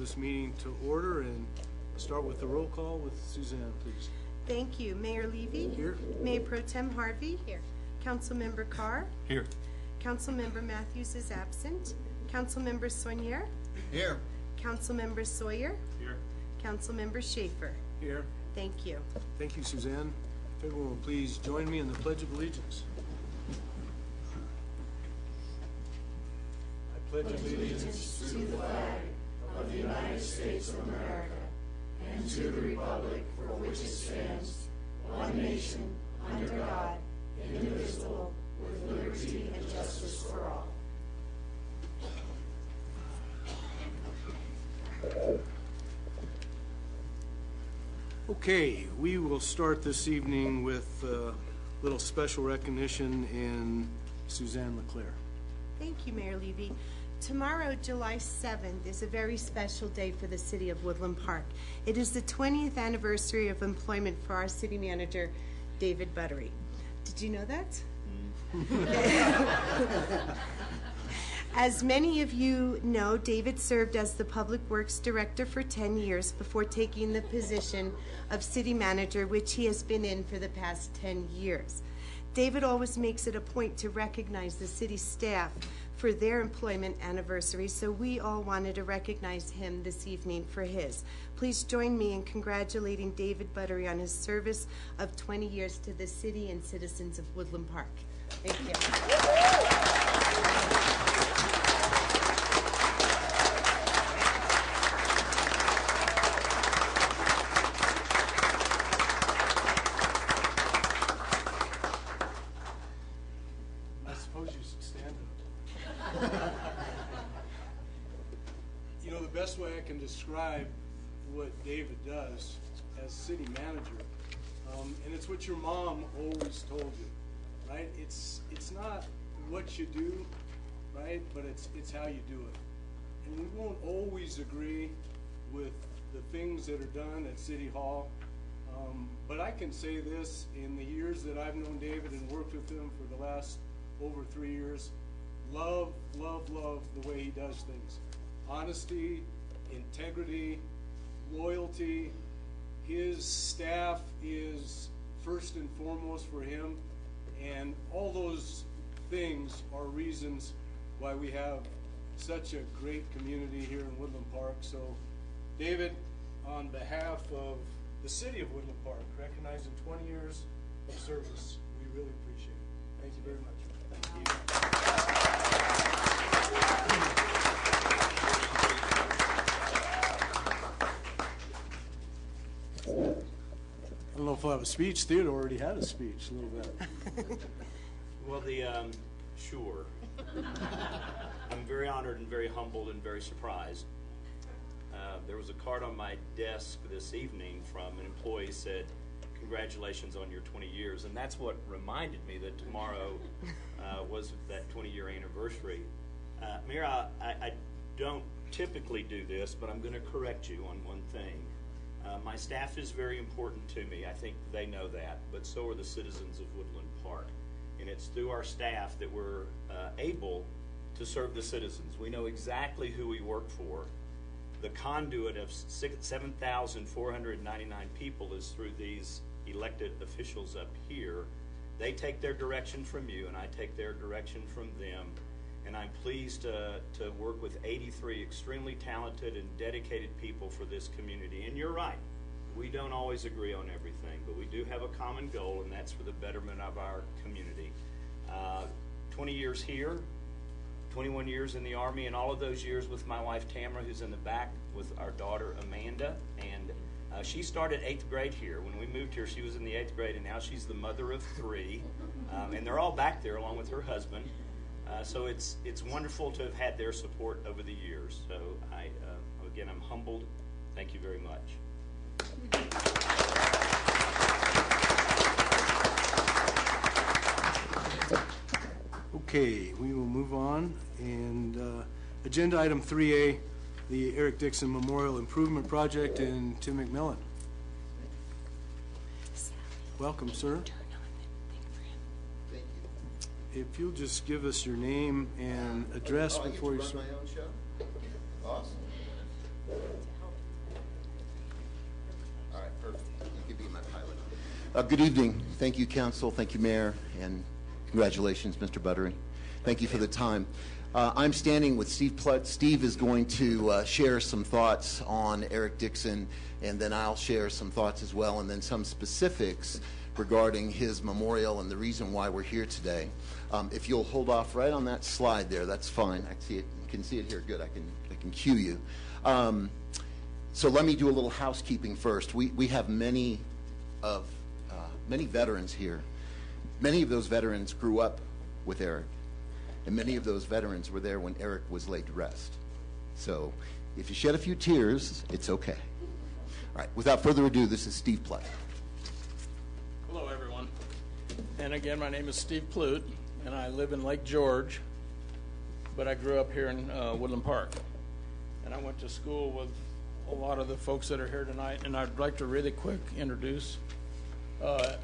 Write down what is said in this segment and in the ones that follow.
this meeting to order and start with the roll call with Suzanne, please. Thank you. Mayor Levy? Here. Mayor Pro Tem Harvey? Here. Councilmember Carr? Here. Councilmember Matthews is absent. Councilmember Saunier? Here. Councilmember Sawyer? Here. Councilmember Schaefer? Here. Thank you. Thank you, Suzanne. If everyone will please join me in the Pledge of Allegiance. I pledge allegiance to the flag of the United States of America and to the republic for which it stands, one nation, under God, indivisible, with liberty and justice for all. Okay, we will start this evening with a little special recognition in Suzanne LeClaire. Thank you, Mayor Levy. Tomorrow, July 7th, is a very special day for the city of Woodland Park. It is the 20th anniversary of employment for our city manager, David Buttery. Did you know that? As many of you know, David served as the Public Works Director for 10 years before taking the position of City Manager, which he has been in for the past 10 years. David always makes it a point to recognize the city staff for their employment anniversary, so we all wanted to recognize him this evening for his. Please join me in congratulating David Buttery on his service of 20 years to the city and citizens of Woodland Park. Thank you. I suppose you should stand up. You know, the best way I can describe what David does as city manager, and it's what your mom always told you, right? It's not what you do, right? But it's how you do it. And we won't always agree with the things that are done at City Hall, but I can say this, in the years that I've known David and worked with him for the last over 3 years, love the way he does things. Honesty, integrity, loyalty. His staff is first and foremost for him, and all those things are reasons why we have such a great community here in Woodland Park. So, David, on behalf of the city of Woodland Park, recognizing 20 years of service, we really appreciate it. Thank you very much. Thank you. I don't know if we'll have a speech. Theodore already had a speech a little bit. Well, sure. I'm very honored and very humbled and very surprised. There was a card on my desk this evening from an employee said, "Congratulations on your 20 years." And that's what reminded me that tomorrow was that 20-year anniversary. Mayor, I don't typically do this, but I'm going to correct you on one thing. My staff is very important to me. I think they know that, but so are the citizens of Woodland Park. And it's through our staff that we're able to serve the citizens. We know exactly who we work for. The conduit of 7,499 people is through these elected officials up here. They take their direction from you, and I take their direction from them. And I'm pleased to work with 83 extremely talented and dedicated people for this community. And you're right, we don't always agree on everything, but we do have a common goal, and that's for the betterment of our community. 20 years here, 21 years in the Army, and all of those years with my wife Tamara, who's in the back, with our daughter Amanda. And she started 8th grade here. When we moved here, she was in the 8th grade, and now she's the mother of 3. And they're all back there along with her husband. So it's wonderful to have had their support over the years. So again, I'm humbled. Thank you very much. Okay, we will move on. And agenda item 3A, the Eric Dixon Memorial Improvement Project, and Tim McMillan. Welcome, sir. Thank you. If you'll just give us your name and address before you run start. my own show? Awesome. Good evening. Thank you, Council. Thank you, Mayor, and congratulations, Mr. Buttery. Thank you for the time. I'm standing with Steve Plutt. Steve is going to share some thoughts on Eric Dixon, and then I'll share some thoughts as well, and then some specifics regarding his memorial and the reason why we're here today. If you'll hold off right on that slide there, that's fine. I see it. You can see it here. Good. I can cue you. So let me do a little housekeeping first. We have many veterans here. Many of those veterans grew up with Eric, and many of those veterans were there when Eric was laid to rest. So if you shed a few tears, it's okay. All right, without further ado, this is Steve Plutt. Hello, everyone. And again, my name is Steve Plutt, and I live in Lake George, but I grew up here in Woodland Park. And I went to school with a lot of the folks that are here tonight, and I'd like to really quick introduce.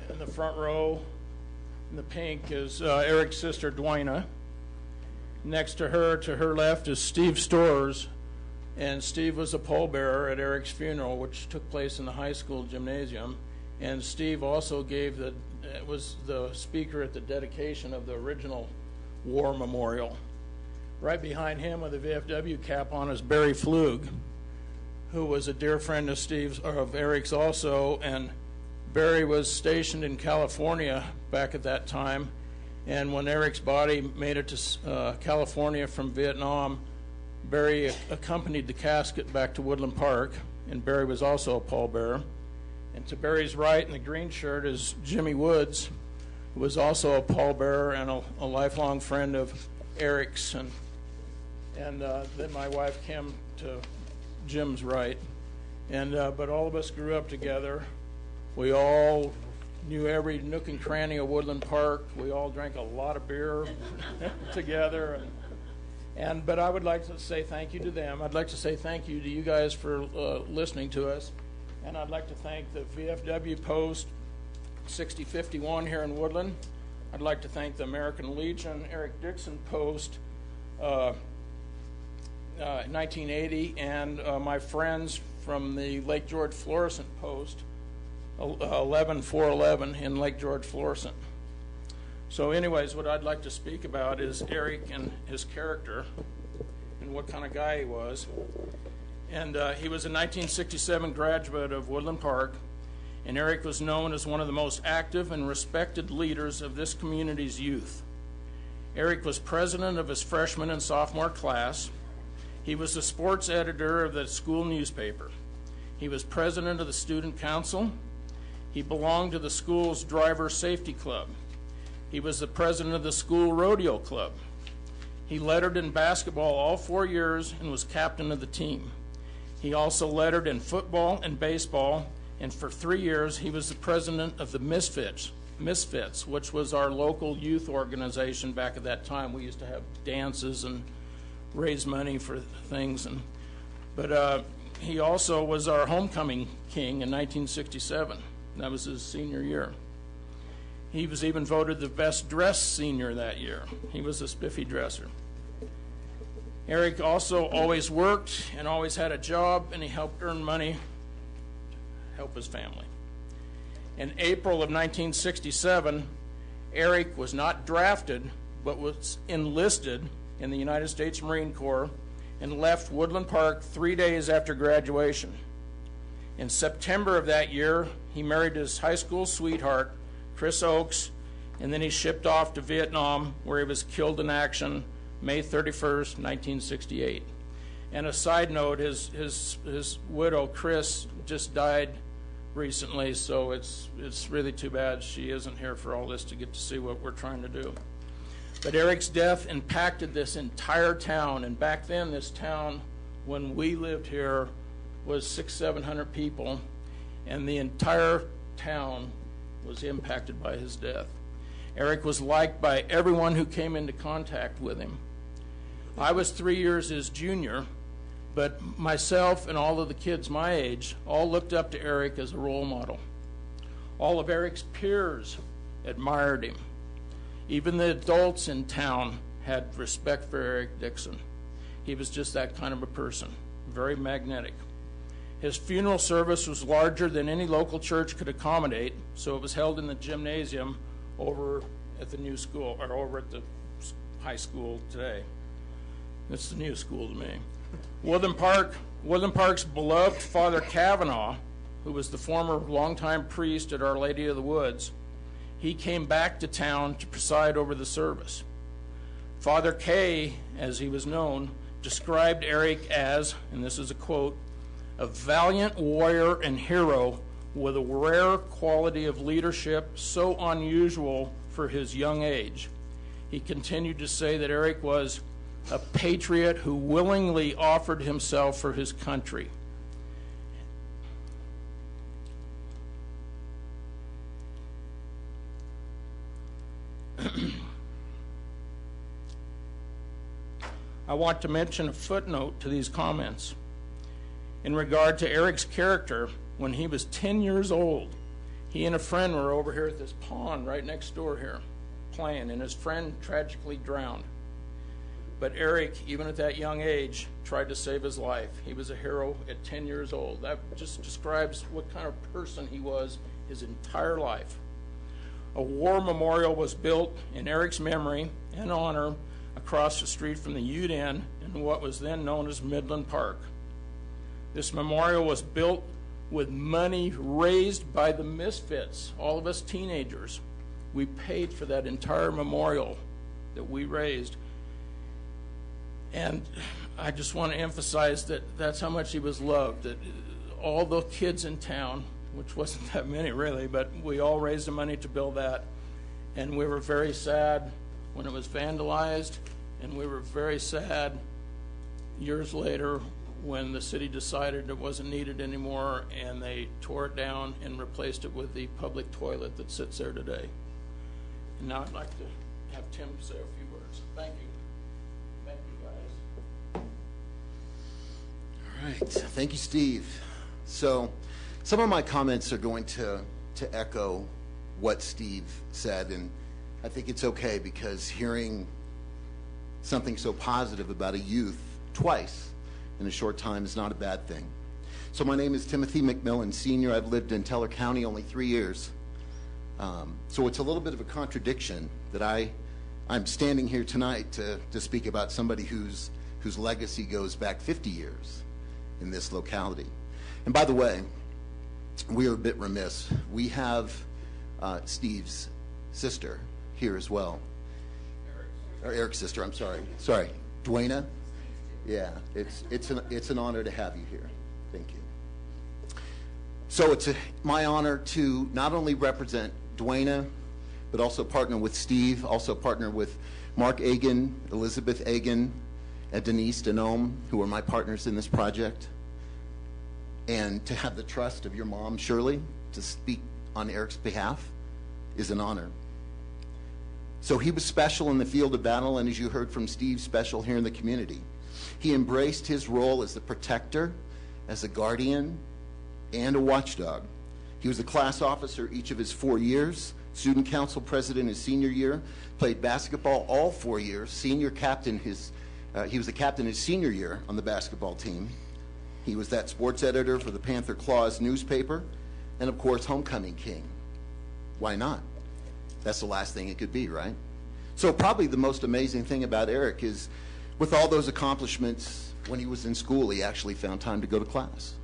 In the front row, in the pink, is Eric's sister, Dwayna. Next to her left, is Steve Storrs, and Steve was a pallbearer at Eric's funeral, which took place in the high school gymnasium. And Steve also was the speaker at the dedication of the original war memorial. Right behind him with a VFW cap on is Barry Flug, who was a dear friend of Eric's also, and Barry was stationed in California back at that time, and when Eric's body made it to California from Vietnam, Barry accompanied the casket back to Woodland Park, and Barry was also a pallbearer. And to Barry's right in the green shirt is Jimmy Woods, who was also a pallbearer and a lifelong friend of Eric's, and then my wife Kim to Jim's right. And but all of us grew up together. We all knew every nook and cranny of Woodland Park. We all drank a lot of beer together. But I would like to say thank you to them. I'd like to say thank you to you guys for listening to us. And I'd like to thank the VFW Post 6051 here in Woodland. I'd like to thank the American Legion Eric Dixon Post 1980, and my friends from the Lake George Florissant Post 11411 in Lake George Florissant. So anyways, what I'd like to speak about is Eric and his character and what kind of guy he was. And he was a 1967 graduate of Woodland Park, and Eric was known as one of the most active and respected leaders of this community's youth. Eric was president of his freshman and sophomore class. He was the sports editor of the school newspaper. He was president of the student council. He belonged to the school's driver safety club. He was the president of the school rodeo club. He lettered in basketball all 4 years and was captain of the team. He also lettered in football and baseball, and for 3 years he was the president of the Misfits, which was our local youth organization back at that time. We used to have dances and raise money for things. But he also was our homecoming king in 1967. That was his senior year. He was even voted the best dressed senior that year. He was a spiffy dresser. Eric also always worked and always had a job, and he helped earn money to help his family. In April of 1967, Eric was not drafted, but was enlisted in the United States Marine Corps and left Woodland Park 3 days after graduation. In September of that year, he married his high school sweetheart, Chris Oakes, and then he shipped off to Vietnam, where he was killed in action May 31st, 1968. And a side note, his widow, Chris, just died recently, so it's really too bad she isn't here for all this to get to see what we're trying to do. But Eric's death impacted this entire town, and back then this town, when we lived here, was 600-700 people, and the entire town was impacted by his death. Eric was liked by everyone who came into contact with him. I was 3 years his junior, but myself and all of the kids my age all looked up to Eric as a role model. All of Eric's peers admired him. Even the adults in town had respect for Eric Dixon. He was just that kind of a person, very magnetic. His funeral service was larger than any local church could accommodate, so it was held in the gymnasium over at the new school, or over at the high school today. It's the new school to me. Woodland Park's beloved Father Kavanaugh, who was the former longtime priest at Our Lady of the Woods, he came back to town to preside over the service. Father K, as he was known, described Eric as, and this is a quote, "a valiant warrior and hero with a rare quality of leadership so unusual for his young age." He continued to say that Eric was a patriot who willingly offered himself for his country. I want to mention a footnote to these comments. In regard to Eric's character, when he was 10 years old, he and a friend were over here at this pond right next door here, playing, and his friend tragically drowned. But Eric, even at that young age, tried to save his life. He was a hero at 10 years old. That just describes what kind of person he was his entire life. A war memorial was built in Eric's memory and honor across the street from the Ute Inn in what was then known as Midland Park. This memorial was built with money raised by the Misfits, all of us teenagers. We paid for that entire memorial that we raised. And I just want to emphasize that that's how much he was loved, that all the kids in town, which wasn't that many really, but we all raised the money to build that. And we were very sad when it was vandalized, and we were very sad years later when the city decided it wasn't needed anymore, and they tore it down and replaced it with the public toilet that sits there today. And now I'd like to have Tim say a few words. Thank you. Thank you, guys. All right. Thank you, Steve. So some of my comments are going to echo what Steve said, and I think it's okay because hearing something so positive about a youth twice in a short time is not a bad thing. So my name is Timothy McMillan, Sr. I've lived in Teller County only 3 years. So it's a little bit of a contradiction that I'm standing here tonight to speak about somebody whose legacy goes back 50 years in this locality. And by the way, we are a bit remiss. We have Steve's sister here as well. Eric's sister, I'm sorry. Sorry. Dwayna? Yeah, it's an honor to have you here. Thank you. So it's my honor to not only represent Dwayna, but also partner with Steve, also partner with Mark Agan, Elizabeth Agan, and Denise Denome, who are my partners in this project. And to have the trust of your mom, Shirley, to speak on Eric's behalf is an honor. So he was special in the field of battle, and as you heard from Steve, special here in the community. He embraced his role as the protector, as a guardian, and a watchdog. He was a class officer each of his 4 years, student council president his senior year, played basketball all 4 years, senior captain he was the captain his senior year on the basketball team. He was that sports editor for the Panther Claus newspaper, and of course, homecoming king. Why not? That's the last thing it could be, right? So probably the most amazing thing about Eric is with all those accomplishments, when he was in school, he actually found time to go to class.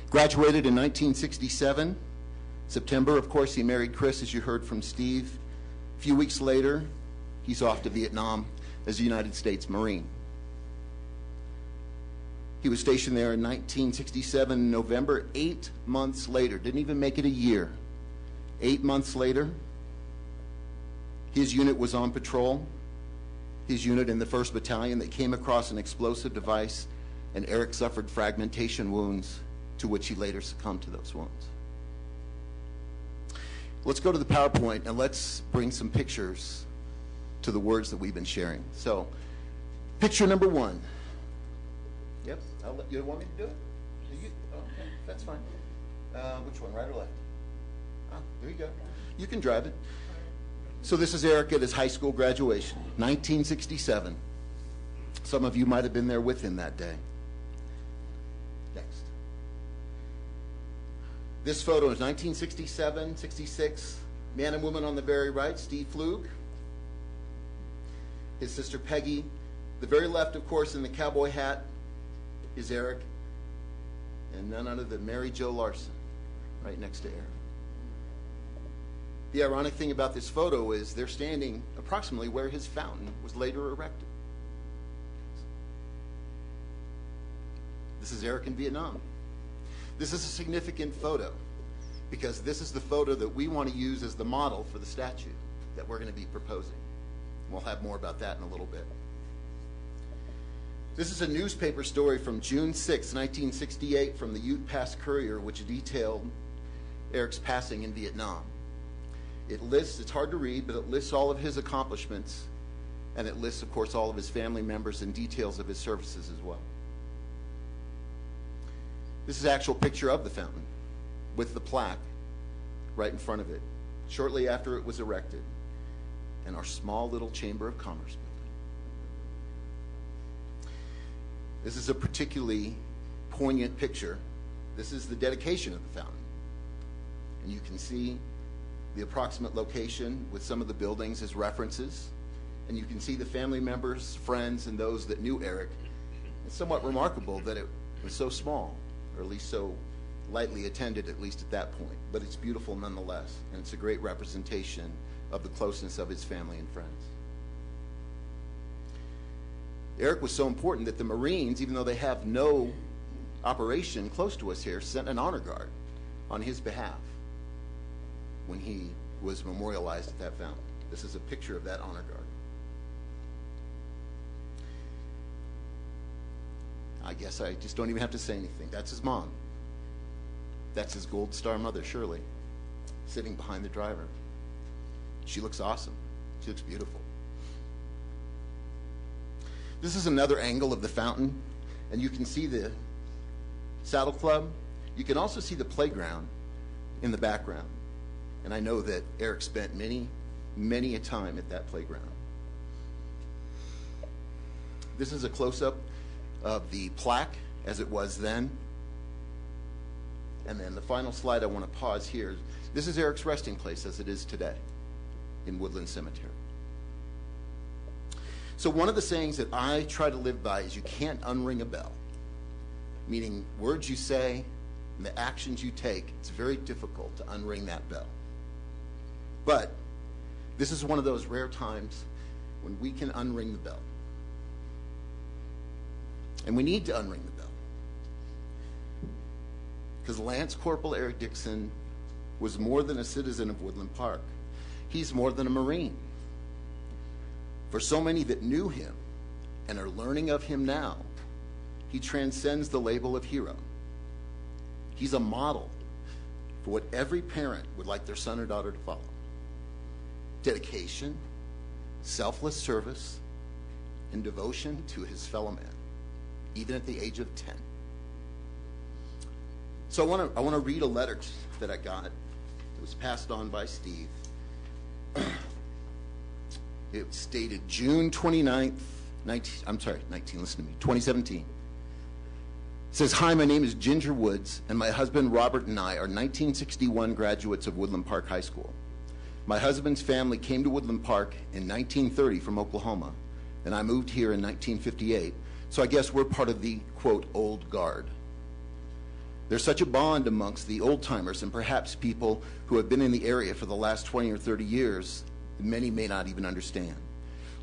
Graduated in 1967. September, of course, he married Chris, as you heard from Steve. A few weeks later, he's off to Vietnam as a United States Marine. He was stationed there in 1967, November. 8 months later, didn't even make it a year. 8 months later, his unit was on patrol. His unit in the 1st Battalion, they came across an explosive device, and Eric suffered fragmentation wounds, to which he later succumbed to those wounds. Let's go to the PowerPoint, and let's bring some pictures to the words that we've been sharing. So, picture number 1. Yep, you want me to do it? Okay, that's fine. Which one, right or left? There you go. You can drive it. So this is Eric at his high school graduation, 1967. Some of you might have been there with him that day. Next. This photo is 1967, 66. Man and woman on the very right, Steve Flug. His sister Peggy. The very left, of course, in the cowboy hat is Eric. And none other than Mary Jo Larson, right next to Eric. The ironic thing about this photo is they're standing approximately where his fountain was later erected. This is Eric in Vietnam. This is a significant photo because this is the photo that we want to use as the model for the statue that we're going to be proposing. We'll have more about that in a little bit. This is a newspaper story from June 6, 1968 from the Ute Pass Courier, which detailed Eric's passing in Vietnam. It lists, it's hard to read, but it lists all of his accomplishments, and it lists, of course, all of his family members and details of his services as well. This is an actual picture of the fountain with the plaque right in front of it, shortly after it was erected, in our small little Chamber of Commerce building. This is a particularly poignant picture. This is the dedication of the fountain. And you can see the approximate location with some of the buildings as references. And you can see the family members, friends, and those that knew Eric. It's somewhat remarkable that it was so small, or at least so lightly attended, at least at that point. But it's beautiful nonetheless, and it's a great representation of the closeness of his family and friends. Eric was so important that the Marines, even though they have no operation close to us here, sent an honor guard on his behalf when he was memorialized at that fountain. This is a picture of that honor guard. I guess I just don't even have to say anything. That's his mom. That's his Gold Star mother, Shirley, sitting behind the driver. She looks awesome. She looks beautiful. This is another angle of the fountain, and you can see the Saddle Club. You can also see the playground in the background. And I know that Eric spent many a time at that playground. This is a close-up of the plaque as it was then. And then the final slide I want to pause here. This is Eric's resting place as it is today in Woodland Cemetery. So one of the sayings that I try to live by is you can't unring a bell, meaning words you say and the actions you take, it's very difficult to unring that bell. But this is one of those rare times when we can unring the bell. And we need to unring the bell. Because Lance Corporal Eric Dixon was more than a citizen of Woodland Park. He's more than a Marine. For so many that knew him and are learning of him now, he transcends the label of hero. He's a model for what every parent would like their son or daughter to follow. Dedication, selfless service, and devotion to his fellow man, even at the age of 10. So I want to read a letter that I got. It was passed on by Steve. It was dated June 29th, 2017. It says, "Hi, my name is Ginger Woods, and my husband Robert and I are 1961 graduates of Woodland Park High School. My husband's family came to Woodland Park in 1930 from Oklahoma, and I moved here in 1958, so I guess we're part of the, quote, old guard. There's such a bond amongst the old-timers and perhaps people who have been in the area for the last 20 or 30 years that many may not even understand.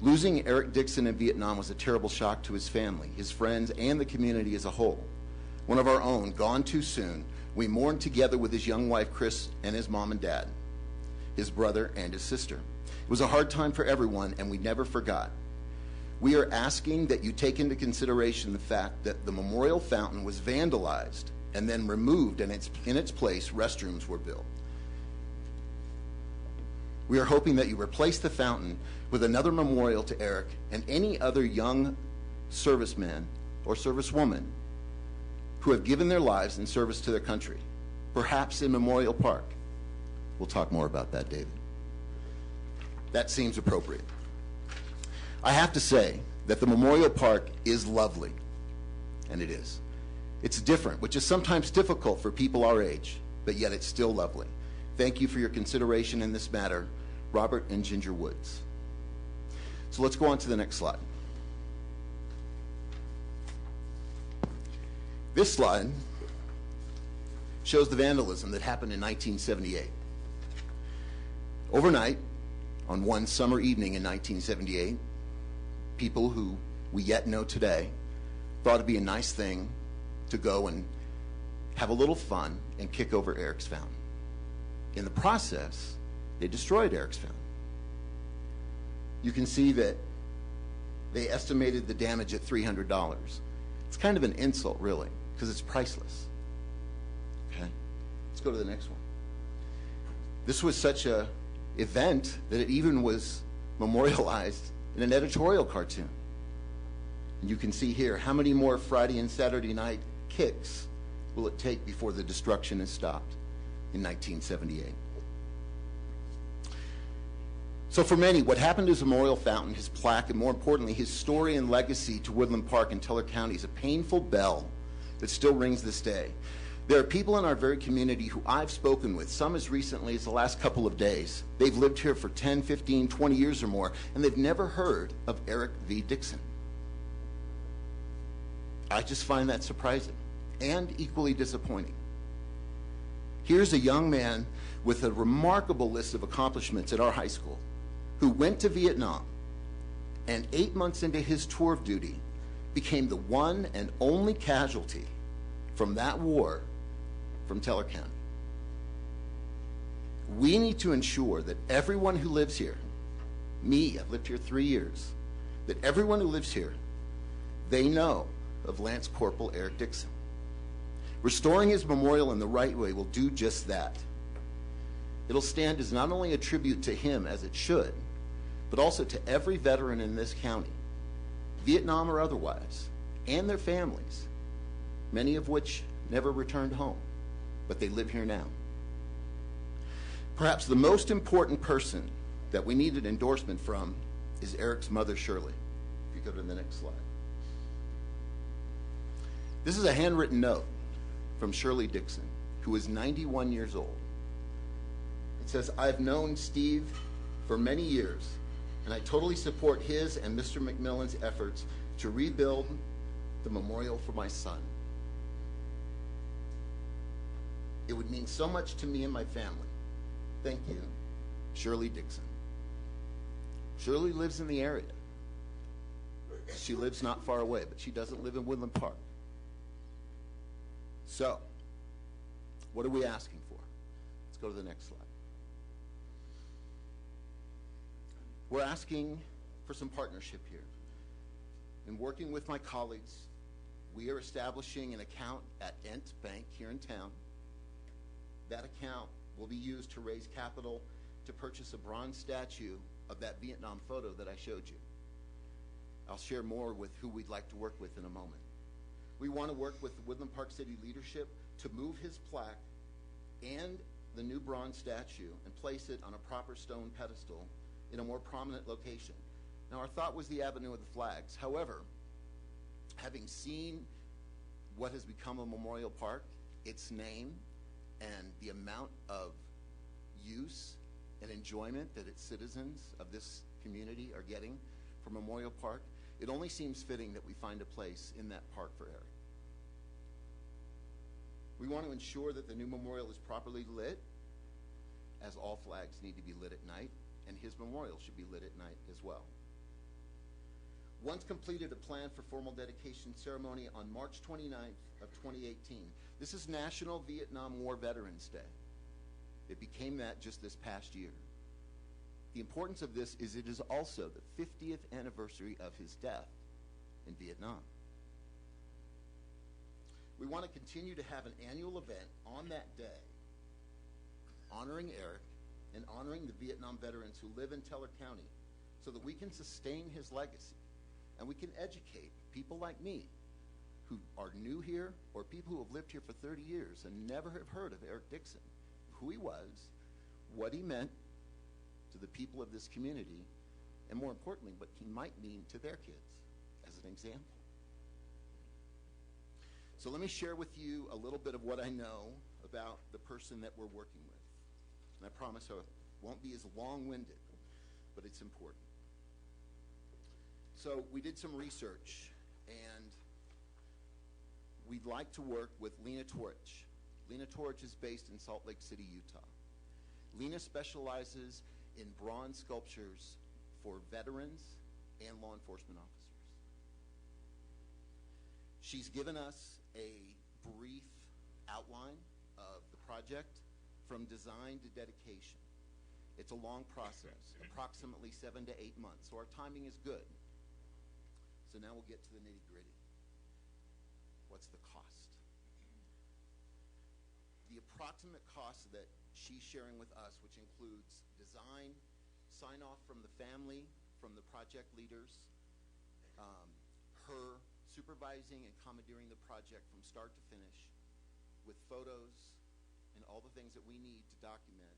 Losing Eric Dixon in Vietnam was a terrible shock to his family, his friends, and the community as a whole. One of our own, gone too soon, we mourned together with his young wife, Chris, and his mom and dad, his brother and his sister. It was a hard time for everyone, and we never forgot. We are asking that you take into consideration the fact that the memorial fountain was vandalized and then removed, and in its place, restrooms were built. We are hoping that you replace the fountain with another memorial to Eric and any other young serviceman or servicewoman who have given their lives in service to their country, perhaps in Memorial Park." We'll talk more about that, David. That seems appropriate. I have to say that the Memorial Park is lovely, and it is. It's different, which is sometimes difficult for people our age, but yet it's still lovely. Thank you for your consideration in this matter, Robert and Ginger Woods. So let's go on to the next slide. This slide shows the vandalism that happened in 1978. Overnight, on one summer evening in 1978, people who we yet know today thought it'd be a nice thing to go and have a little fun and kick over Eric's Fountain. In the process, they destroyed Eric's Fountain. You can see that they estimated the damage at $300. It's kind of an insult, really, because it's priceless. Okay, let's go to the next one. This was such a event that it even was memorialized in an editorial cartoon. And you can see here, how many more Friday and Saturday night kicks will it take before the destruction is stopped in 1978? So for many, what happened to his memorial fountain, his plaque, and more importantly, his story and legacy to Woodland Park in Teller County is a painful bell that still rings this day. There are people in our very community who I've spoken with, some as recently as the last couple of days. They've lived here for 10, 15, 20 years or more, and they've never heard of Eric V. Dixon. I just find that surprising and equally disappointing. Here's a young man with a remarkable list of accomplishments at our high school who went to Vietnam and 8 months into his tour of duty became the one and only casualty from that war from Teller County. We need to ensure that everyone who lives here, me, I've lived here 3 years, that everyone who lives here, they know of Lance Corporal Eric Dixon. Restoring his memorial in the right way will do just that. It'll stand as not only a tribute to him, as it should, but also to every veteran in this county, Vietnam or otherwise, and their families, many of which never returned home, but they live here now. Perhaps the most important person that we need an endorsement from is Eric's mother, Shirley. If you go to the next slide. This is a handwritten note from Shirley Dixon, who is 91 years old. It says, "I've known Steve for many years, and I totally support his and Mr. McMillan's efforts to rebuild the memorial for my son. It would mean so much to me and my family. Thank you, Shirley Dixon." Shirley lives in the area. She lives not far away, but she doesn't live in Woodland Park. So, what are we asking for? Let's go to the next slide. We're asking for some partnership here. In working with my colleagues, we are establishing an account at Ent Bank here in town. That account will be used to raise capital to purchase a bronze statue of that Vietnam photo that I showed you. I'll share more with who we'd like to work with in a moment. We want to work with the Woodland Park City leadership to move his plaque and the new bronze statue and place it on a proper stone pedestal in a more prominent location. Now, our thought was the Avenue of the Flags. However, having seen what has become a memorial park, its name, and the amount of use and enjoyment that its citizens of this community are getting from Memorial Park, it only seems fitting that we find a place in that park for Eric. We want to ensure that the new memorial is properly lit, as all flags need to be lit at night, and his memorial should be lit at night as well. Once completed, a plan for formal dedication ceremony on March 29th of 2018. This is National Vietnam War Veterans Day. It became that just this past year. The importance of this is it is also the 50th anniversary of his death in Vietnam. We want to continue to have an annual event on that day honoring Eric and honoring the Vietnam veterans who live in Teller County so that we can sustain his legacy and we can educate people like me who are new here or people who have lived here for 30 years and never have heard of Eric Dixon, who he was, what he meant to the people of this community, and more importantly, what he might mean to their kids as an example. So let me share with you a little bit of what I know about the person that we're working with. And I promise I won't be as long-winded, but it's important. So we did some research, and we'd like to work with Lena Torch. Lena Torch is based in Salt Lake City, Utah. Lena specializes in bronze sculptures for veterans and law enforcement officers. She's given us a brief outline of the project from design to dedication. It's a long process, approximately 7 to 8 months, so our timing is good. So now we'll get to the nitty-gritty. What's the cost? The approximate cost that she's sharing with us, which includes design, sign-off from the family, from the project leaders, her supervising and commandeering the project from start to finish with photos and all the things that we need to document.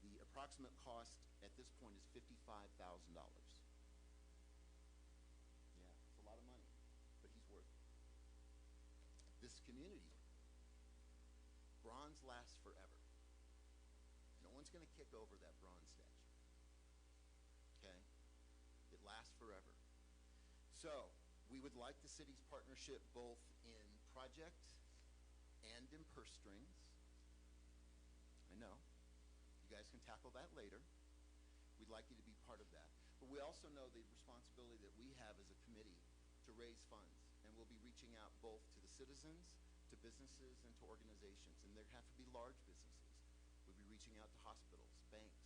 The approximate cost at this point is $55,000. Yeah, it's a lot of money, but he's worth it. This community, bronze lasts forever. No one's going to kick over that bronze statue. Okay? It lasts forever. So, we would like the city's partnership both in project and in purse strings. I know. You guys can tackle that later. We'd like you to be part of that. But we also know the responsibility that we have as a committee to raise funds. And we'll be reaching out both to the citizens, to businesses, and to organizations. And there have to be large businesses. We'll be reaching out to hospitals, banks,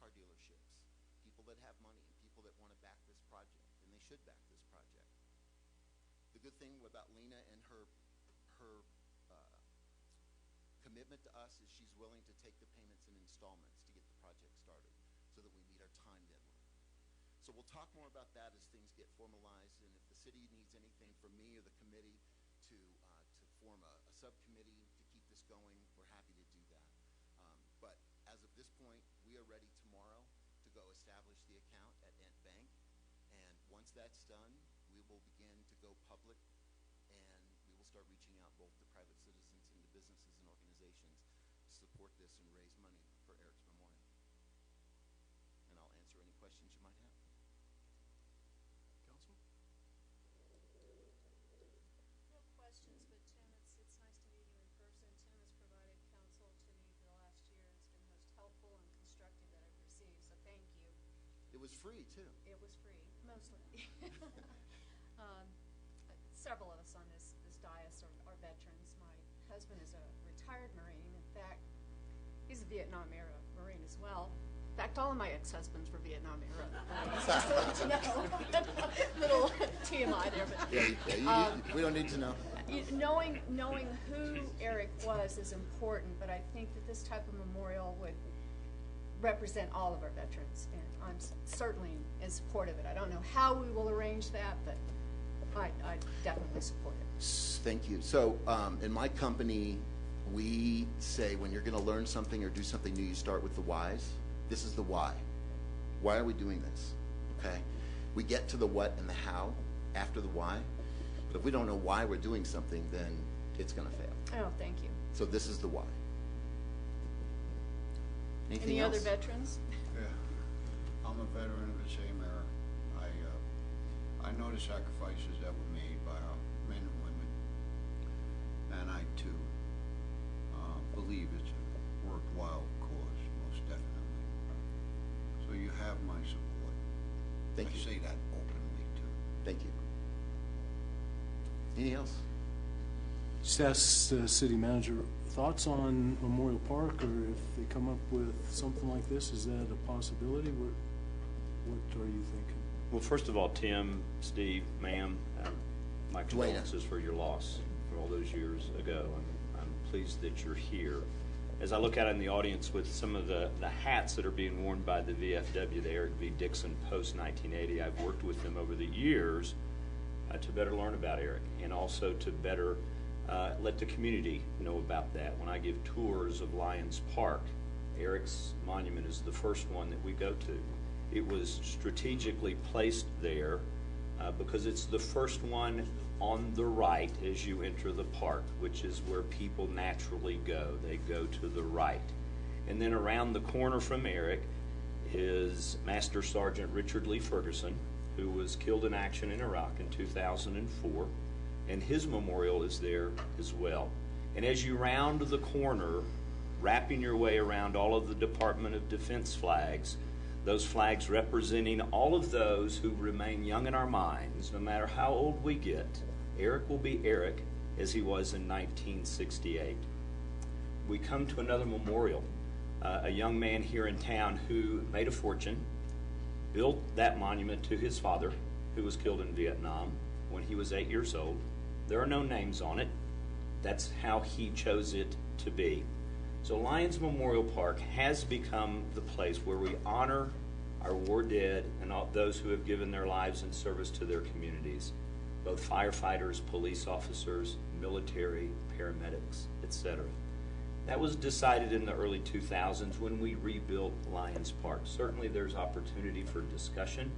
car dealerships, people that have money, and people that want to back this project. And they should back this project. The good thing about Lena and her commitment to us is she's willing to take the payments in installments to get the project started so that we meet our time deadline. So we'll talk more about that as things get formalized, and if the city needs anything from me or the committee to form a subcommittee to keep this going, we're happy to do that. But as of this point, we are ready tomorrow to go establish the account at Ent Bank, and once that's done, we will begin to go public, and we will start reaching out both to private citizens and to businesses and organizations to support this and raise money for Eric's memorial. And I'll answer any questions you might have. Councilman? No questions, but Tim, it's nice to meet you in person. Tim has provided counsel to me for the last year. It's been most helpful and constructive that I've received, so thank you. It was free, too. It was free, mostly. Several of us on this dais are veterans. My husband is a retired Marine. In fact, he's a Vietnam era Marine as well. In fact, all of my ex-husbands were Vietnam era Marines. Just to let you know. Little TMI there. But, We don't need to know. knowing who Eric was is important, but I think that this type of memorial would represent all of our veterans, and I'm certainly in support of it. I don't know how we will arrange that, but I definitely support it. Thank you. So in my company, we say when you're going to learn something or do something new, you start with the whys. This is the why. Why are we doing this? Okay? We get to the what and the how after the why. But if we don't know why we're doing something, then it's going to fail. Oh, thank you. So this is the why. Anything Any else? other veterans? Yeah, I'm a veteran of the same era. I know the sacrifices that were made by our men and women, and I too believe it's a worthwhile cause, most definitely. So you have my support. Thank you. I say that openly too. Thank you. Anything else? Just ask the city manager, thoughts on Memorial Park, or if they come up with something like this, is that a possibility? What are you thinking? Well, first of all, Tim, Steve, ma'am, my condolences for your loss for all those years ago. I'm pleased that you're here. As I look out in the audience with some of the hats that are being worn by the VFW, the Eric V. Dixon post-1980, I've worked with them over the years to better learn about Eric and also to better let the community know about that. When I give tours of Lions Park, Eric's monument is the first one that we go to. It was strategically placed there because it's the first one on the right as you enter the park, which is where people naturally go. They go to the right. And then around the corner from Eric is Master Sergeant Richard Lee Ferguson, who was killed in action in Iraq in 2004, and his memorial is there as well. And as you round the corner, wrapping your way around all of the Department of Defense flags, those flags representing all of those who remain young in our minds, no matter how old we get, Eric will be Eric as he was in 1968. We come to another memorial. A young man here in town who made a fortune, built that monument to his father, who was killed in Vietnam when he was 8 years old. There are no names on it. That's how he chose it to be. So Lions Memorial Park has become the place where we honor our war dead and all those who have given their lives in service to their communities, both firefighters, police officers, military, paramedics, etc. That was decided in the early 2000s when we rebuilt Lions Park. Certainly there's opportunity for discussion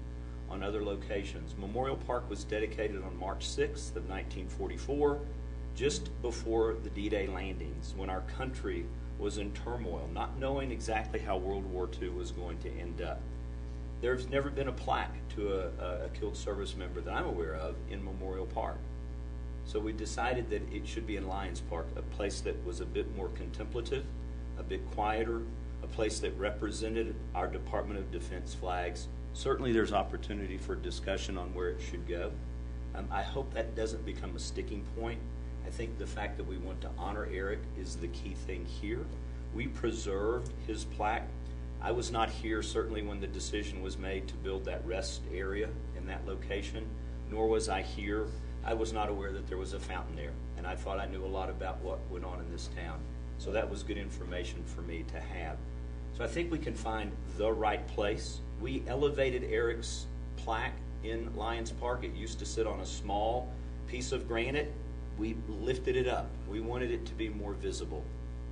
on other locations. Memorial Park was dedicated on March 6th of 1944, just before the D-Day landings, when our country was in turmoil, not knowing exactly how World War II was going to end up. There's never been a plaque to a killed service member that I'm aware of in Memorial Park. So we decided that it should be in Lions Park, a place that was a bit more contemplative, a bit quieter, a place that represented our Department of Defense flags. Certainly there's opportunity for discussion on where it should go. I hope that doesn't become a sticking point. I think the fact that we want to honor Eric is the key thing here. We preserved his plaque. I was not here certainly when the decision was made to build that rest area in that location, nor was I here. I was not aware that there was a fountain there, and I thought I knew a lot about what went on in this town. So that was good information for me to have. So I think we can find the right place. We elevated Eric's plaque in Lions Park. It used to sit on a small piece of granite. We lifted it up. We wanted it to be more visible.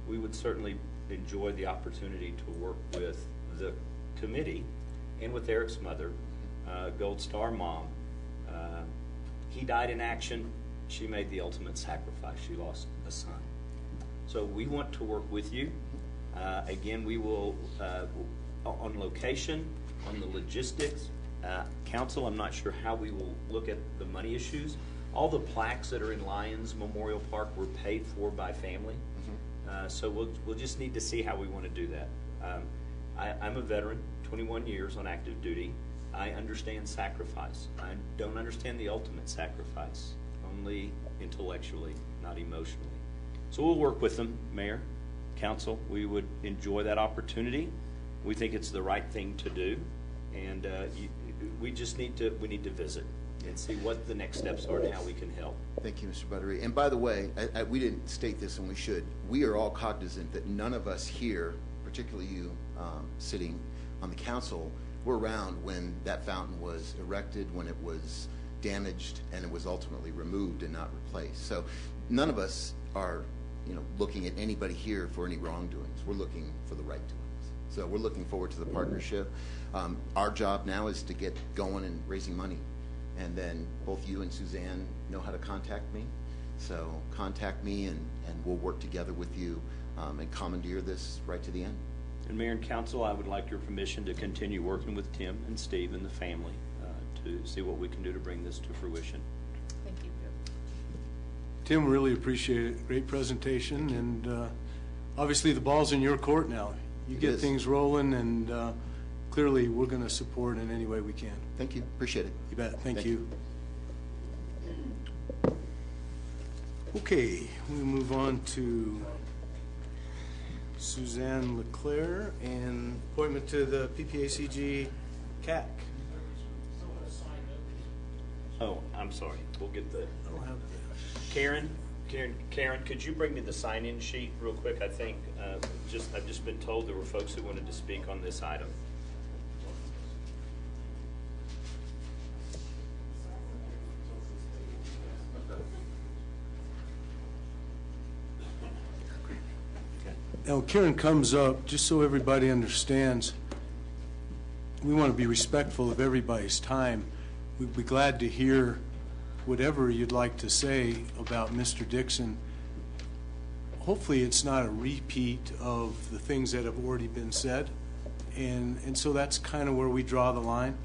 We would certainly enjoy the opportunity to work with the committee and with Eric's mother, Gold Star mom. He died in action. She made the ultimate sacrifice. She lost a son. So we want to work with you. Again, we will, on location, on the logistics, council, I'm not sure how we will look at the money issues. All the plaques that are in Lions Memorial Park were paid for by family. So we'll just need to see how we want to do that. I'm a veteran, 21 years on active duty. I understand sacrifice. I don't understand the ultimate sacrifice, only intellectually, not emotionally. So we'll work with them, Mayor, Council. We would enjoy that opportunity. We think it's the right thing to do, and we just need to visit and see what the next steps are and how we can help. Thank you, Mr. Buttery. And by the way, we didn't state this, and we should. We are all cognizant that none of us here, particularly you sitting on the council, were around when that fountain was erected, when it was damaged, and it was ultimately removed and not replaced. So none of us are, looking at anybody here for any wrongdoings. We're looking for the right doings. So we're looking forward to the partnership. Our job now is to get going and raising money. And then both you and Suzanne know how to contact me. So contact me, and we'll work together with you and commandeer this right to the end. And Mayor and Council, I would like your permission to continue working with Tim and Steve and the family to see what we can do to bring this to fruition. Thank you. Tim, really appreciate it. Great presentation, and obviously the ball's in your court now. You get things rolling, and clearly we're going to support in any way we can. Thank you. Appreciate it. You bet. Thank you. Okay, we move on to Suzanne Leclerc and appointment to the PPACG CAC. Oh, I'm sorry. We'll get the I don't have Karen, could you bring me the sign-in sheet real quick? I think I've just been told there were folks who wanted to speak on this item. Now, Karen comes up, just so everybody understands, we want to be respectful of everybody's time. We'd be glad to hear whatever you'd like to say about Mr. Dixon, hopefully it's not a repeat of the things that have already been said. And so that's kind of where we draw the line.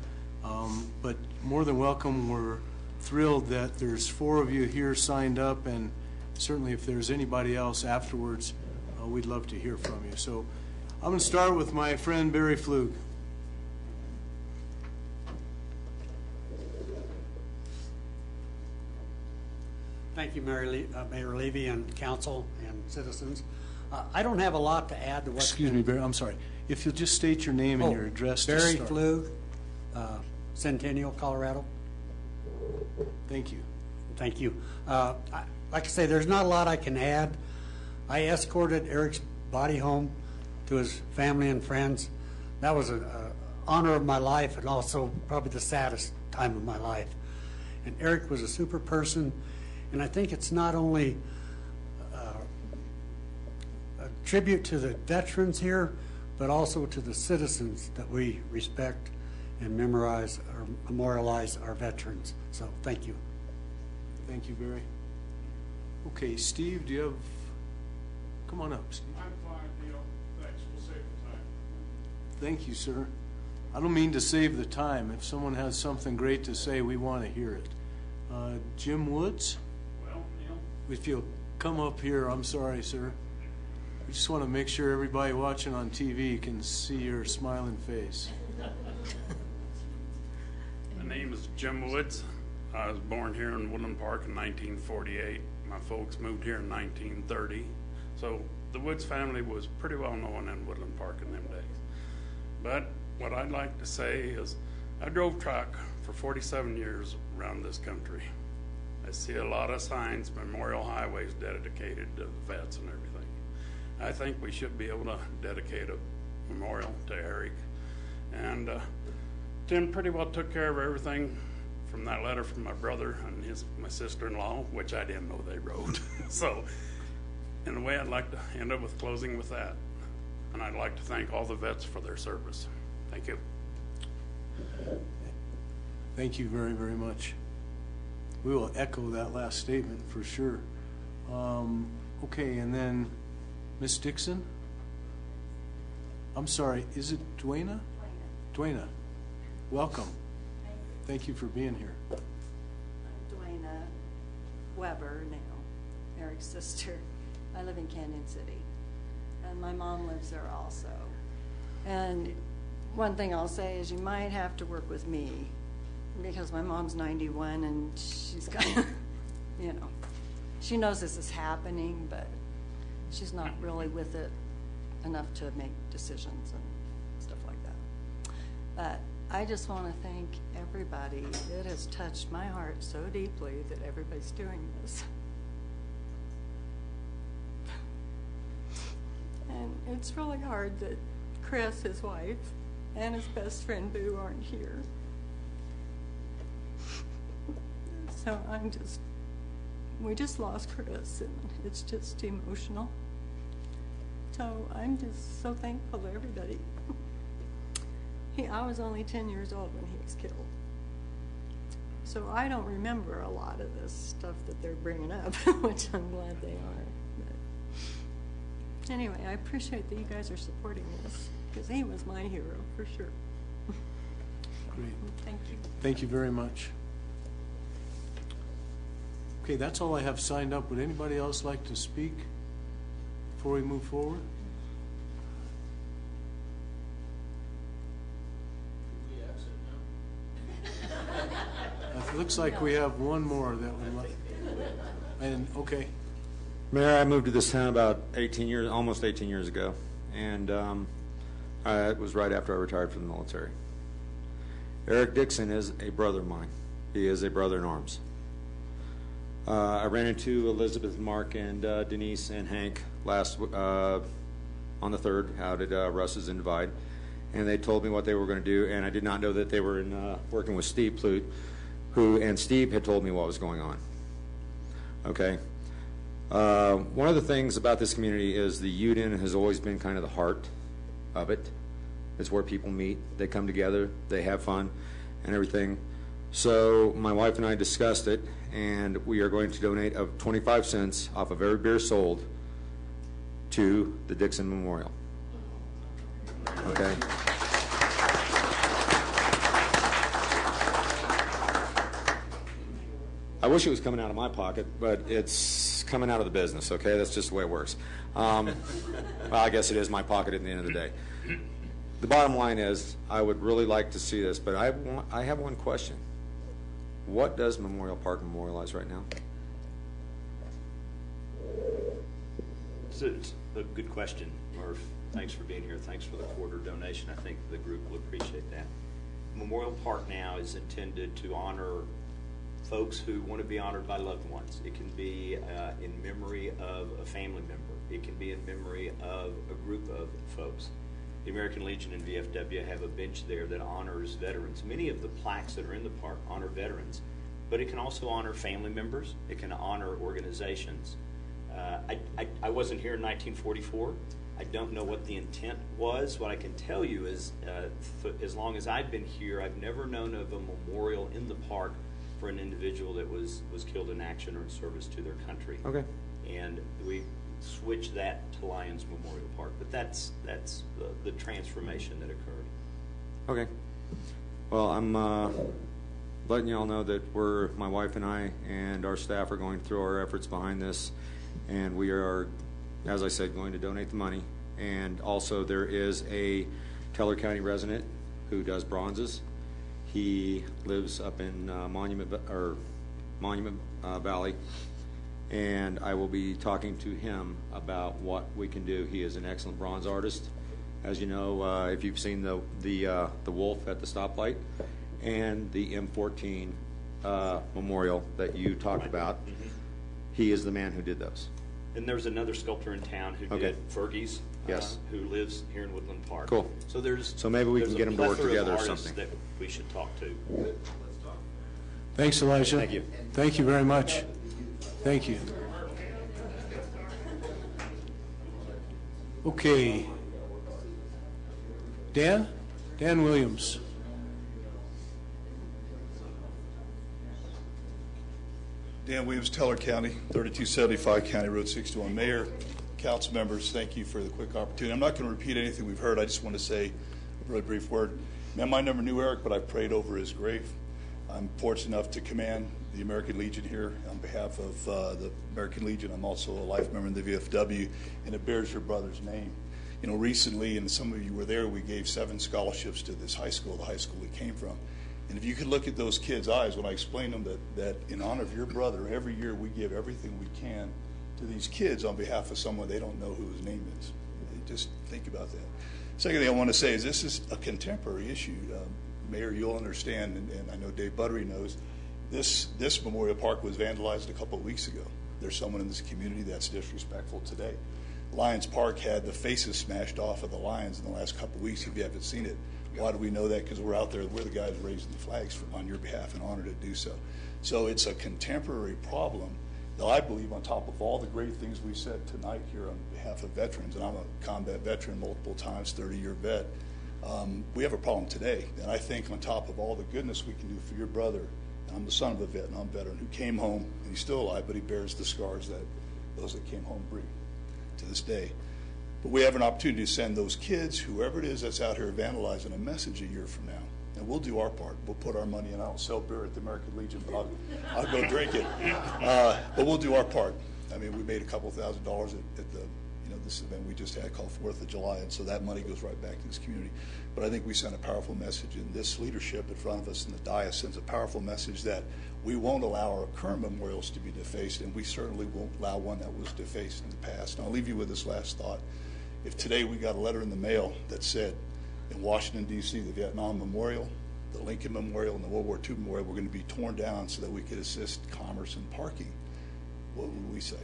But more than welcome, we're thrilled that there's 4 of you here signed up, and certainly if there's anybody else afterwards, we'd love to hear from you. So I'm going to start with my friend Barry Flug. Thank you, Mayor Levy and council and citizens. I don't have a lot to add to what. Excuse me, Barry, I'm sorry. If you'll just state your name and your address to Barry start. Flug, Centennial, Colorado. Thank you. Thank you. Like I say, there's not a lot I can add. I escorted Eric's body home to his family and friends. That was an honor of my life, and also probably the saddest time of my life. And Eric was a super person, and I think it's not only a tribute to the veterans here, but also to the citizens that we respect and memorize or memorialize our veterans. So thank you. Thank you, Barry. Okay, Steve, do you have, come on up, Steve. I'm fine, Neil. Thanks, we'll save the time. Thank you, sir. I don't mean to save the time. If someone has something great to say, we want to hear it. Jim Woods? Well, Neil, If you'll come up here, I'm sorry, sir. We just want to make sure everybody watching on TV can see your smiling face. my name is Jim Woods. I was born here in Woodland Park in 1948. My folks moved here in 1930. So the Woods family was pretty well known in Woodland Park in them days. But what I'd like to say is I drove truck for 47 years around this country. I see a lot of signs, memorial highways dedicated to the vets and everything. I think we should be able to dedicate a memorial to Eric. And Tim pretty well took care of everything from that letter from my brother and my sister-in-law, which I didn't know they wrote. So in a way, I'd like to end up with closing with that. And I'd like to thank all the vets for their service. Thank you. Thank you very, very much. We will echo that last statement for sure. Okay, and then Miss Dixon? I'm sorry, is it Dwayna? Dwayna. Welcome. Thank you for being here. I'm Dwayna Weber now, Eric's sister. I live in Canyon City, and my mom lives there also. And one thing I'll say is you might have to work with me, because my mom's 91 and she's kind of, you know, she knows this is happening, but she's not really with it enough to make decisions and stuff like that. But I just want to thank everybody. It has touched my heart so deeply that everybody's doing this. And it's really hard that Chris, his wife, and his best friend Boo aren't here. So we just lost Chris, and it's just emotional. So I'm just so thankful to everybody. I was only 10 years old when he was killed. So I don't remember a lot of this stuff that they're bringing up, which I'm glad they are. But anyway, I appreciate that you guys are supporting this, because he was my hero for sure. Great. Thank you. Thank you very much. Okay, that's all I have signed up. Would anybody else like to speak before we move forward? It looks like we have one more that would like. And okay. Mayor, I moved to this town about 18 years, almost 18 years ago, and it was right after I retired from the military. Eric Dixon is a brother of mine. He is a brother in arms. I ran into Elizabeth, Mark, and Denise and Hank last on the 3rd out at Russ's in Divide, and they told me what they were going to do, and I did not know that they were working with Steve Plute, and Steve had told me what was going on. Okay. One of the things about this community is the UDIN has always been kind of the heart of it. It's where people meet, they come together, they have fun and everything. So my wife and I discussed it, and we are going to donate of 25 cents off of every beer sold to the Dixon Memorial. Okay? I wish it was coming out of my pocket, but it's coming out of the business, okay? That's just the way it works. Well, I guess it is my pocket at the end of the day. The bottom line is, I would really like to see this, but I have one question. What does Memorial Park memorialize right now? It's a good question, Murph. Thanks for being here. Thanks for the quarter donation. I think the group will appreciate that. Memorial Park now is intended to honor folks who want to be honored by loved ones. It can be in memory of a family member. It can be in memory of a group of folks. The American Legion and VFW have a bench there that honors veterans. Many of the plaques that are in the park honor veterans, but it can also honor family members. It can honor organizations. I wasn't here in 1944. I don't know what the intent was. What I can tell you is, as long as I've been here, I've never known of a memorial in the park for an individual that was killed in action or in service to their country. Okay. And we switched that to Lions Memorial Park, but that's the transformation that occurred. Okay. Well, I'm letting you all know that my wife and I and our staff are going through our efforts behind this, and we are, as I said, going to donate the money. And also there is a Teller County resident who does bronzes. He lives up in Monument Valley, and I will be talking to him about what we can do. He is an excellent bronze artist. As you know, if you've seen the wolf at the stoplight and the M14 memorial that you talked about, he is the man who did those. And there's another sculptor in town who did Fergie's, yes, who lives here in Woodland Park. Cool. So maybe we can get them to work together or something. That we should talk to. Thanks, Elijah. Thank you. Thank you very much. Thank you. Okay. Dan Williams. Dan Williams, Teller County, 3275 County Road 61. Mayor, council members, thank you for the quick opportunity. I'm not going to repeat anything we've heard. I just want to say a really brief word. Man, I never knew Eric, but I prayed over his grave. I'm fortunate enough to command the American Legion here on behalf of the American Legion. I'm also a life member in the VFW, and it bears your brother's name. You know, recently, and some of you were there, we gave 7 scholarships to this high school, the high school he came from. And if you could look at those kids' eyes when I explained them that in honor of your brother, every year we give everything we can to these kids on behalf of someone they don't know who his name is. Just think about that. Second thing I want to say is this is a contemporary issue. Mayor, you'll understand, and I know Dave Buttery knows, this Memorial Park was vandalized a couple of weeks ago. There's someone in this community that's disrespectful today. Lions Park had the faces smashed off of the lions in the last couple of weeks, if you haven't seen it. Why do we know that? Because we're out there, we're the guys raising the flags on your behalf and honored to do so. So it's a contemporary problem that I believe, on top of all the great things we said tonight here on behalf of veterans, and I'm a combat veteran multiple times, 30-year vet, we have a problem today. And I think on top of all the goodness we can do for your brother, and I'm the son of a Vietnam veteran who came home, and he's still alive, but he bears the scars that those that came home bring to this day. But we have an opportunity to send those kids, whoever it is that's out here vandalizing, a message a year from now. And we'll do our part. We'll put our money in. I don't sell beer at the American Legion, but I'll go drink it. But we'll do our part. I mean, we made a couple $1,000s at the, this event we just had called 4th of July, and so that money goes right back to this community. But I think we sent a powerful message, and this leadership in front of us in the dais sends a powerful message that we won't allow our current memorials to be defaced, and we certainly won't allow one that was defaced in the past. And I'll leave you with this last thought. If today we got a letter in the mail that said in Washington, D.C., the Vietnam Memorial, the Lincoln Memorial, and the World War II Memorial were going to be torn down so that we could assist commerce and parking, what would we say?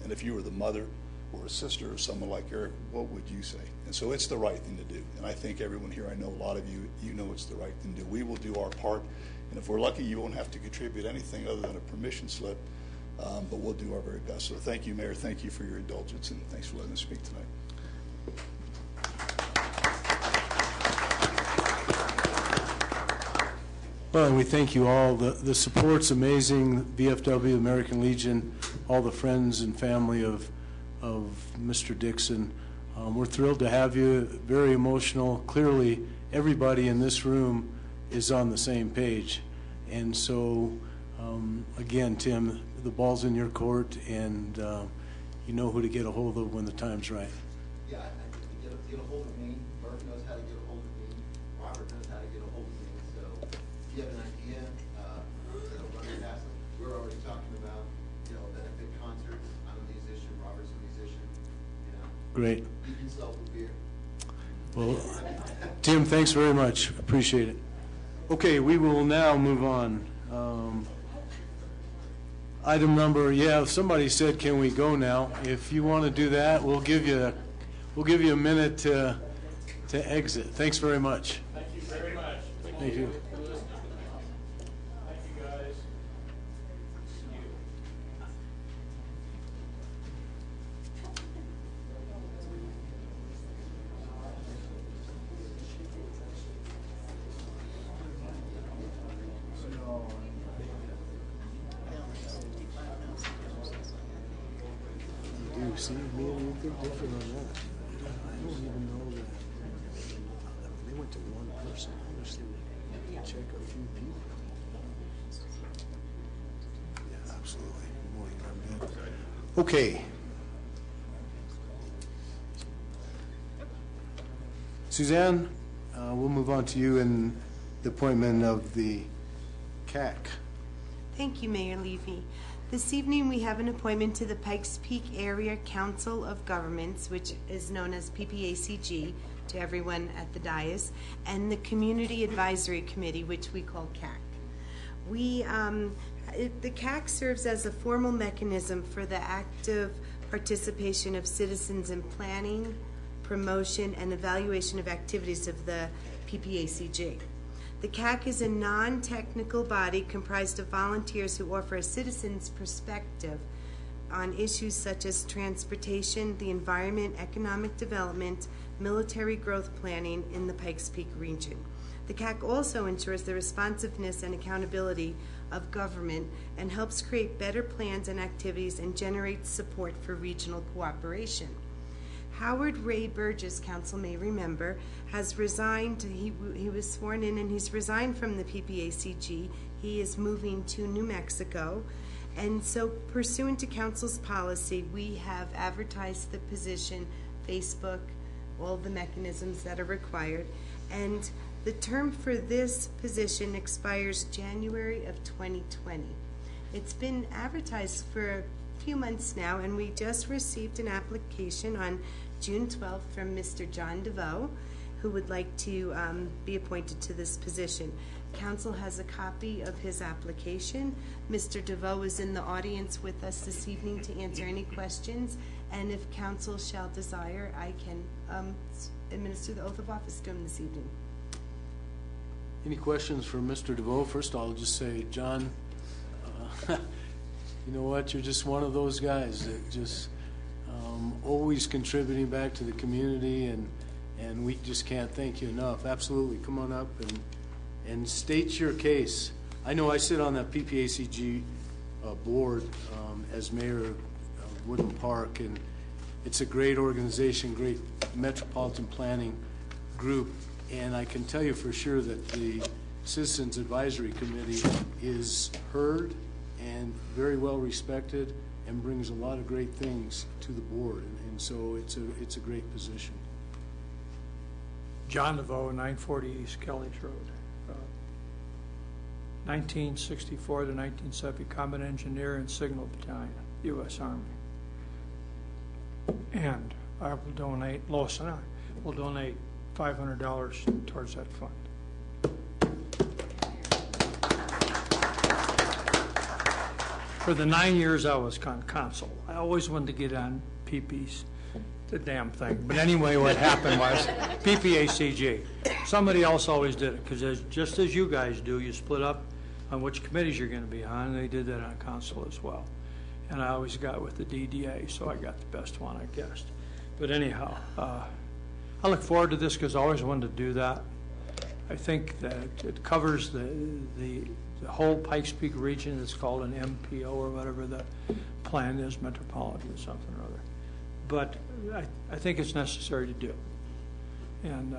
And if you were the mother or a sister of someone like Eric, what would you say? And so it's the right thing to do. And I think everyone here, I know a lot of you, you know it's the right thing to do. We will do our part. And if we're lucky, you won't have to contribute anything other than a permission slip, but we'll do our very best. So thank you, Mayor. Thank you for your indulgence, and thanks for letting us speak tonight. Well, and we thank you all. The support's amazing. VFW, American Legion, all the friends and family of Mr. Dixon. We're thrilled to have you. Very emotional. Clearly, everybody in this room is on the same page. And so, again, Tim, the ball's in your court, and you know who to get a hold of when the time's right. Yeah, get a hold of me. Burke knows how to get a hold of me. Robert knows how to get a hold of me. So if you have an idea, run it past them. We're already talking about, benefit concerts. I'm a musician. Robert's a musician. Great. You can sell the beer. Well, Tim, thanks very much. Appreciate it. Okay, we will now move on. Item number, somebody said, can we go now? If you want to do that, we'll give you a minute to exit. Thanks very much. Thank you very much. Thank you. Thank you, guys. You see, me and you think different on that. I don't even know that. They went to one person. Obviously, check a few people. Yeah, absolutely. Morning, I'm good. Okay. Suzanne, we'll move on to you in the appointment of the CAC. Thank you, Mayor Levy. This evening, we have an appointment to the Pikes Peak Area Council of Governments, which is known as PPACG to everyone at the dais, and the Community Advisory Committee, which we call CAC. The CAC serves as a formal mechanism for the active participation of citizens in planning, promotion, and evaluation of activities of the PPACG. The CAC is a non-technical body comprised of volunteers who offer a citizen's perspective on issues such as transportation, the environment, economic development, military growth planning in the Pikes Peak region. The CAC also ensures the responsiveness and accountability of government and helps create better plans and activities and generates support for regional cooperation. Howard Ray Burgess, council may remember, has resigned. He was sworn in and he's resigned from the PPACG. He is moving to New Mexico. And so pursuant to council's policy, we have advertised the position, Facebook, all the mechanisms that are required. And the term for this position expires January of 2020. It's been advertised for a few months now, and we just received an application on June 12th from Mr. John DeVoe, who would like to be appointed to this position. Council has a copy of his application. Mr. DeVoe is in the audience with us this evening to answer any questions, and if council shall desire, I can administer the oath of office to him this evening. Any questions for Mr. DeVoe? First, I'll just say, John, you know what? You're just one of those guys that just always contributing back to the community, and we just can't thank you enough. Absolutely. Come on up and state your case. I know I sit on that PPACG board as mayor of Woodland Park, and it's a great organization, great metropolitan planning group, and I can tell you for sure that the Citizens Advisory Committee is heard and very well respected and brings a lot of great things to the board, and so it's a great position. John DeVoe, 940 East Kelley's Road. 1964 to 1970, Combat Engineer and Signal Battalion, U.S. Army. And I will donate, Lois and I will donate $500 towards that fund. For the 9 years I was consul, I always wanted to get on PP's, the damn thing. But anyway, what happened was PPACG. Somebody else always did it, because just as you guys do, you split up on which committees you're going to be on, and they did that on council as well. And I always got with the DDA, so I got the best one, I guessed. But anyhow, I look forward to this because I always wanted to do that. I think that it covers the whole Pikes Peak region. It's called an MPO or whatever the plan is, metropolitan something or other. But I think it's necessary to do. And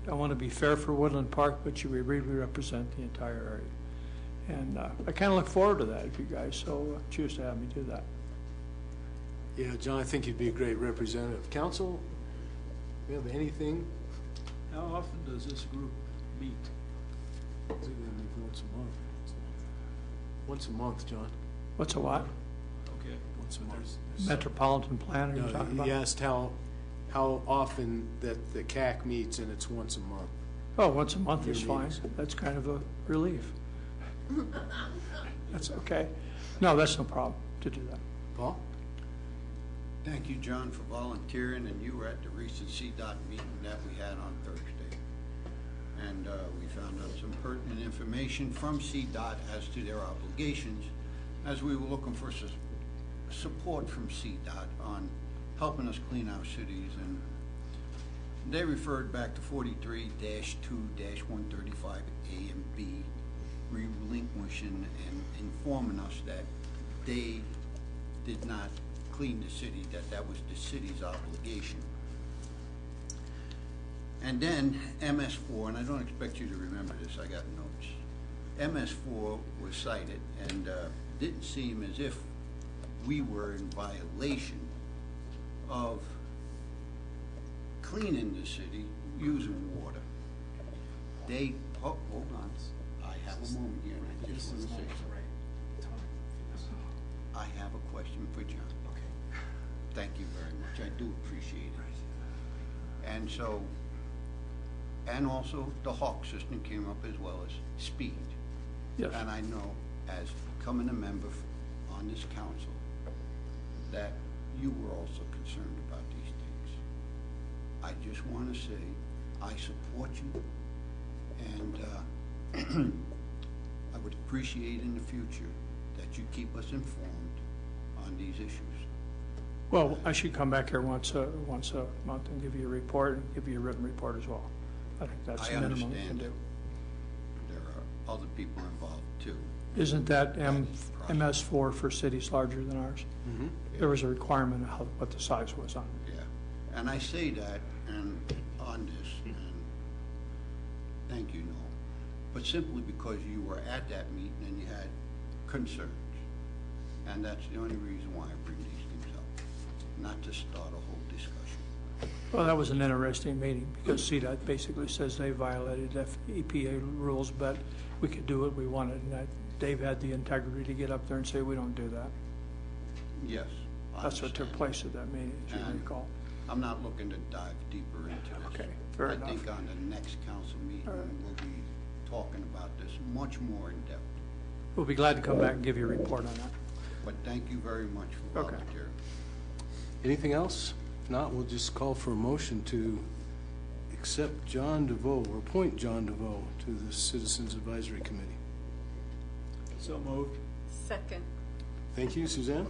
I want to be fair for Woodland Park, but you really represent the entire area. And I kind of look forward to that if you guys so choose to have me do that. Yeah, John, I think you'd be a great representative. Council, do you have anything? How often does this group meet? I think they meet once a month. Once a month, John. What's a what? Okay. Once a month. Metropolitan plan, are you talking No, about? he asked how often that the CAC meets, and it's once a month. Oh, once a month is Your fine. meetings. That's kind of a relief. That's okay. No, that's no problem to do that. Paul? Thank you, John, for volunteering, and you were at the recent CDOT meeting that we had on Thursday. And we found out some pertinent information from CDOT as to their obligations, as we were looking for support from CDOT on helping us clean our cities. And they referred back to 43-2-135A and B, relinquishing and informing us that they did not clean the city, that was the city's obligation. And then MS4, and I don't expect you to remember this, I got notes. MS4 was cited, and didn't seem as if we were in violation of cleaning the city using water. They, hold on, I have a moment here, and I just want to say something. I have a question for John. Okay. Thank you very much. I do appreciate it. And so, and also the Hawk system came up as well as speed. Yes. And I know, as becoming a member on this council, that you were also concerned about these things. I just want to say, I support you, and I would appreciate in the future that you keep us informed on these issues. Well, I should come back here once a month and give you a report and give you a written report as well. I think that's the minimum we can understand do. that there are other people involved too. Isn't that MS4 for cities larger than ours? Mm-hmm. There was a requirement of what the size was on it. Yeah, and I say that and on this, and thank you, Noel, but simply because you were at that meeting and you had concerns. And that's the only reason why I bring these things up, not to start a whole discussion. Well, that was an interesting meeting because CDOT basically says they violated EPA rules, but we could do what we wanted. And Dave had the integrity to get up there and say, we don't do that. Yes. That's what took place at that meeting, as you recall. I'm not looking to dive deeper into this. Okay, fair enough. I think on the next council meeting, we'll be talking about this much more in depth. We'll be glad to come back and give you a report on that. But thank you very much for Okay. volunteering. Anything else? If not, we'll just call for a motion to accept John DeVoe, or appoint John DeVoe to the Citizens Advisory Committee. So moved. Second. Thank you, Suzanne.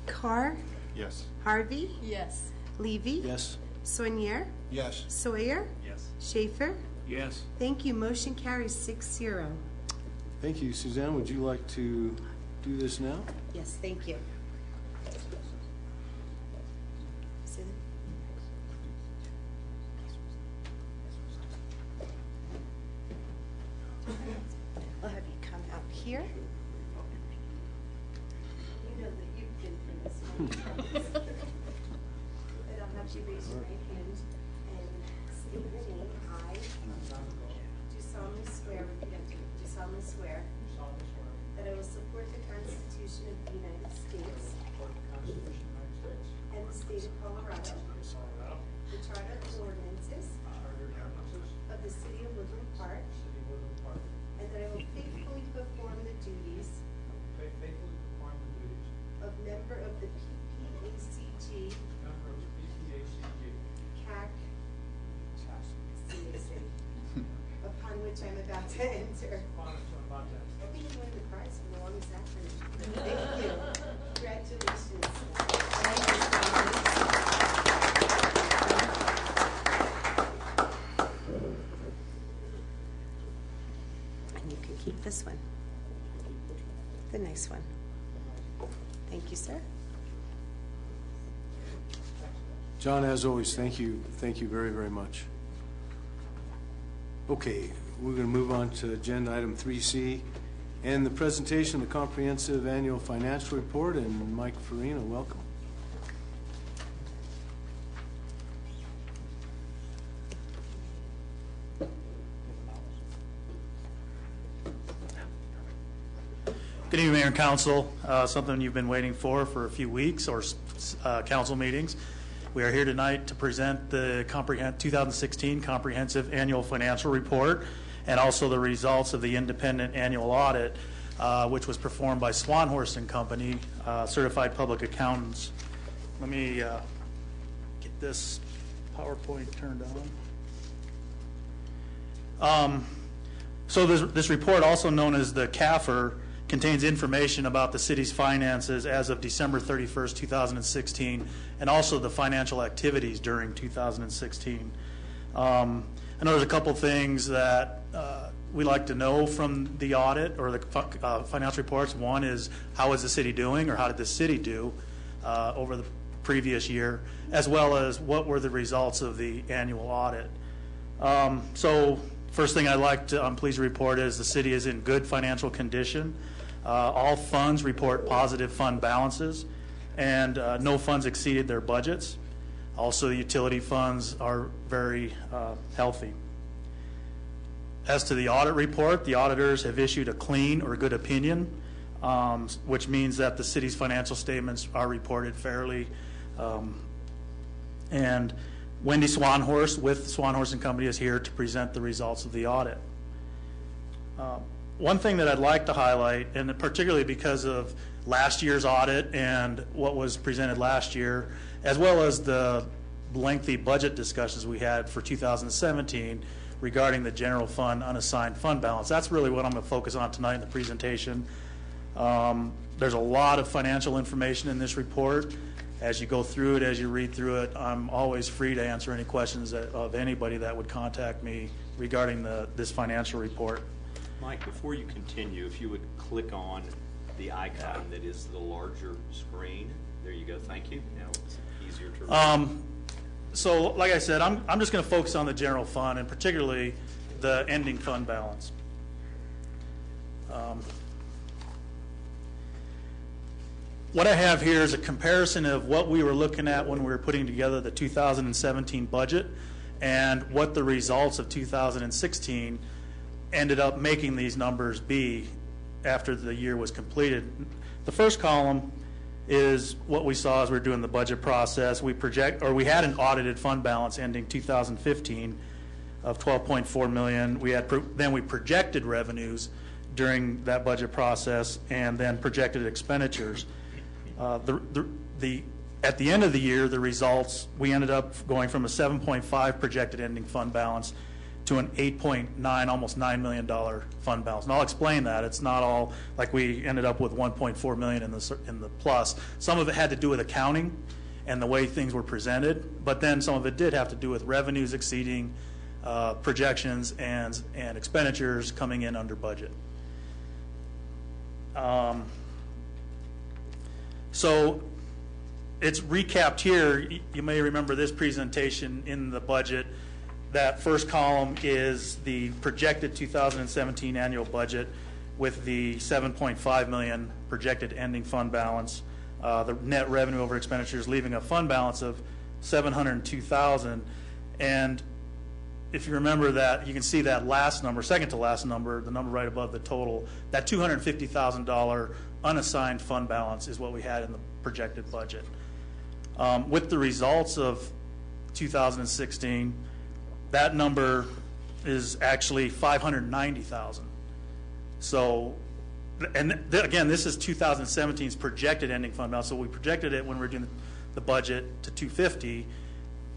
Carr, Yes. Harvey, Yes. Levy, Yes. Soinier, Yes. Sawyer, Yes. Schaefer. Yes. Thank you. Motion carries 6-0. Thank you, Suzanne. Would you like to do this now? Yes, thank you. I'll have you come out here. You know that you've been through this one. And I'll have you raise your right hand and state your name. I do solemnly swear, repeat after me, do solemnly swear that I will support the Constitution of the United States and the state of Colorado, the charter and ordinances of the city of Woodland Park, and that I will faithfully perform the duties of member of the PPACG CAC CAC, upon which I'm about to enter. I think I'm winning the prize for the longest acronym. Thank you. Congratulations. next one. Thank you, sir. John, as always, thank you very, very much. Okay, we're going to move on to agenda item 3C, and the presentation of the comprehensive annual financial report, and Mike Farina, welcome. Good evening, Mayor and Council. Something you've been waiting for a few weeks, or council meetings. We are here tonight to present the 2016 Comprehensive Annual Financial Report and also the results of the independent annual audit, which was performed by Swanhorse and Company, certified public accountants. Let me get this PowerPoint turned on. So this report, also known as the CAFR, contains information about the city's finances as of December 31st, 2016, and also the financial activities during 2016. I know there's a couple things that we like to know from the audit or the financial reports. One is, how is the city doing, or how did the city do over the previous year, as well as what were the results of the annual audit. So first thing I'd like to, I'm pleased to report, is the city is in good financial condition. All funds report positive fund balances, and no funds exceeded their budgets. Also, the utility funds are very healthy. As to the audit report, the auditors have issued a clean or good opinion, which means that the city's financial statements are reported fairly. And Wendy Swanhorse with Swanhorse and Company is here to present the results of the audit. One thing that I'd like to highlight, and particularly because of last year's audit and what was presented last year, as well as the lengthy budget discussions we had for 2017 regarding the general fund unassigned fund balance. That's really what I'm going to focus on tonight in the presentation. There's a lot of financial information in this report. As you go through it, as you read through it, I'm always free to answer any questions of anybody that would contact me regarding this financial report. Mike, before you continue, if you would click on the icon that is the larger screen. There you go. Thank you. Now it's easier to read. So, like I said, I'm just going to focus on the general fund, and particularly the ending fund balance. What I have here is a comparison of what we were looking at when we were putting together the 2017 budget and what the results of 2016 ended up making these numbers be after the year was completed. The first column is what we saw as we were doing the budget process. We had an audited fund balance ending 2015 of $12.4 million. Then we projected revenues during that budget process, and then projected expenditures. At the end of the year, the results, we ended up going from a 7.5 projected ending fund balance to an 8.9, almost $9 million fund balance. And I'll explain that. It's not all like we ended up with 1.4 million in the plus. Some of it had to do with accounting and the way things were presented, but then some of it did have to do with revenues exceeding projections and expenditures coming in under budget. So it's recapped here. You may remember this presentation in the budget. That first column is the projected 2017 annual budget with the 7.5 million projected ending fund balance, the net revenue over expenditures leaving a fund balance of 702,000. And if you remember that, you can see that last number, second to last number, the number right above the total, that $250,000 unassigned fund balance is what we had in the projected budget. With the results of 2016, that number is actually 590,000. So, and again, this is 2017's projected ending fund balance. So we projected it when we were doing the budget to 250.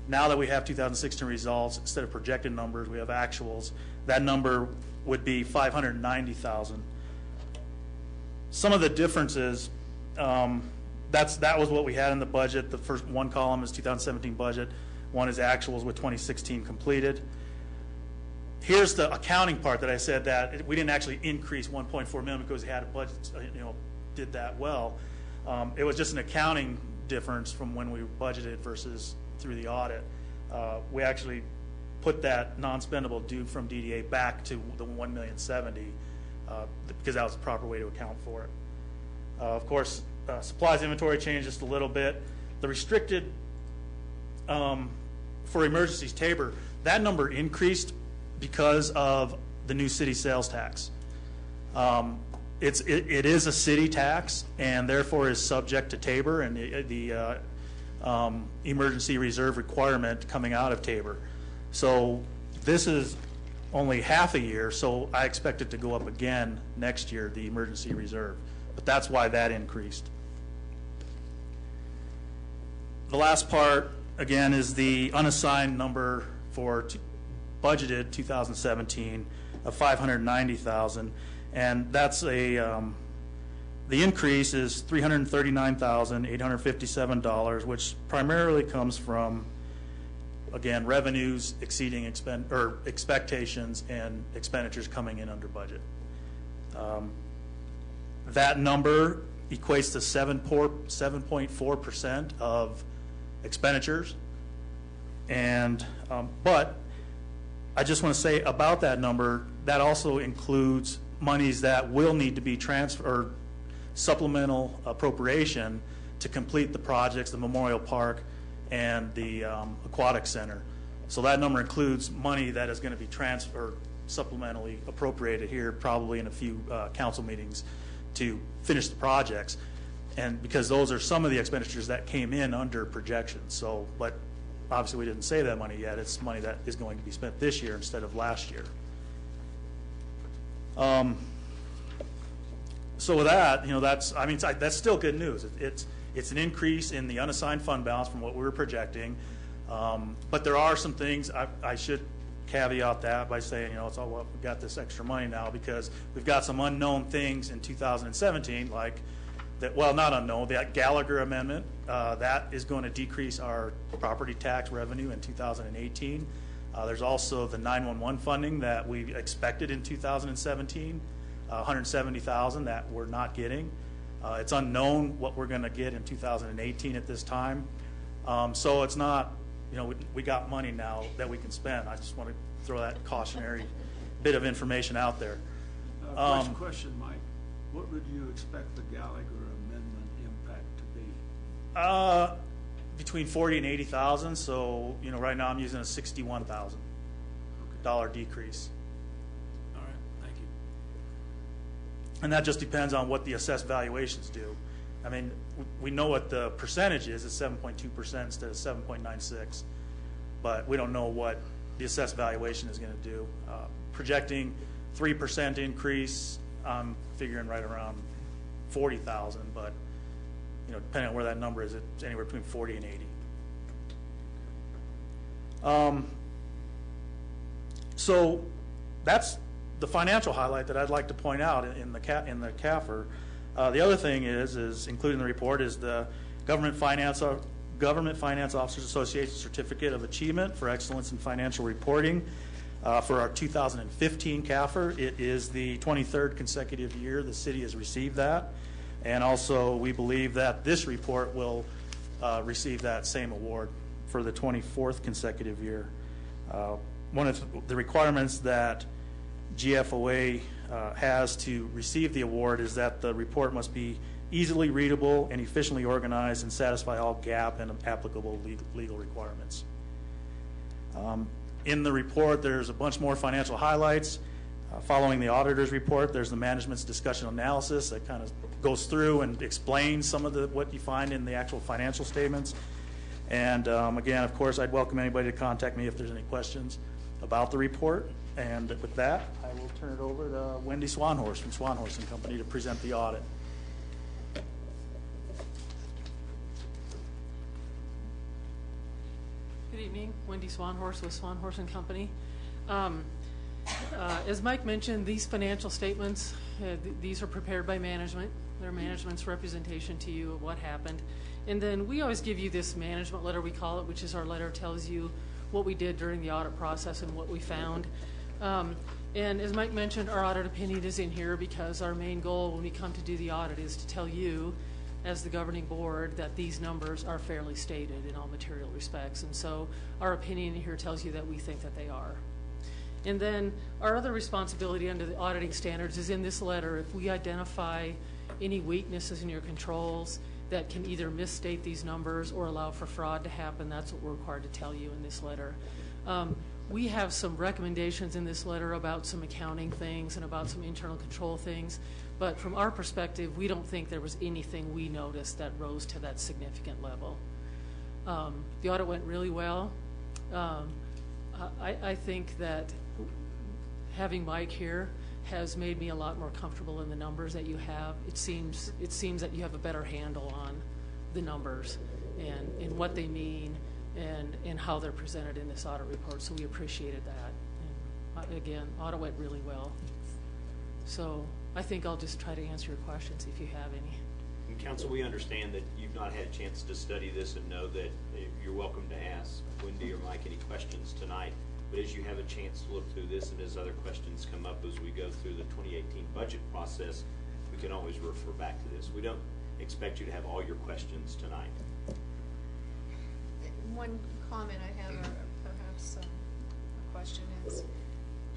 Now that we have 2016 results, instead of projected numbers, we have actuals. That number would be 590,000. Some of the differences, that was what we had in the budget. The first one column is 2017 budget. One is actuals with 2016 completed. Here's the accounting part that I said that we didn't actually increase 1.4 million because we had a budget, did that well. It was just an accounting difference from when we budgeted versus through the audit. We actually put that non-spendable due from DDA back to the $1,070,000 because that was the proper way to account for it. Of course, supplies inventory changed just a little bit. The restricted for emergencies Tabor, that number increased because of the new city sales tax. It is a city tax and therefore is subject to Tabor and the emergency reserve requirement coming out of Tabor. So this is only half a year, so I expect it to go up again next year, the emergency reserve. But that's why that increased. The last part, again, is the unassigned number for budgeted 2017 of $590,000, and that's the increase is $339,857, which primarily comes from, again, revenues exceeding expectations and expenditures coming in under budget. That number equates to 7.4% of expenditures, and but I just want to say about that number, that also includes monies that will need to be transferred, supplemental appropriation to complete the projects, the Memorial Park and the Aquatic Center. So that number includes money that is going to be transferred, supplementally appropriated here probably in a few council meetings to finish the projects. And because those are some of the expenditures that came in under projections. So, but obviously we didn't save that money yet. It's money that is going to be spent this year instead of last year. So with that, that's, I mean, that's still good news. It's an increase in the unassigned fund balance from what we were projecting. But there are some things, I should caveat that by saying, it's all, well, we've got this extra money now because we've got some unknown things in 2017, like that, well, not unknown, that Gallagher amendment, that is going to decrease our property tax revenue in 2018. There's also the 911 funding that we expected in 2017, $170,000 that we're not getting. It's unknown what we're going to get in 2018 at this time. So it's not, we got money now that we can spend. I just want to throw that cautionary bit of information out there. Question, Mike. What would you expect the Gallagher amendment impact to be? Between 40 and 80,000. So right now I'm using a $61,000 decrease. All right, thank you. And that just depends on what the assessed valuations do. I mean, we know what the percentage is. It's 7.2% instead of 7.96, but we don't know what the assessed valuation is going to do. Projecting 3% increase, I'm figuring right around 40,000, but depending on where that number is, it's anywhere between 40 and 80. So that's the financial highlight that I'd like to point out in the CAFR. The other thing is included in the report is the Government Finance Officers Association Certificate of Achievement for Excellence in Financial Reporting for our 2015 CAFR. It is the 23rd consecutive year the city has received that, and also we believe that this report will receive that same award for the 24th consecutive year. One of the requirements that GFOA has to receive the award is that the report must be easily readable and efficiently organized and satisfy all GAAP and applicable legal requirements. In the report, there's a bunch more financial highlights. Following the auditor's report, there's the management's discussion analysis that kind of goes through and explains some of what you find in the actual financial statements. And again, of course, I'd welcome anybody to contact me if there's any questions about the report. And with that, I will turn it over to Wendy Swanhorse from Swanhorse and Company to present the audit. Good evening, Wendy Swanhorse with Swanhorse and Company. As Mike mentioned, these financial statements, these are prepared by management. They're management's representation to you of what happened. And then we always give you this management letter, we call it, which is our letter tells you what we did during the audit process and what we found. And as Mike mentioned, our audit opinion is in here because our main goal when we come to do the audit is to tell you, as the governing board, that these numbers are fairly stated in all material respects. And so our opinion here tells you that we think that they are. And then our other responsibility under the auditing standards is in this letter. If we identify any weaknesses in your controls that can either misstate these numbers or allow for fraud to happen, that's what we're required to tell you in this letter. We have some recommendations in this letter about some accounting things and about some internal control things, but from our perspective, we don't think there was anything we noticed that rose to that significant level. The audit went really well. I think that having Mike here has made me a lot more comfortable in the numbers that you have. It seems that you have a better handle on the numbers and what they mean and how they're presented in this audit report, so we appreciated that. And again, audit went really well. So I think I'll just try to answer your questions if you have any. And Council, we understand that you've not had a chance to study this and know that you're welcome to ask Wendy or Mike any questions tonight. But as you have a chance to look through this and as other questions come up as we go through the 2018 budget process, we can always refer back to this. We don't expect you to have all your questions tonight. One comment I have, or perhaps a question, is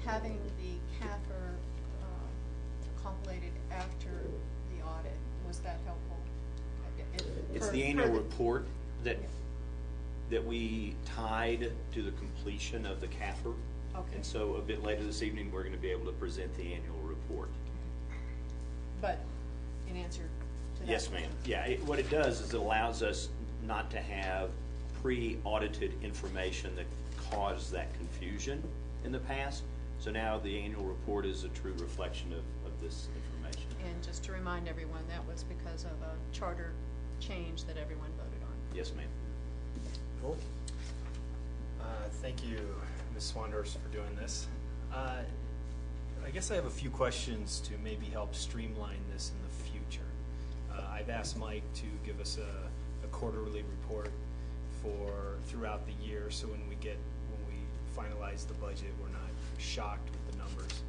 having the CAFR compilated after the audit, was that helpful? It's the annual report that we tied to the completion of the CAFR. Okay. And so a bit later this evening, we're going to be able to present the annual report. But in answer to that. Yes, ma'am. Yeah, what it does is it allows us not to have pre-audited information that caused that confusion in the past. So now the annual report is a true reflection of this information. And just to remind everyone, that was because of a charter change that everyone voted on. Yes, ma'am. Cool. Thank you, Ms. Swanders, for doing this. I guess I have a few questions to maybe help streamline this in the future. I've asked Mike to give us a quarterly report for throughout the year, so when we finalize the budget, we're not shocked with the numbers.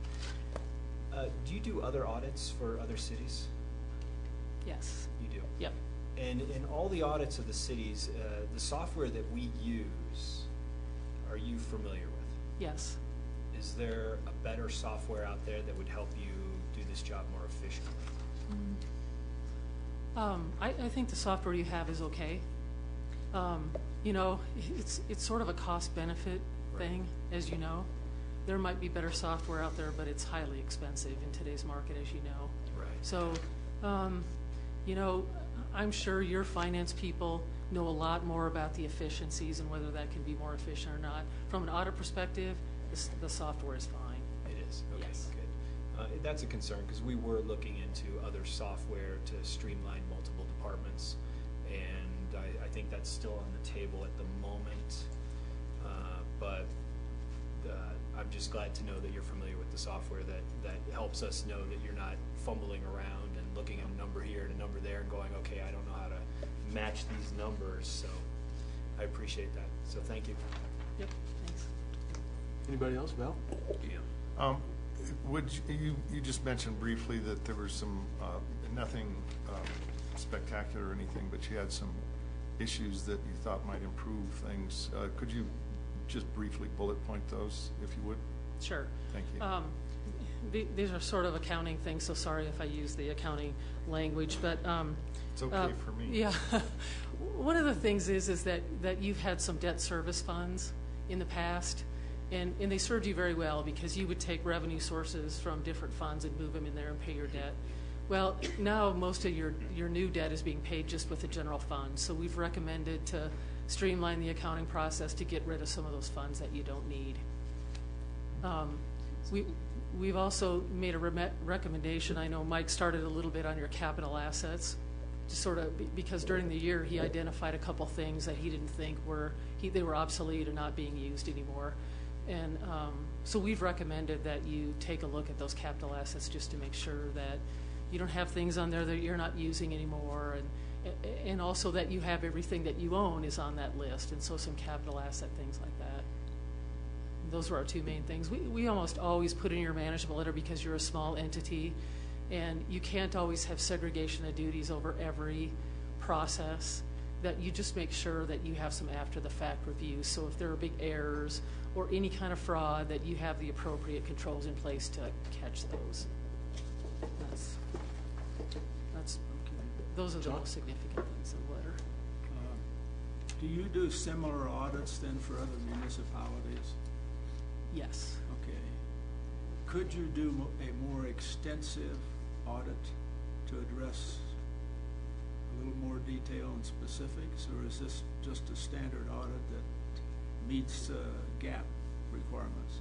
Do you do other audits for other cities? Yes. You do? Yep. And in all the audits of the cities, the software that we use, are you familiar with? Yes. Is there a better software out there that would help you do this job more efficiently? I think the software you have is okay. You know, it's sort of a cost-benefit thing, as you know. There might be better software out there, but it's highly expensive in today's market, as you know. Right. So, you know, I'm sure your finance people know a lot more about the efficiencies and whether that can be more efficient or not. From an audit perspective, the software is fine. It is? Okay, yes. Good. That's a concern because we were looking into other software to streamline multiple departments, and I think that's still on the table at the moment. But I'm just glad to know that you're familiar with the software that helps us know that you're not fumbling around and looking at a number here and a number there and going, okay, I don't know how to match these numbers. So I appreciate that. So thank you. Yep, thanks. Anybody else, Val? Yeah. You just mentioned briefly that there was some, nothing spectacular or anything, but you had some issues that you thought might improve things. Could you just briefly bullet point those, if you would? Sure. Thank you. These are sort of accounting things, so sorry if I use the accounting language, but it's okay for me. Yeah. One of the things is that you've had some debt service funds in the past, and they served you very well because you would take revenue sources from different funds and move them in there and pay your debt. Well, now most of your new debt is being paid just with the general fund, so we've recommended to streamline the accounting process to get rid of some of those funds that you don't need. We've also made a recommendation. I know Mike started a little bit on your capital assets, just sort of because during the year he identified a couple things that he didn't think they were obsolete or not being used anymore. And so we've recommended that you take a look at those capital assets just to make sure that you don't have things on there that you're not using anymore, and also that you have everything that you own is on that list, and so some capital asset things like that. Those were our two main things. We almost always put in your management letter, because you're a small entity and you can't always have segregation of duties over every process, that you just make sure that you have some after-the-fact reviews. So if there are big errors or any kind of fraud, that you have the appropriate controls in place to catch those. Those are the most significant things in the letter. Do you do similar audits then for other municipalities? Yes. Okay. Could you do a more extensive audit to address a little more detail and specifics, or is this just a standard audit that meets GAAP requirements?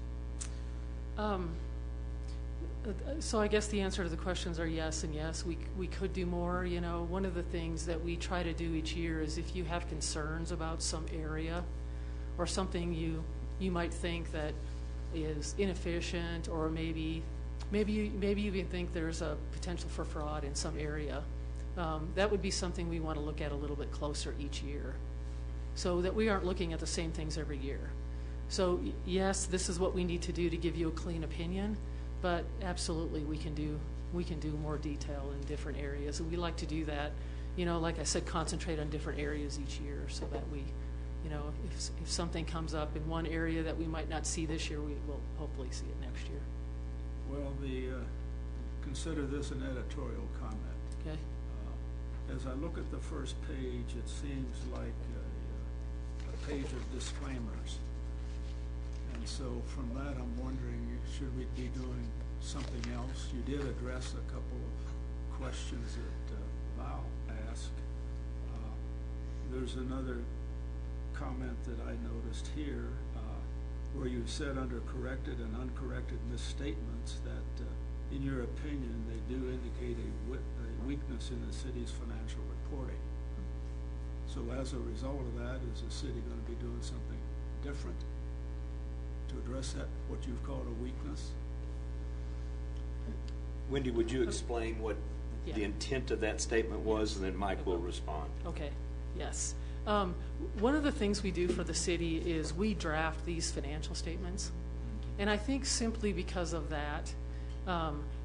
So I guess the answer to the questions are yes and yes. We could do more. You know, one of the things that we try to do each year is, if you have concerns about some area or something you might think that is inefficient, or maybe you even think there's a potential for fraud in some area, that would be something we want to look at a little bit closer each year, so that we aren't looking at the same things every year. So yes, this is what we need to do to give you a clean opinion, but absolutely we can do more detail in different areas, and we like to do that. You know, like I said, concentrate on different areas each year, so that we, you know, if something comes up in one area that we might not see this year, we will hopefully see it next year. Well, consider this an editorial comment. Okay. As I look at the first page, it seems like a page of disclaimers. And so from that, I'm wondering, should we be doing something else? You did address a couple of questions that Val asked. There's another comment that I noticed here, where you said under corrected and uncorrected misstatements that, in your opinion, they do indicate a weakness in the city's financial reporting. So as a result of that, is the city going to be doing something different to address that, what you've called a weakness? Wendy, would you explain what the intent of that statement was, and then Mike will respond. Okay, yes. One of the things we do for the city is we draft these financial statements. And I think simply because of that,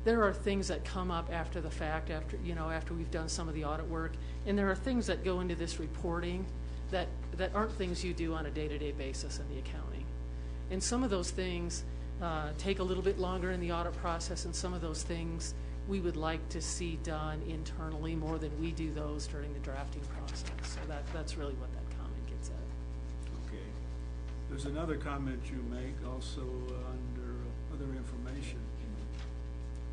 there are things that come up after the fact, after we've done some of the audit work, and there are things that go into this reporting that aren't things you do on a day-to-day basis in the accounting. And some of those things take a little bit longer in the audit process, and some of those things we would like to see done internally more than we do those during the drafting process. So that's really what that comment gets at. Okay. There's another comment you make also under other information.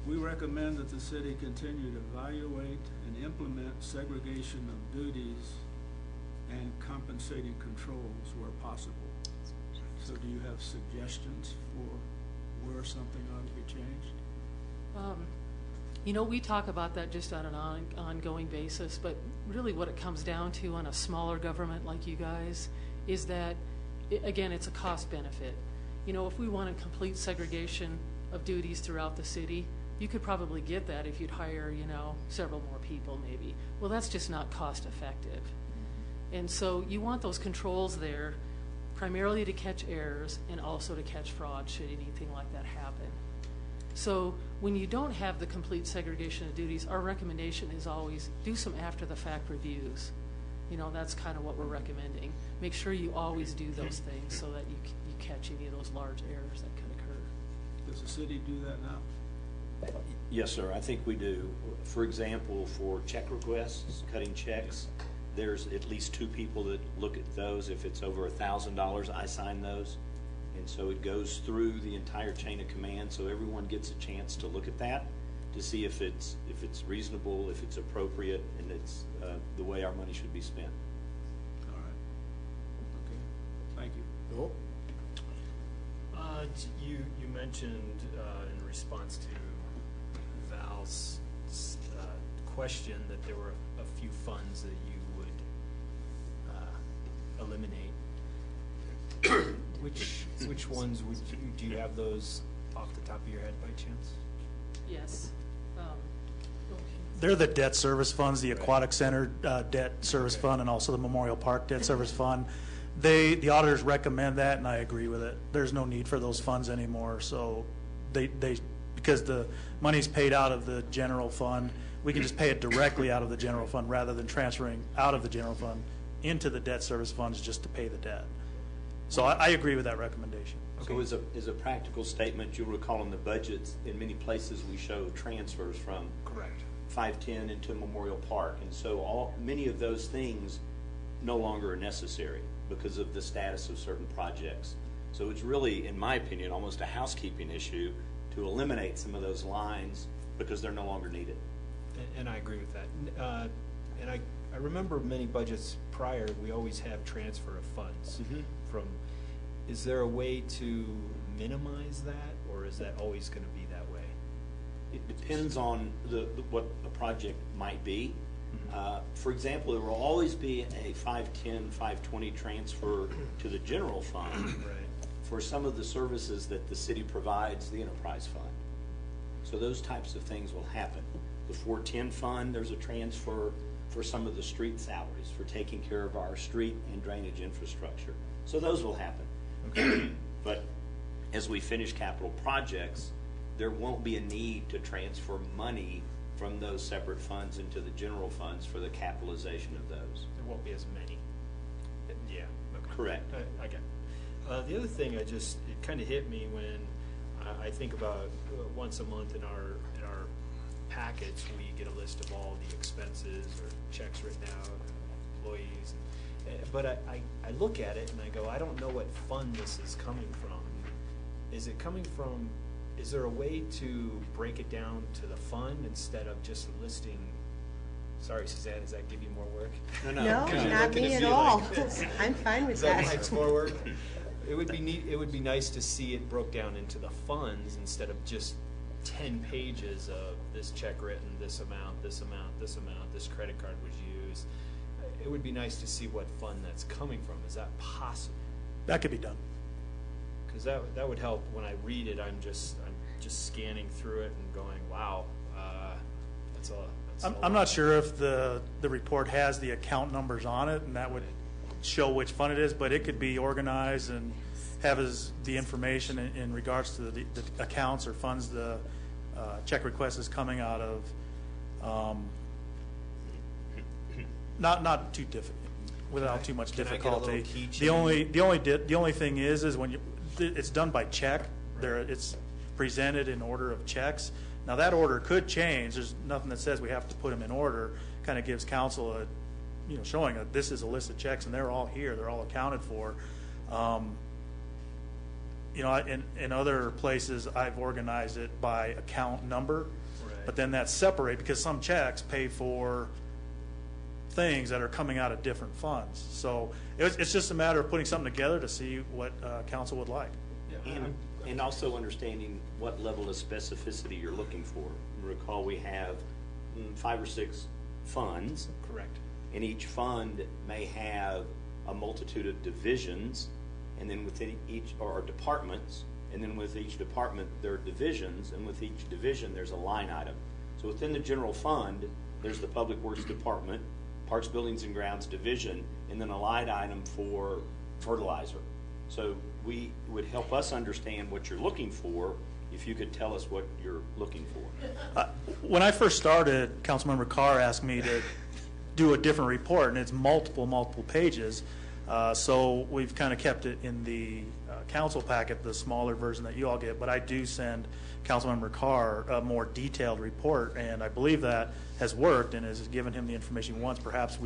We recommend that the city continue to evaluate and implement segregation of duties and compensating controls where possible. So do you have suggestions for where something ought to be changed? We talk about that just on an ongoing basis, but really what it comes down to on a smaller government like you guys is that, again, it's a cost benefit. If we wanted complete segregation of duties throughout the city, you could probably get that if you'd hire, several more people maybe. Well, that's just not cost effective. And so you want those controls there primarily to catch errors and also to catch fraud should anything like that happen. So when you don't have the complete segregation of duties, our recommendation is always do some after-the-fact reviews. That's kind of what we're recommending. Make sure you always do those things so that you catch any of those large errors that could occur. Does the city do that now? Yes, sir, I think we do. For example, for check requests, cutting checks, there's at least 2 people that look at those. If it's over $1,000, I sign those. And so it goes through the entire chain of command, so everyone gets a chance to look at that to see if it's reasonable, if it's appropriate, and it's the way our money should be spent. All right. Okay. Thank you. Nope. You mentioned in response to Val's question that there were a few funds that you would eliminate. Which ones do you have those off the top of your head by chance? Yes. They're the debt service funds, the Aquatic Center debt service fund, and also the Memorial Park debt service fund. The auditors recommend that, and I agree with it. There's no need for those funds anymore, so because the money's paid out of the general fund, we can just pay it directly out of the general fund rather than transferring out of the general fund into the debt service funds just to pay the debt. So I agree with that recommendation. So as a practical statement, you'll recall in the budgets, in many places we show transfers from Correct. 510 into Memorial Park. And so many of those things no longer are necessary because of the status of certain projects. So it's really, in my opinion, almost a housekeeping issue to eliminate some of those lines because they're no longer needed. And I agree with that. And I remember many budgets prior, we always have transfer of funds from. Is there a way to minimize that, or is that always going to be that way? It depends on what the project might be. For example, there will always be a 510, 520 transfer to the general fund for some of the services that the city provides, the enterprise fund. So those types of things will happen. The 410 fund, there's a transfer for some of the street salaries, for taking care of our street and drainage infrastructure. So those will happen. But as we finish capital projects, there won't be a need to transfer money from those separate funds into the general funds for the capitalization of those. There won't be as many. Yeah. Okay. Correct. I get it. The other thing it kind of hit me when I think about once a month in our packets, we get a list of all the expenses or checks written out, employees. But I look at it and I go, I don't know what fund this is coming from. Is there a way to break it down to the fund instead of just listing? Sorry, Suzanne, does that give you more work? No, not me at all. I'm fine with that. Is that more work? It would be neat. It would be nice to see it broke down into the funds instead of just 10 pages of this check written, this amount, this amount, this amount, this credit card was used. It would be nice to see what fund that's coming from. Is that possible? That could be done. Because that would help when I read it. I'm just scanning through it and going, wow, that's a I'm not sure if the report has the account numbers on it, and that would show which fund it is, but it could be organized and have the information in regards to the accounts or funds the check request is coming out of. Not too difficult, without too much difficulty. The only thing is when it's done by check, it's presented in order of checks. Now that order could change. There's nothing that says we have to put them in order. Kind of gives council showing that this is a list of checks and they're all here. They're all accounted for. In other places I've organized it by account number, but then that's separate because some checks pay for things that are coming out of different funds. So it's just a matter of putting something together to see what council would like. And also understanding what level of specificity you're looking for. Recall we have 5 or 6 funds. Correct. And each fund may have a multitude of divisions, and then within each are departments, and then with each department there are divisions, and with each division there's a line item. So within the general fund, there's the Public Works Department, Parks, Buildings, and Grounds Division, and then a line item for fertilizer. So we would help us understand what you're looking for if you could tell us what you're looking for. When I first started, Councilmember Carr asked me to do a different report, and it's multiple pages. So we've kind of kept it in the council packet, the smaller version that you all get, but I do send Councilmember Carr a more detailed report, and I believe that has worked and has given him the information he wants. Perhaps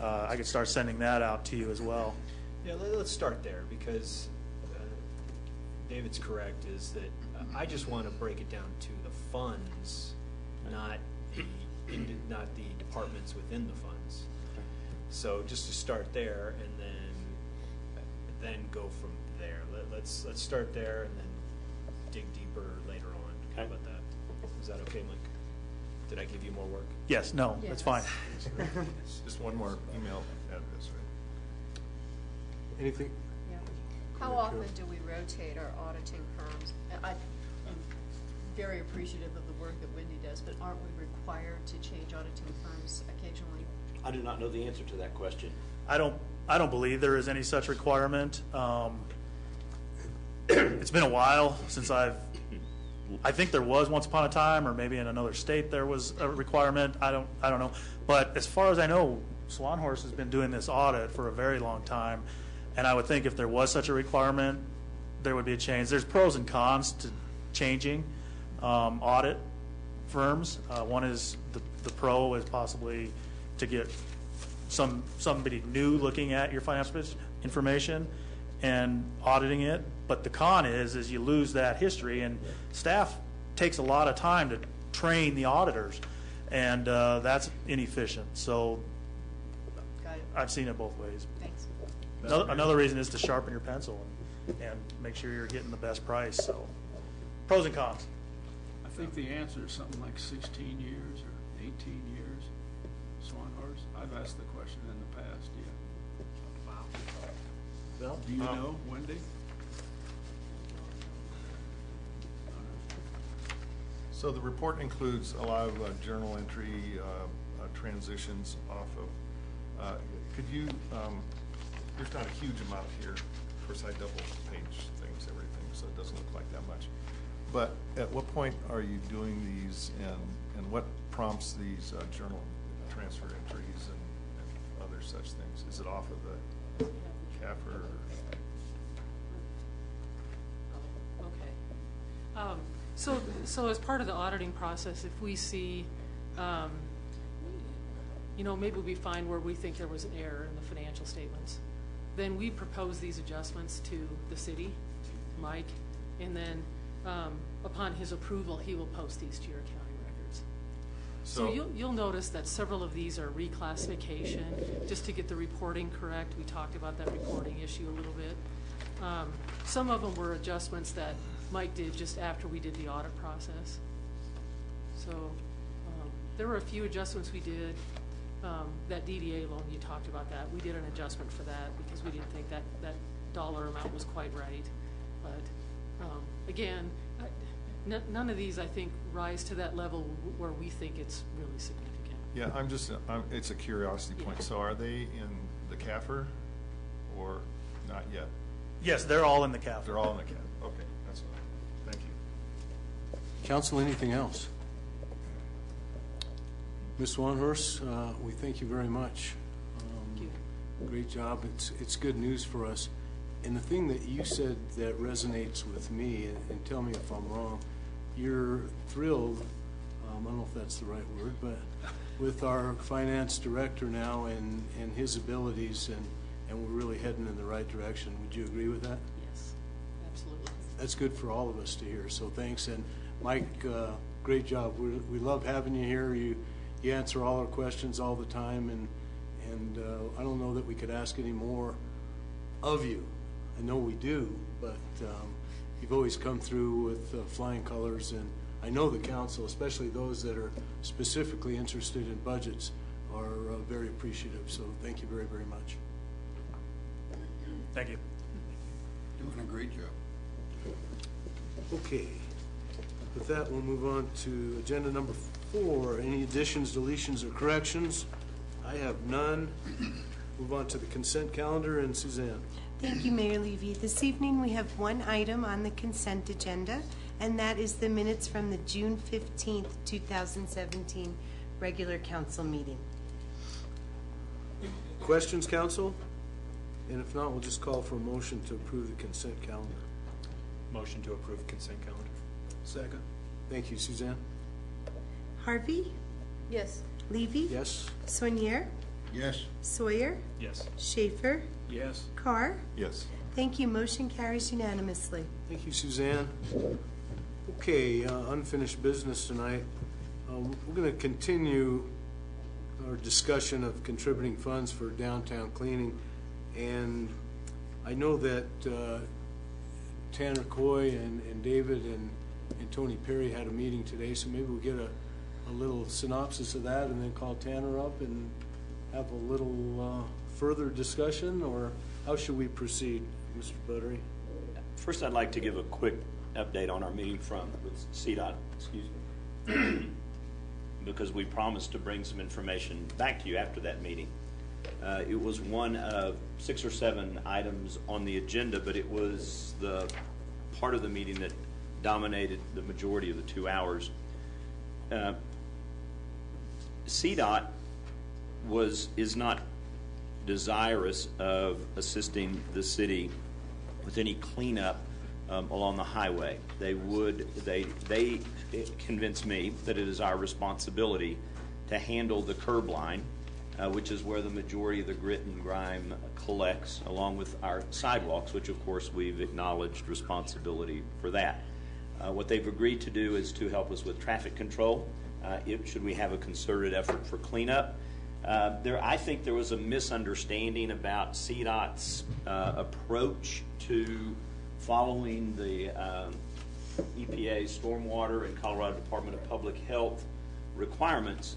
I could start sending that out to you as well. Yeah, let's start there because David's correct, is that I just want to break it down to the funds, not the departments within the funds. So just to start there and then go from there. Let's start there and then dig deeper later on. How about that? Is that okay, Mike? Did I give you more work? Yes. No, that's fine. Just one more email address, right? Anything? Yeah. How often do we rotate our auditing firms? I'm very appreciative of the work that Wendy does, but aren't we required to change auditing firms occasionally? I do not know the answer to that question. I don't believe there is any such requirement. It's been a while since I think there was once upon a time, or maybe in another state there was a requirement. I don't know. But as far as I know, Swan Horse has been doing this audit for a very long time, and I would think if there was such a requirement, there would be a change. There's pros and cons to changing audit firms. One is the pro is possibly to get somebody new looking at your financial information and auditing it. But the con is you lose that history, and staff takes a lot of time to train the auditors, and that's inefficient. So I've seen it both ways. Thanks. Another reason is to sharpen your pencil and make sure you're getting the best price. So pros and cons. I think the answer is something like 16 years or 18 years. Swan Horse. I've asked the question in the past, yeah. Wow. Well, do you know, Wendy? So the report includes a lot of journal entry transitions off of, could you, there's not a huge amount here. Of course, I double page things, everything, so it doesn't look like that much. But at what point are you doing these, and what prompts these journal transfer entries and other such things? Is it off of the CAFR? Okay. So as part of the auditing process, if we see, maybe we find where we think there was an error in the financial statements, then we propose these adjustments to the city, Mike, and then upon his approval, he will post these to your accounting records. So you'll notice that several of these are reclassification, just to get the reporting correct. We talked about that reporting issue a little bit. Some of them were adjustments that Mike did just after we did the audit process. So there were a few adjustments we did. That DDA loan, you talked about that. We did an adjustment for that because we didn't think that dollar amount was quite right. But again, none of these, I think, rise to that level where we think it's really significant. Yeah, it's a curiosity point. Yeah. So are they in the CAFR or not yet? Yes, they're all in the CAFR. They're all in the CAFR. Okay, that's all. Thank you. Council, anything else? Ms. Swanhurst, we thank you very much. Thank you. Great job. It's good news for us. And the thing that you said that resonates with me, and tell me if I'm wrong, you're thrilled, I don't know if that's the right word, but with our finance director now and his abilities, and we're really heading in the right direction. Would you agree with that? Yes, absolutely. That's good for all of us to hear, so thanks. And Mike, great job. We love having you here. You answer all our questions all the time, and I don't know that we could ask any more of you. I know we do, but you've always come through with flying colors, and I know the council, especially those that are specifically interested in budgets, are very appreciative, so thank you very, very much. Thank you. Doing a great job. Okay. With that, we'll move on to agenda number 4. Any additions, deletions, or corrections? I have none. Move on to the consent calendar, and Suzanne. Thank you, Mayor Levy. This evening, we have one item on the consent agenda, and that is the minutes from the June 15th, 2017 regular council meeting. Questions, council? And if not, we'll just call for a motion to approve the consent calendar. Motion to approve consent calendar. Second. Thank you, Suzanne. Harvey? Yes. Levy? Yes. Soinier? Yes. Sawyer? Yes. Schaefer? Yes. Carr? Yes. Thank you. Motion carries unanimously. Thank you, Suzanne. Okay, unfinished business tonight. We're going to continue our discussion of contributing funds for downtown cleaning, and I know that Tanner Coy and David and Tony Perry had a meeting today, so maybe we'll get a little synopsis of that and then call Tanner up and have a little further discussion, or how should we proceed, Mr. Buttery? First, I'd like to give a quick update on our meeting with CDOT, because we promised to bring some information back to you after that meeting. It was one of 6 or 7 items on the agenda, but it was the part of the meeting that dominated the majority of the 2 hours. CDOT is not desirous of assisting the city with any cleanup along the highway. They convince me that it is our responsibility to handle the curb line, which is where the majority of the grit and grime collects, along with our sidewalks, which of course we've acknowledged responsibility for that. What they've agreed to do is to help us with traffic control, should we have a concerted effort for cleanup. I think there was a misunderstanding about CDOT's approach to following the EPA stormwater and Colorado Department of Public Health requirements.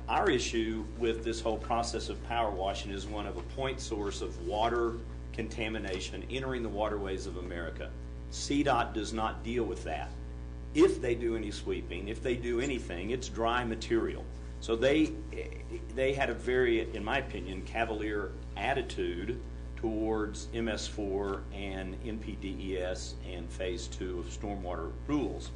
Our issue with this whole process of power washing is one of a point source of water contamination entering the waterways of America. CDOT does not deal with that. If they do any sweeping, if they do anything, it's dry material. So they had a very, in my opinion, cavalier attitude towards MS4 and NPDES and Phase 2 of stormwater rules.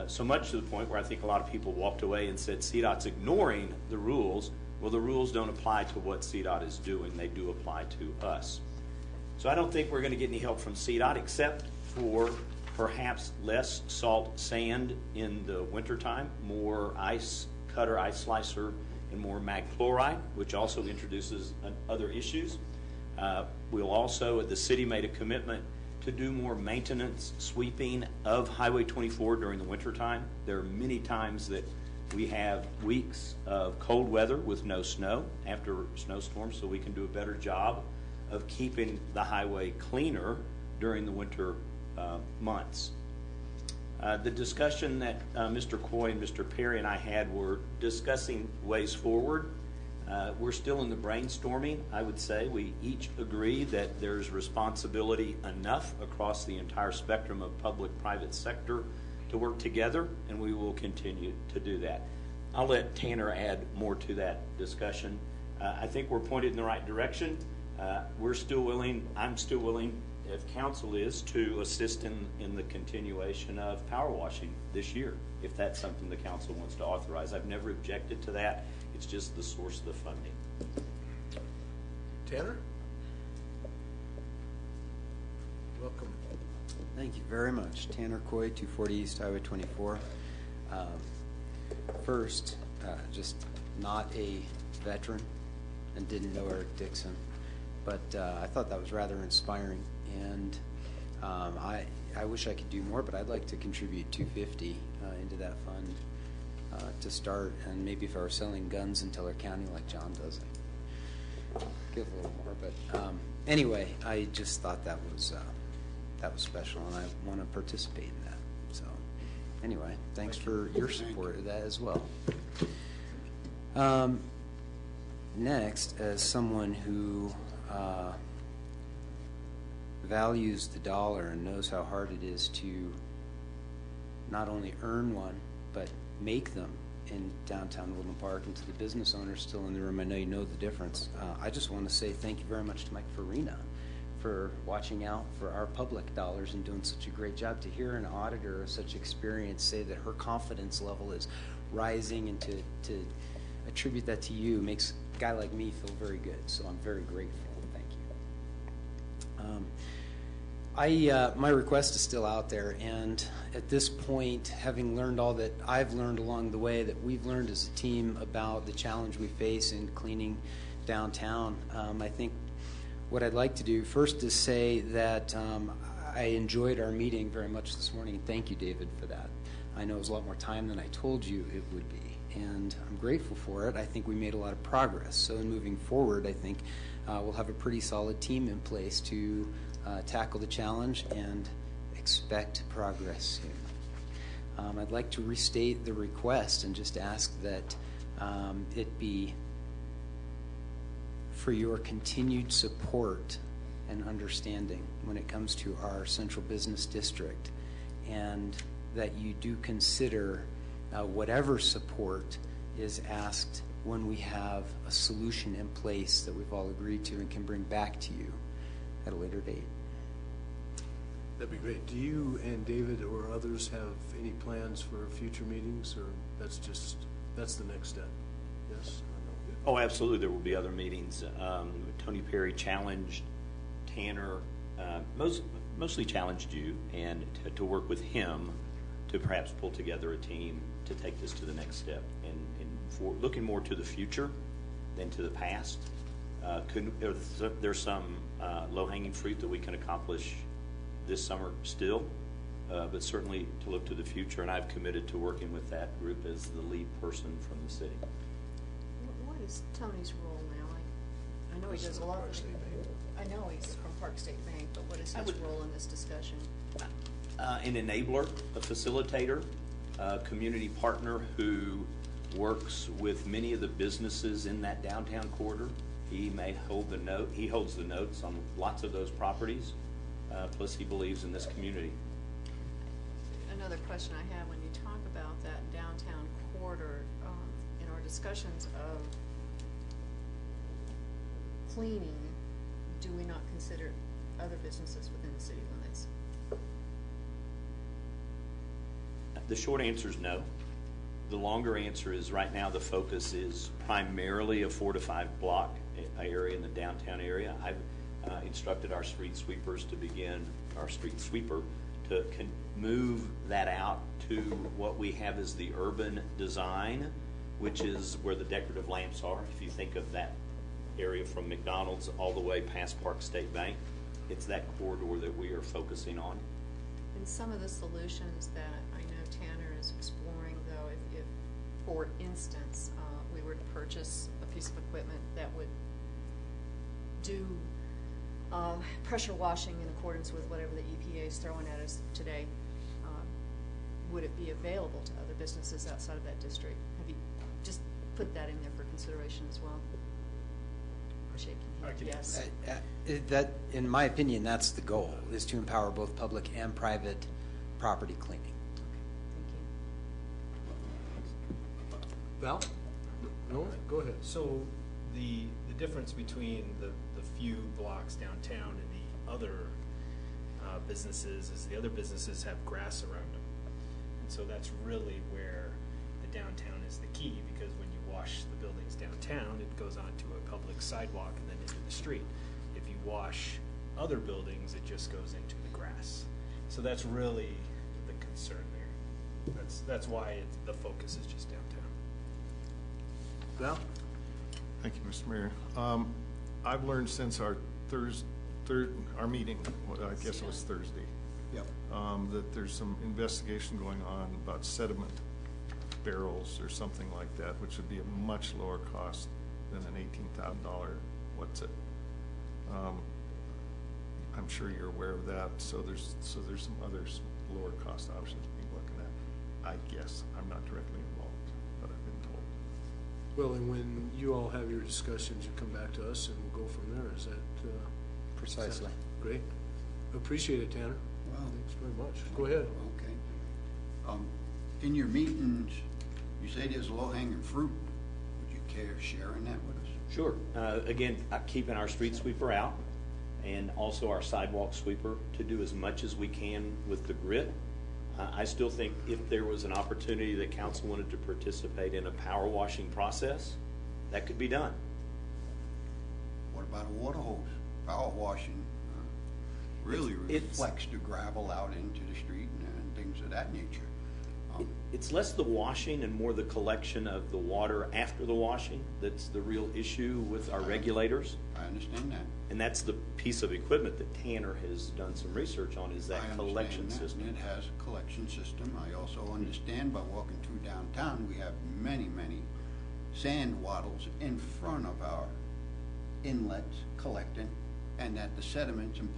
So much to the point where I think a lot of people walked away and said CDOT's ignoring the rules. Well, the rules don't apply to what CDOT is doing. They do apply to us. So I don't think we're going to get any help from CDOT except for perhaps less salt sand in the wintertime, more ice cutter, ice slicer, and more mag chloride, which also introduces other issues. We'll also, the city made a commitment to do more maintenance sweeping of Highway 24 during the wintertime. There are many times that we have weeks of cold weather with no snow after snowstorms, so we can do a better job of keeping the highway cleaner during the winter months. The discussion that Mr. Coy and Mr. Perry and I had were discussing ways forward. We're still in the brainstorming, I would say. We each agree that there's responsibility enough across the entire spectrum of public-private sector to work together, and we will continue to do that. I'll let Tanner add more to that discussion. I think we're pointed in the right direction. I'm still willing, if council is, to assist in the continuation of power washing this year, if that's something the council wants to authorize. I've never objected to that. It's just the source of the funding. Tanner? Welcome. Thank you very much. Tanner Coy, 240 East Highway 24. First, just not a veteran and didn't know Eric Dixon, but I thought that was rather inspiring, and I wish I could do more, but I'd like to contribute $250 into that fund to start, and maybe if I were selling guns in Teller County like John does, I'd give a little more. But anyway, I just thought that was special, and I want to participate in that. So anyway, thanks for your support of that as well. Next, as someone who values the dollar and knows how hard it is to not only earn one, but make them in downtown Woodland Park, and to the business owners still in the room, I know you know the difference. I just want to say thank you very much to Mike Farina for watching out for our public dollars and doing such a great job. To hear an auditor of such experience say that her confidence level is rising, and to attribute that to you makes a guy like me feel very good. So I'm very grateful. Thank you. My request is still out there, and at this point, having learned all that I've learned along the way, that we've learned as a team about the challenge we face in cleaning downtown, I think what I'd like to do first is say that I enjoyed our meeting very much this morning, and thank you, David, for that. I know it was a lot more time than I told you it would be, and I'm grateful for it. I think we made a lot of progress. So in moving forward, I think we'll have a pretty solid team in place to tackle the challenge and expect progress soon. I'd like to restate the request and just ask that it be for your continued support and understanding when it comes to our central business district, and that you do consider whatever support is asked when we have a solution in place that we've all agreed to and can bring back to you at a later date. That'd be great. Do you and David or others have any plans for future meetings, or that's the next step? Yes? Oh, absolutely, there will be other meetings. Tony Perry challenged Tanner, mostly challenged you, and to work with him to perhaps pull together a team to take this to the next step. And for looking more to the future than to the past, there's some low-hanging fruit that we can accomplish this summer still, but certainly to look to the future, and I've committed to working with that group as the lead person from the city. What is Tony's role now? I know he does a lot of things. I know he's from Park State Bank, but what is his role in this discussion? An enabler, a facilitator, a community partner who works with many of the businesses in that downtown corridor. He may hold the note. He holds the notes on lots of those properties. Plus, he believes in this community. Another question I have, when you talk about that downtown corridor, in our discussions of cleaning, do we not consider other businesses within the city limits? The short answer is no. The longer answer is right now the focus is primarily a 4 to 5 block area in the downtown area. I've instructed our street sweepers to begin, our street sweeper, to move that out to what we have as the urban design, which is where the decorative lamps are. If you think of that area from McDonald's all the way past Park State Bank, it's that corridor that we are focusing on. And some of the solutions that I know Tanner is exploring, though, if for instance, we were to purchase a piece of equipment that would do pressure washing in accordance with whatever the EPA is throwing at us today, would it be available to other businesses outside of that district? Have you just put that in there for consideration as well? Shaking head, yes. That, in my opinion, that's the goal, is to empower both public and private property cleaning. Val? No? Go ahead. So the difference between the few blocks downtown and the other businesses is the other businesses have grass around them. And so that's really where the downtown is the key, because when you wash the buildings downtown, it goes onto a public sidewalk and then into the street. If you wash other buildings, it just goes into the grass. So that's really the concern there. That's why the focus is just downtown. Val? Thank you, Mr. Mayor. I've learned since our our meeting, I guess it was Thursday, Yep. That there's some investigation going on about sediment barrels or something like that, which would be a much lower cost than an $18,000, what's it? I'm sure you're aware of that, so there's some other lower cost options being looking at. I guess, I'm not directly involved, but I've been told. Well, and when you all have your discussions, you come back to us and we'll go from there. Is that? Precisely. Is that great. Appreciate it, Tanner. Well, thanks very much. Go ahead. Okay. In your meetings, you say there's low-hanging fruit. Would you care sharing that with us? Sure. Again, keeping our street sweeper out and also our sidewalk sweeper to do as much as we can with the grit. I still think if there was an opportunity that council wanted to participate in a power washing process, that could be done. What about a water hose? Power washing really reflects the gravel out into the street and things of that nature. It's less the washing and more the collection of the water after the washing that's the real issue with our regulators. I understand that. And that's the piece of equipment that Tanner has done some research on, is that collection system. It has a collection system. I also understand by walking through downtown, we have many, many sand waddles in front of our inlets collecting, and that the sediments and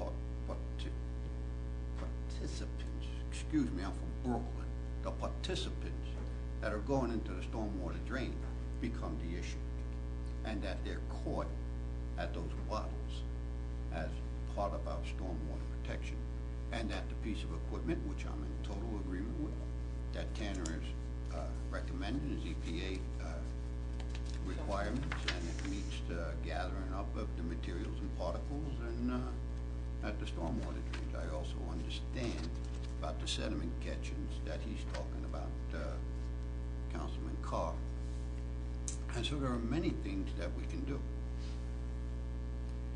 participants, excuse me, I'm from Brooklyn, the participants that are going into the stormwater drain become the issue, and that they're caught at those waddles as part of our stormwater protection, and that the piece of equipment, which I'm in total agreement with, that Tanner is recommending, is EPA requirements, and it meets the gathering up of the materials and particles and at the stormwater trees. I also understand about the sediment catchings that he's talking about, Councilman Carr. And so there are many things that we can do.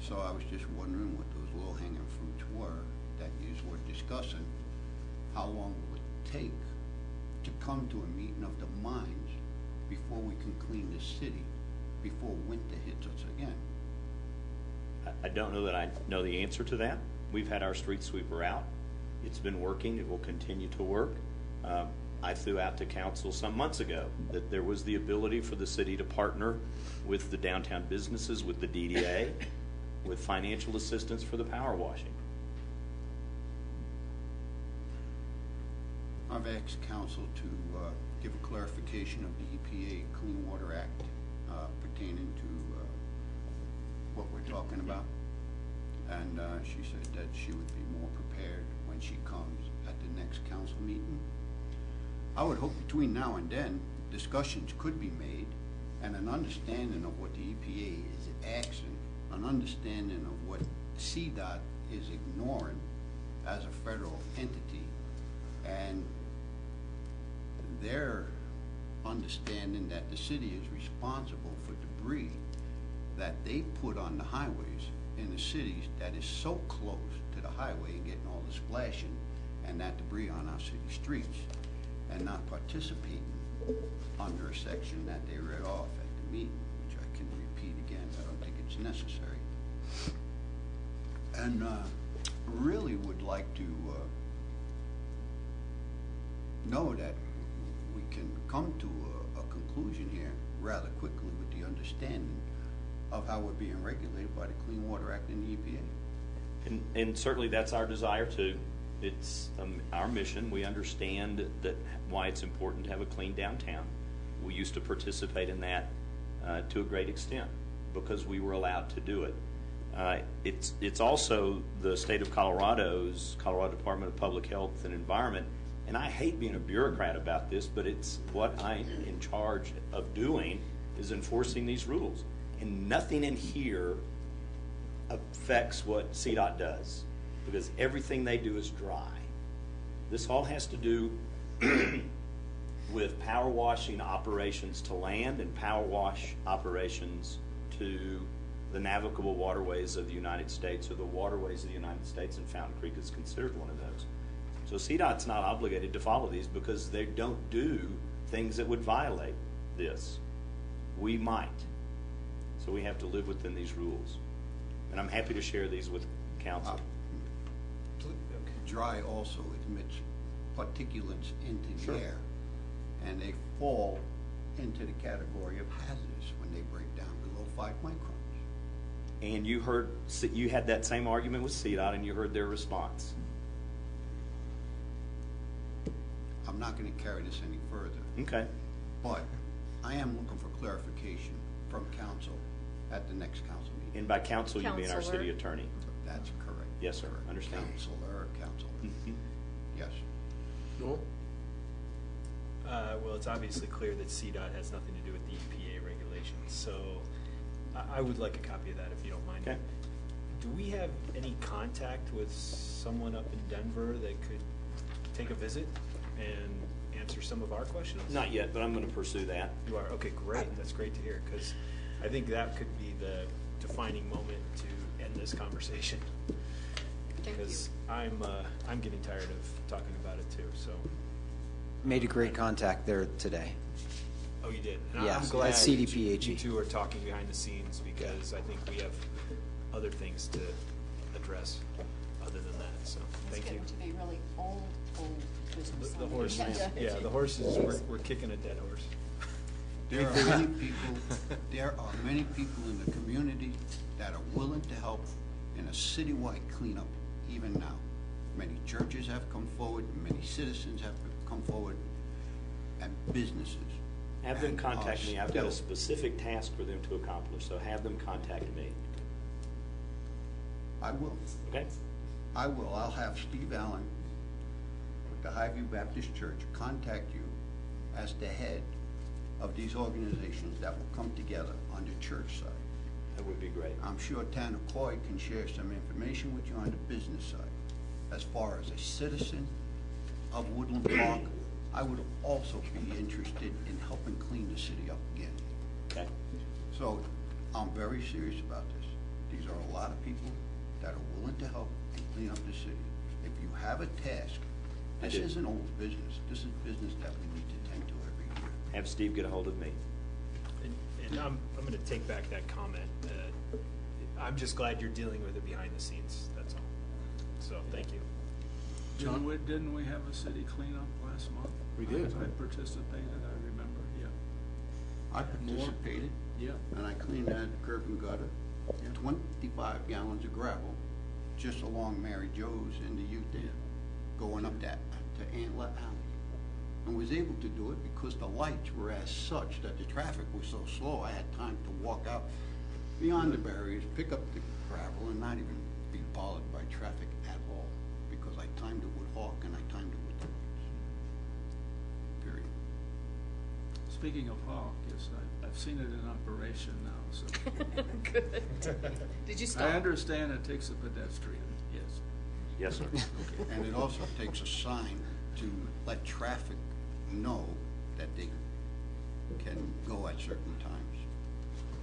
So I was just wondering what those low-hanging fruits were that you were discussing. How long will it take to come to a meeting of the minds before we can clean the city, before winter hits us again? I don't know that I know the answer to that. We've had our street sweeper out. It's been working. It will continue to work. I threw out to council some months ago that there was the ability for the city to partner with the downtown businesses, with the DDA, with financial assistance for the power washing. I've asked council to give a clarification of the EPA Clean Water Act pertaining to what we're talking about. And she said that she would be more prepared when she comes at the next council meeting. I would hope between now and then, discussions could be made and an understanding of what the EPA is asking, an understanding of what CDOT is ignoring as a federal entity, and their understanding that the city is responsible for debris that they put on the highways in the cities that is so close to the highway and getting all the splashing and that debris on our city streets, and not participating under a section that they read off at the meeting, which I can repeat again. I don't think it's necessary. And really would like to know that we can come to a conclusion here rather quickly with the understanding of how we're being regulated by the Clean Water Act and the EPA. And certainly that's our desire too. It's our mission. We understand that why it's important to have a clean downtown. We used to participate in that to a great extent because we were allowed to do it. It's also the state of Colorado's Colorado Department of Public Health and Environment, and I hate being a bureaucrat about this, but it's what I'm in charge of doing is enforcing these rules. And nothing in here affects what CDOT does, because everything they do is dry. This all has to do with power washing operations to land and power wash operations to the navigable waterways of the United States, or the waterways of the United States, and Fountain Creek is considered one of those. So CDOT's not obligated to follow these because they don't do things that would violate this. We might. So we have to live within these rules. And I'm happy to share these with council. Dry also emits particulates into Sure. the air, and they fall into the category of hazardous when they break down below 5 microns. And you had that same argument with CDOT, and you heard their response. I'm not going to carry this any further. Okay. But I am looking for clarification from council at the next council meeting. And by council, you mean our Counselor. city attorney. That's correct. Yes, sir. Understand. Counselor. Yes. Noel? Well, it's obviously clear that CDOT has nothing to do with the EPA regulations, so I would like a copy of that if you don't mind. Okay. Do we have any contact with someone up in Denver that could take a visit and answer some of our questions? Not yet, but I'm going to pursue that. You are? Okay, great. That's great to hear, because I think that could be the defining moment to end this conversation. Because I'm getting tired of talking about it too, so. Made a great contact there today. Oh, you did? And Yeah, I'm glad at CDPHE. you two are talking behind the scenes, because I think we have other things to address other than that, so, thank you. It's getting to be really old business. The horses, yeah, the horses, we're kicking a dead horse. There are many people in the community that are willing to help in a citywide cleanup even now. Many churches have come forward, many citizens have come forward, and businesses. Have them contact me. I've got a still- specific task for them to accomplish, so have them contact me. I will. Okay? I will. I'll have Steve Allen with the Highview Baptist Church contact you as the head of these organizations that will come together on the church side. That would be great. I'm sure Tanner Coy can share some information with you on the business side. As far as a citizen of Woodland Park, I would also be interested in helping clean the city up again. Okay. So I'm very serious about this. These are a lot of people that are willing to help and clean up the city. If you have a task, this isn't old business. This is business that we need to tend to every year. Have Steve get a hold of me. And I'm going to take back that comment. I'm just glad you're dealing with it behind the scenes, that's all. So, thank you. John, didn't we have a city cleanup last month? We did. I participated, I remember, yeah. I participated. Yeah. And I cleaned that curb and gutter, 25 gallons of gravel, just along Mary Jo's in the youth end, going up that to Antler Alley. And was able to do it because the lights were as such that the traffic was so slow, I had time to walk out beyond the barriers, pick up the gravel, and not even be bothered by traffic at all, because I timed it with Hawk and I timed it with the lights. Period. Speaking of Hawk, yes, I've seen it in operation now, so. Good. Did you stop? I understand it takes a pedestrian, yes. Yes, sir. Okay. And it also takes a sign to let traffic know that they can go at certain times,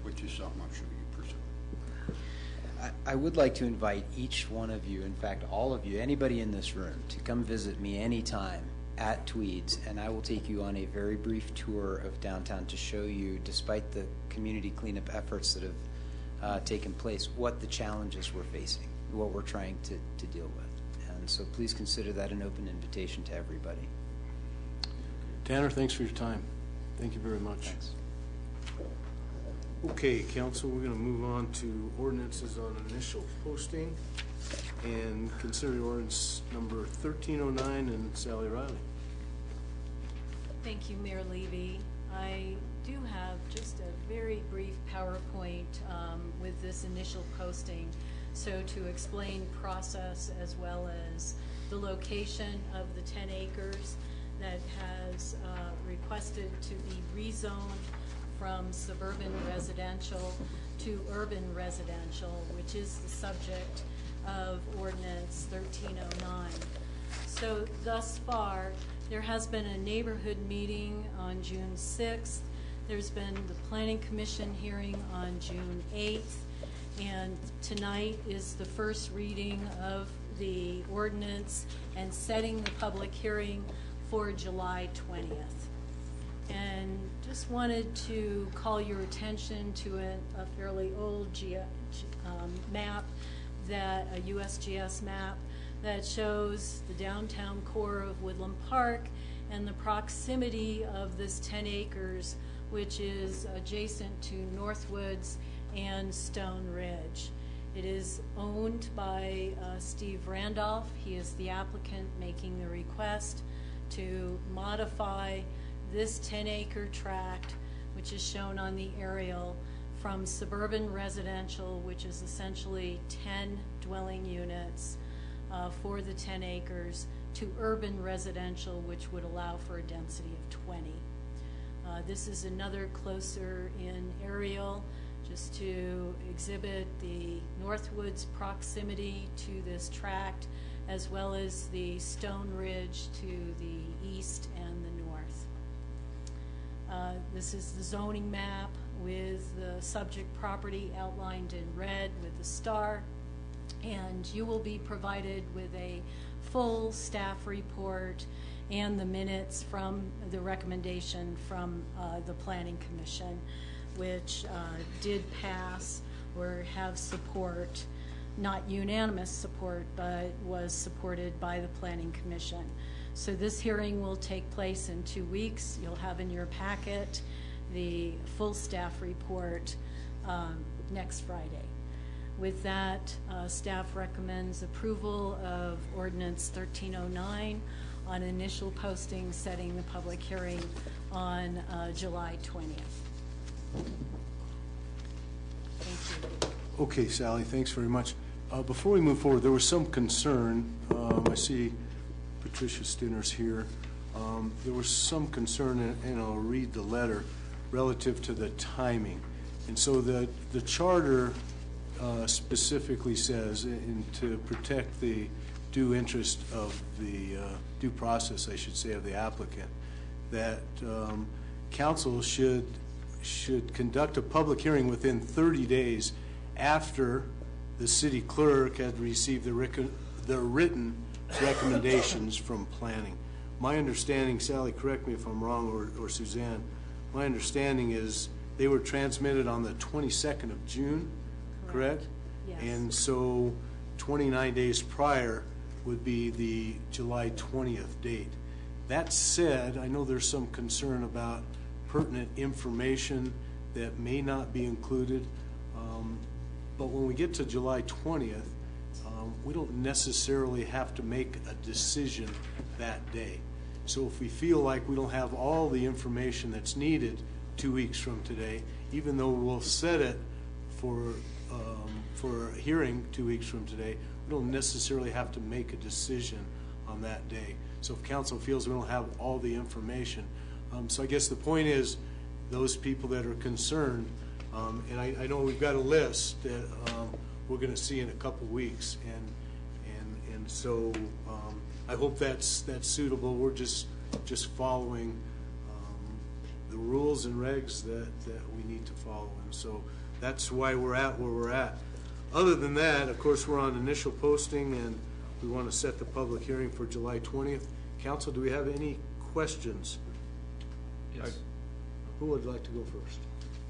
which is something I'm sure you pursue. I would like to invite each one of you, in fact, all of you, anybody in this room, to come visit me anytime at Tweeds, and I will take you on a very brief tour of downtown to show you, despite the community cleanup efforts that have taken place, what the challenges we're facing, what we're trying to deal with. And so please consider that an open invitation to everybody. Tanner, thanks for your time. Thank you very much. Thanks. Okay, council, we're going to move on to ordinances on initial posting and consider ordinance number 1309 and Sally Riley. Thank you, Mayor Levy. I do have just a very brief PowerPoint with this initial posting. So to explain process as well as the location of the 10 acres that has requested to be rezoned from suburban residential to urban residential, which is the subject of ordinance 1309. So thus far, there has been a neighborhood meeting on June 6th. There's been the Planning Commission hearing on June 8th. And tonight is the first reading of the ordinance and setting the public hearing for July 20th. And just wanted to call your attention to a fairly old map, that a USGS map that shows the downtown core of Woodland Park and the proximity of this 10 acres, which is adjacent to Northwoods and Stone Ridge. It is owned by Steve Randolph. He is the applicant making the request to modify this 10-acre tract, which is shown on the aerial, from suburban residential, which is essentially 10 dwelling units for the 10 acres, to urban residential, which would allow for a density of 20. This is another closer in aerial, just to exhibit the Northwoods proximity to this tract, as well as the Stone Ridge to the east and the north. This is the zoning map with the subject property outlined in red with the star, and you will be provided with a full staff report and the minutes from the recommendation from the Planning Commission, which did pass or have support, not unanimous support, but was supported by the Planning Commission. So this hearing will take place in 2 weeks. You'll have in your packet the full staff report next Friday. With that, staff recommends approval of ordinance 1309 on initial posting, setting the public hearing on July 20th. Thank you. Okay, Sally, thanks very much. Before we move forward, there was some concern. I see Patricia Stinner's here. There was some concern, and I'll read the letter. relative to the timing. And so the charter specifically says, and to protect the due interest of the due process, I should say, of the applicant, that council should conduct a public hearing within 30 days after the city clerk had received the written recommendations from planning. My understanding, Sally, correct me if I'm wrong, or Suzanne, my understanding is they were transmitted on the 22nd of June, correct? Yes. And so 29 days prior would be the July 20th date. That said, I know there's some concern about pertinent information that may not be included, but when we get to July 20th, we don't necessarily have to make a decision that day. So if we feel like we don't have all the information that's needed 2 weeks from today, even though we'll set it for a hearing 2 weeks from today, we don't necessarily have to make a decision on that day. So if council feels we don't have all the information, so I guess the point is, those people that are concerned, and I know we've got a list that we're going to see in a couple weeks, and so I hope that's suitable. We're just following the rules and regs that we need to follow, and so that's why we're at where we're at. Other than that, of course, we're on initial posting, and we want to set the public hearing for July 20th. Council, do we have any questions? Yes. Who would like to go first?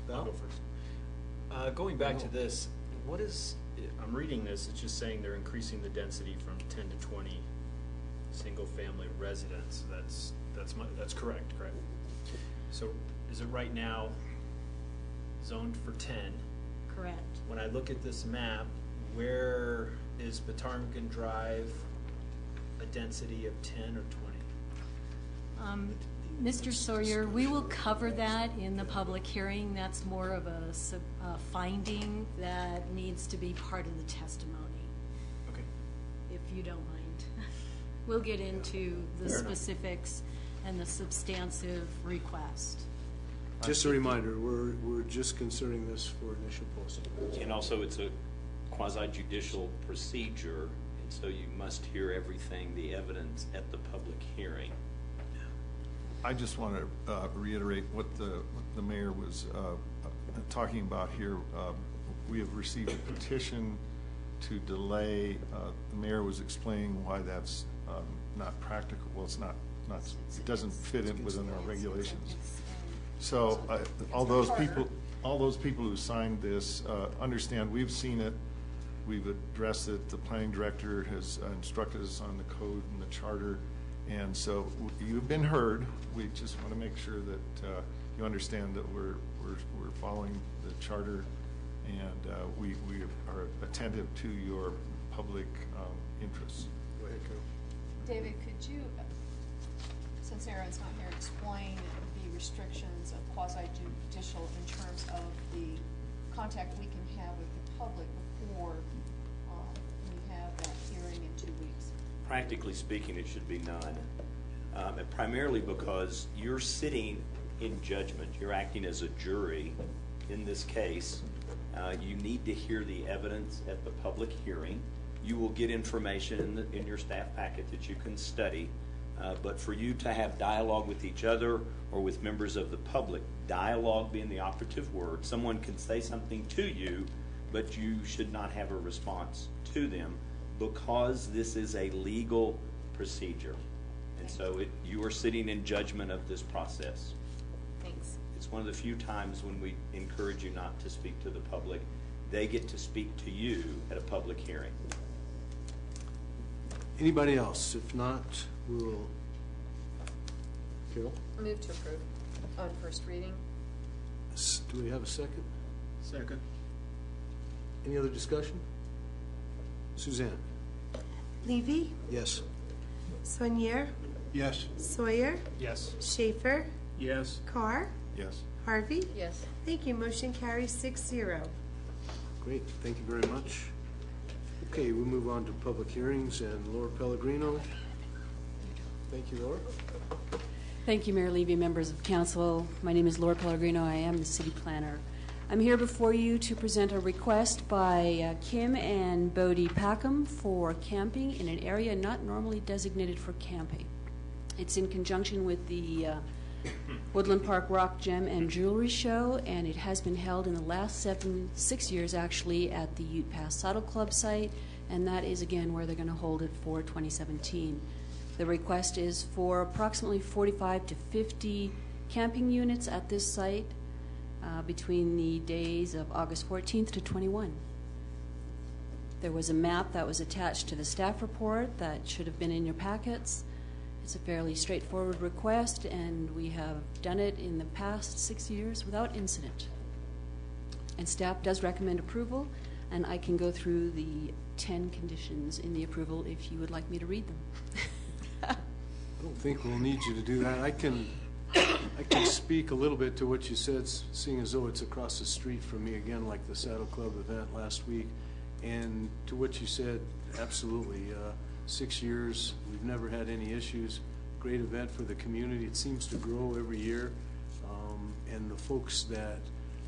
Val? I'll go first. Going back to this, what is, I'm reading this, it's just saying they're increasing the density from 10 to 20 single-family residents. That's correct? So is it right now zoned for 10? Correct. When I look at this map, where is Batarmgan Drive a density of 10 or 20? Mr. Sawyer, we will cover that in the public hearing. That's more of a finding that needs to be part of the testimony. Okay. If you don't mind. We'll get into the specifics and the substantive request. Just a reminder, we're just considering this for initial posting. And also, it's a quasi-judicial procedure, and so you must hear everything, the evidence, at the public hearing. I just want to reiterate what the mayor was talking about here. We have received a petition to delay. The mayor was explaining why that's not practical. Well, it's not. It doesn't fit in within our regulations. So all those people who signed this understand. We've seen it. We've addressed it. The planning director has instructed us on the code and the charter. And so you've been heard. We just want to make sure that you understand that we're following the charter, and we are attentive to your public interests. Go ahead, Carol. David, could you, since Aaron's not here, explain the restrictions of quasi-judicial in terms of the contact we can have with the public before we have that hearing in 2 weeks? Practically speaking, it should be none. And primarily because you're sitting in judgment. You're acting as a jury in this case. You need to hear the evidence at the public hearing. You will get information in your staff packet that you can study. But for you to have dialogue with each other or with members of the public, dialogue being the operative word, someone can say something to you, but you should not have a response to them, because this is a legal procedure. And so you are sitting in judgment of this process. Thanks. It's one of the few times when we encourage you not to speak to the public. They get to speak to you at a public hearing. Anybody else? If not, we'll. Carol? Move to approve on first reading. Do we have a second? Second. Any other discussion? Suzanne? Levy? Yes. Sonier? Yes. Sawyer? Yes. Schaefer? Yes. Carr? Yes. Harvey? Yes. Thank you. Motion carries 6-0. Great. Thank you very much. Okay, we'll move on to public hearings, and Laura Pellegrino. Thank you, Laura. Thank you, Mayor Levy, members of council. My name is Laura Pellegrino. I am the city planner. I'm here before you to present a request by Kim and Bodie Packham for camping in an area not normally designated for camping. It's in conjunction with the Woodland Park Rock Gem and Jewelry Show, and it has been held in the last 6 years actually at the Ute Pass Saddle Club site, and that is again where they're going to hold it for 2017. The request is for approximately 45 to 50 camping units at this site between the days of August 14th to 21. There was a map that was attached to the staff report that should have been in your packets. It's a fairly straightforward request, and we have done it in the past 6 years without incident. And staff does recommend approval, and I can go through the 10 conditions in the approval if you would like me to read them. I don't think we'll need you to do that. I can speak a little bit to what you said, seeing as though it's across the street from me again, like the Saddle Club event last week. And to what you said, absolutely. 6 years, we've never had any issues. Great event for the community. It seems to grow every year. And the folks that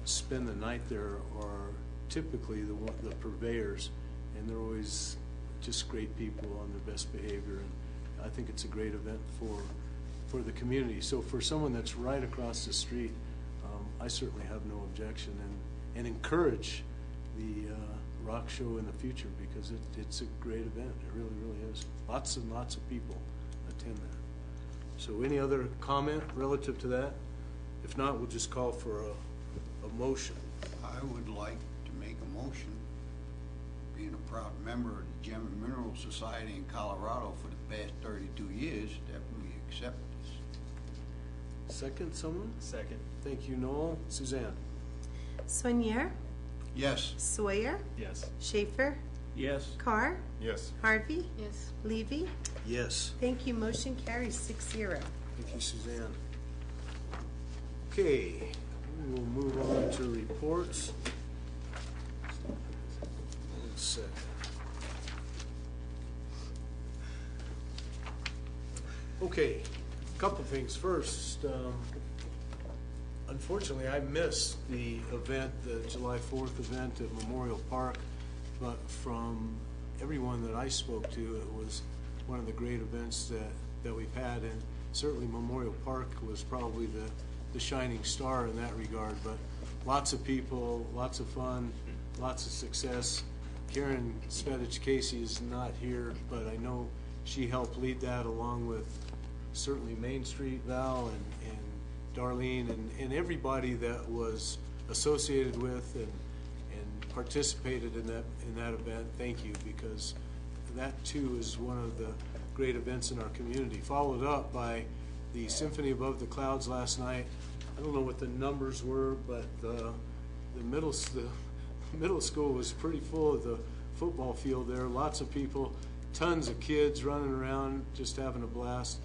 spend the night there are typically the purveyors, and they're always just great people on their best behavior. And I think it's a great event for the community. So for someone that's right across the street, I certainly have no objection, and encourage the rock show in the future, because it's a great event. It really, really is. Lots and lots of people attend that. So any other comment relative to that? If not, we'll just call for a motion. I would like to make a motion, being a proud member of the Gem and Mineral Society in Colorado for the past 32 years, that we accept this. Second, someone? Second. Thank you, Noel. Suzanne? Soinier? Yes. Sawyer? Yes. Schaefer? Yes. Carr? Yes. Harvey? Yes. Levy? Yes. Thank you. Motion carries 6-0. Thank you, Suzanne. Okay, we will move on to reports. One second. Okay, a couple things. First, unfortunately, I missed the event, the July 4th event at Memorial Park, but from everyone that I spoke to, it was one of the great events that we've had, and certainly Memorial Park was probably the shining star in that regard. But lots of people, lots of fun, lots of success. Karen Svedich Casey is not here, but I know she helped lead that, along with certainly Main Street Val and Darlene and everybody that was associated with and participated in that event. Thank you, because that too is one of the great events in our community. Followed up by the Symphony Above the Clouds last night. I don't know what the numbers were, but the middle school was pretty full of the football field there. Lots of people, tons of kids running around, just having a blast.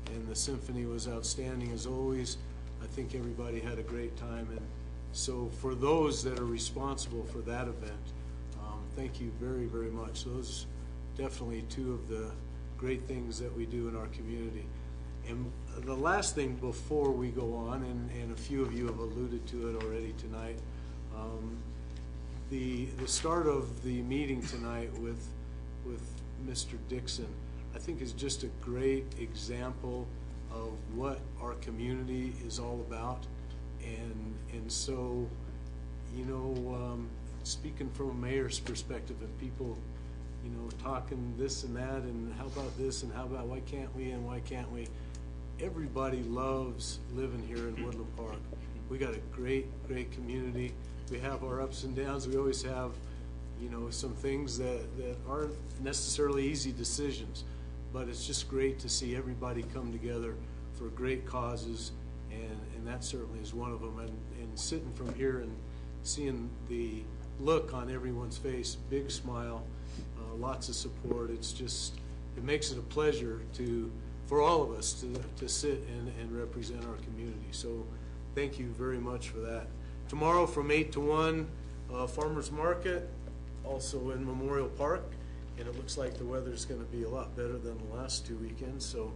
And the symphony was outstanding as always. I think everybody had a great time. And so for those that are responsible for that event, thank you very, very much. Those definitely two of the great things that we do in our community. And the last thing before we go on, and a few of you have alluded to it already tonight, the start of the meeting tonight with Mr. Dixon, I think, is just a great example of what our community is all about. And so, you know, speaking from a mayor's perspective, and people, you know, talking this and that, and how about this, and how about why can't we, and why can't we? Everybody loves living here in Woodland Park. We got a great, great community. We have our ups and downs. We always have, you know, some things that aren't necessarily easy decisions, but it's just great to see everybody come together for great causes, and that certainly is one of them. And sitting from here and seeing the look on everyone's face, big smile, lots of support. It's just, it makes it a pleasure for all of us to sit and represent our community. So thank you very much for that. Tomorrow from 8 to 1, Farmers Market, also in Memorial Park, and it looks like the weather's going to be a lot better than the last 2 weekends. So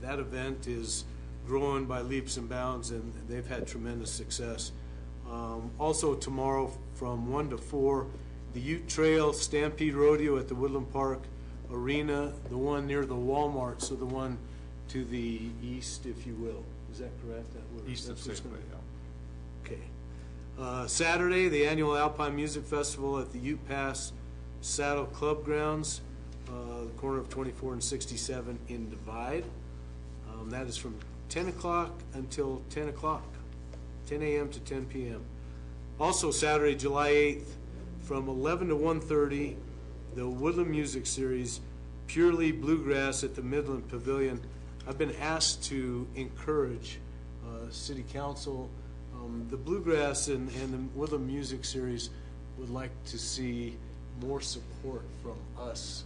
that event is growing by leaps and bounds, and they've had tremendous success. Also tomorrow from 1 to 4, the Ute Trail Stampede Rodeo at the Woodland Park Arena, the one near the Walmart, so the one to the east, if you will. Is that correct? East of Safeway, yeah. Okay. Saturday, the annual Alpine Music Festival at the Ute Pass Saddle Club Grounds, the corner of 24 and 67 in Divide. That is from 10 o'clock until 10 o'clock, 10 a.m. to 10 p.m. Also Saturday, July 8th, from 11 to 1:30, the Woodland Music Series, Purely Bluegrass at the Midland Pavilion. I've been asked to encourage City Council. The Bluegrass and the Woodland Music Series would like to see more support from us.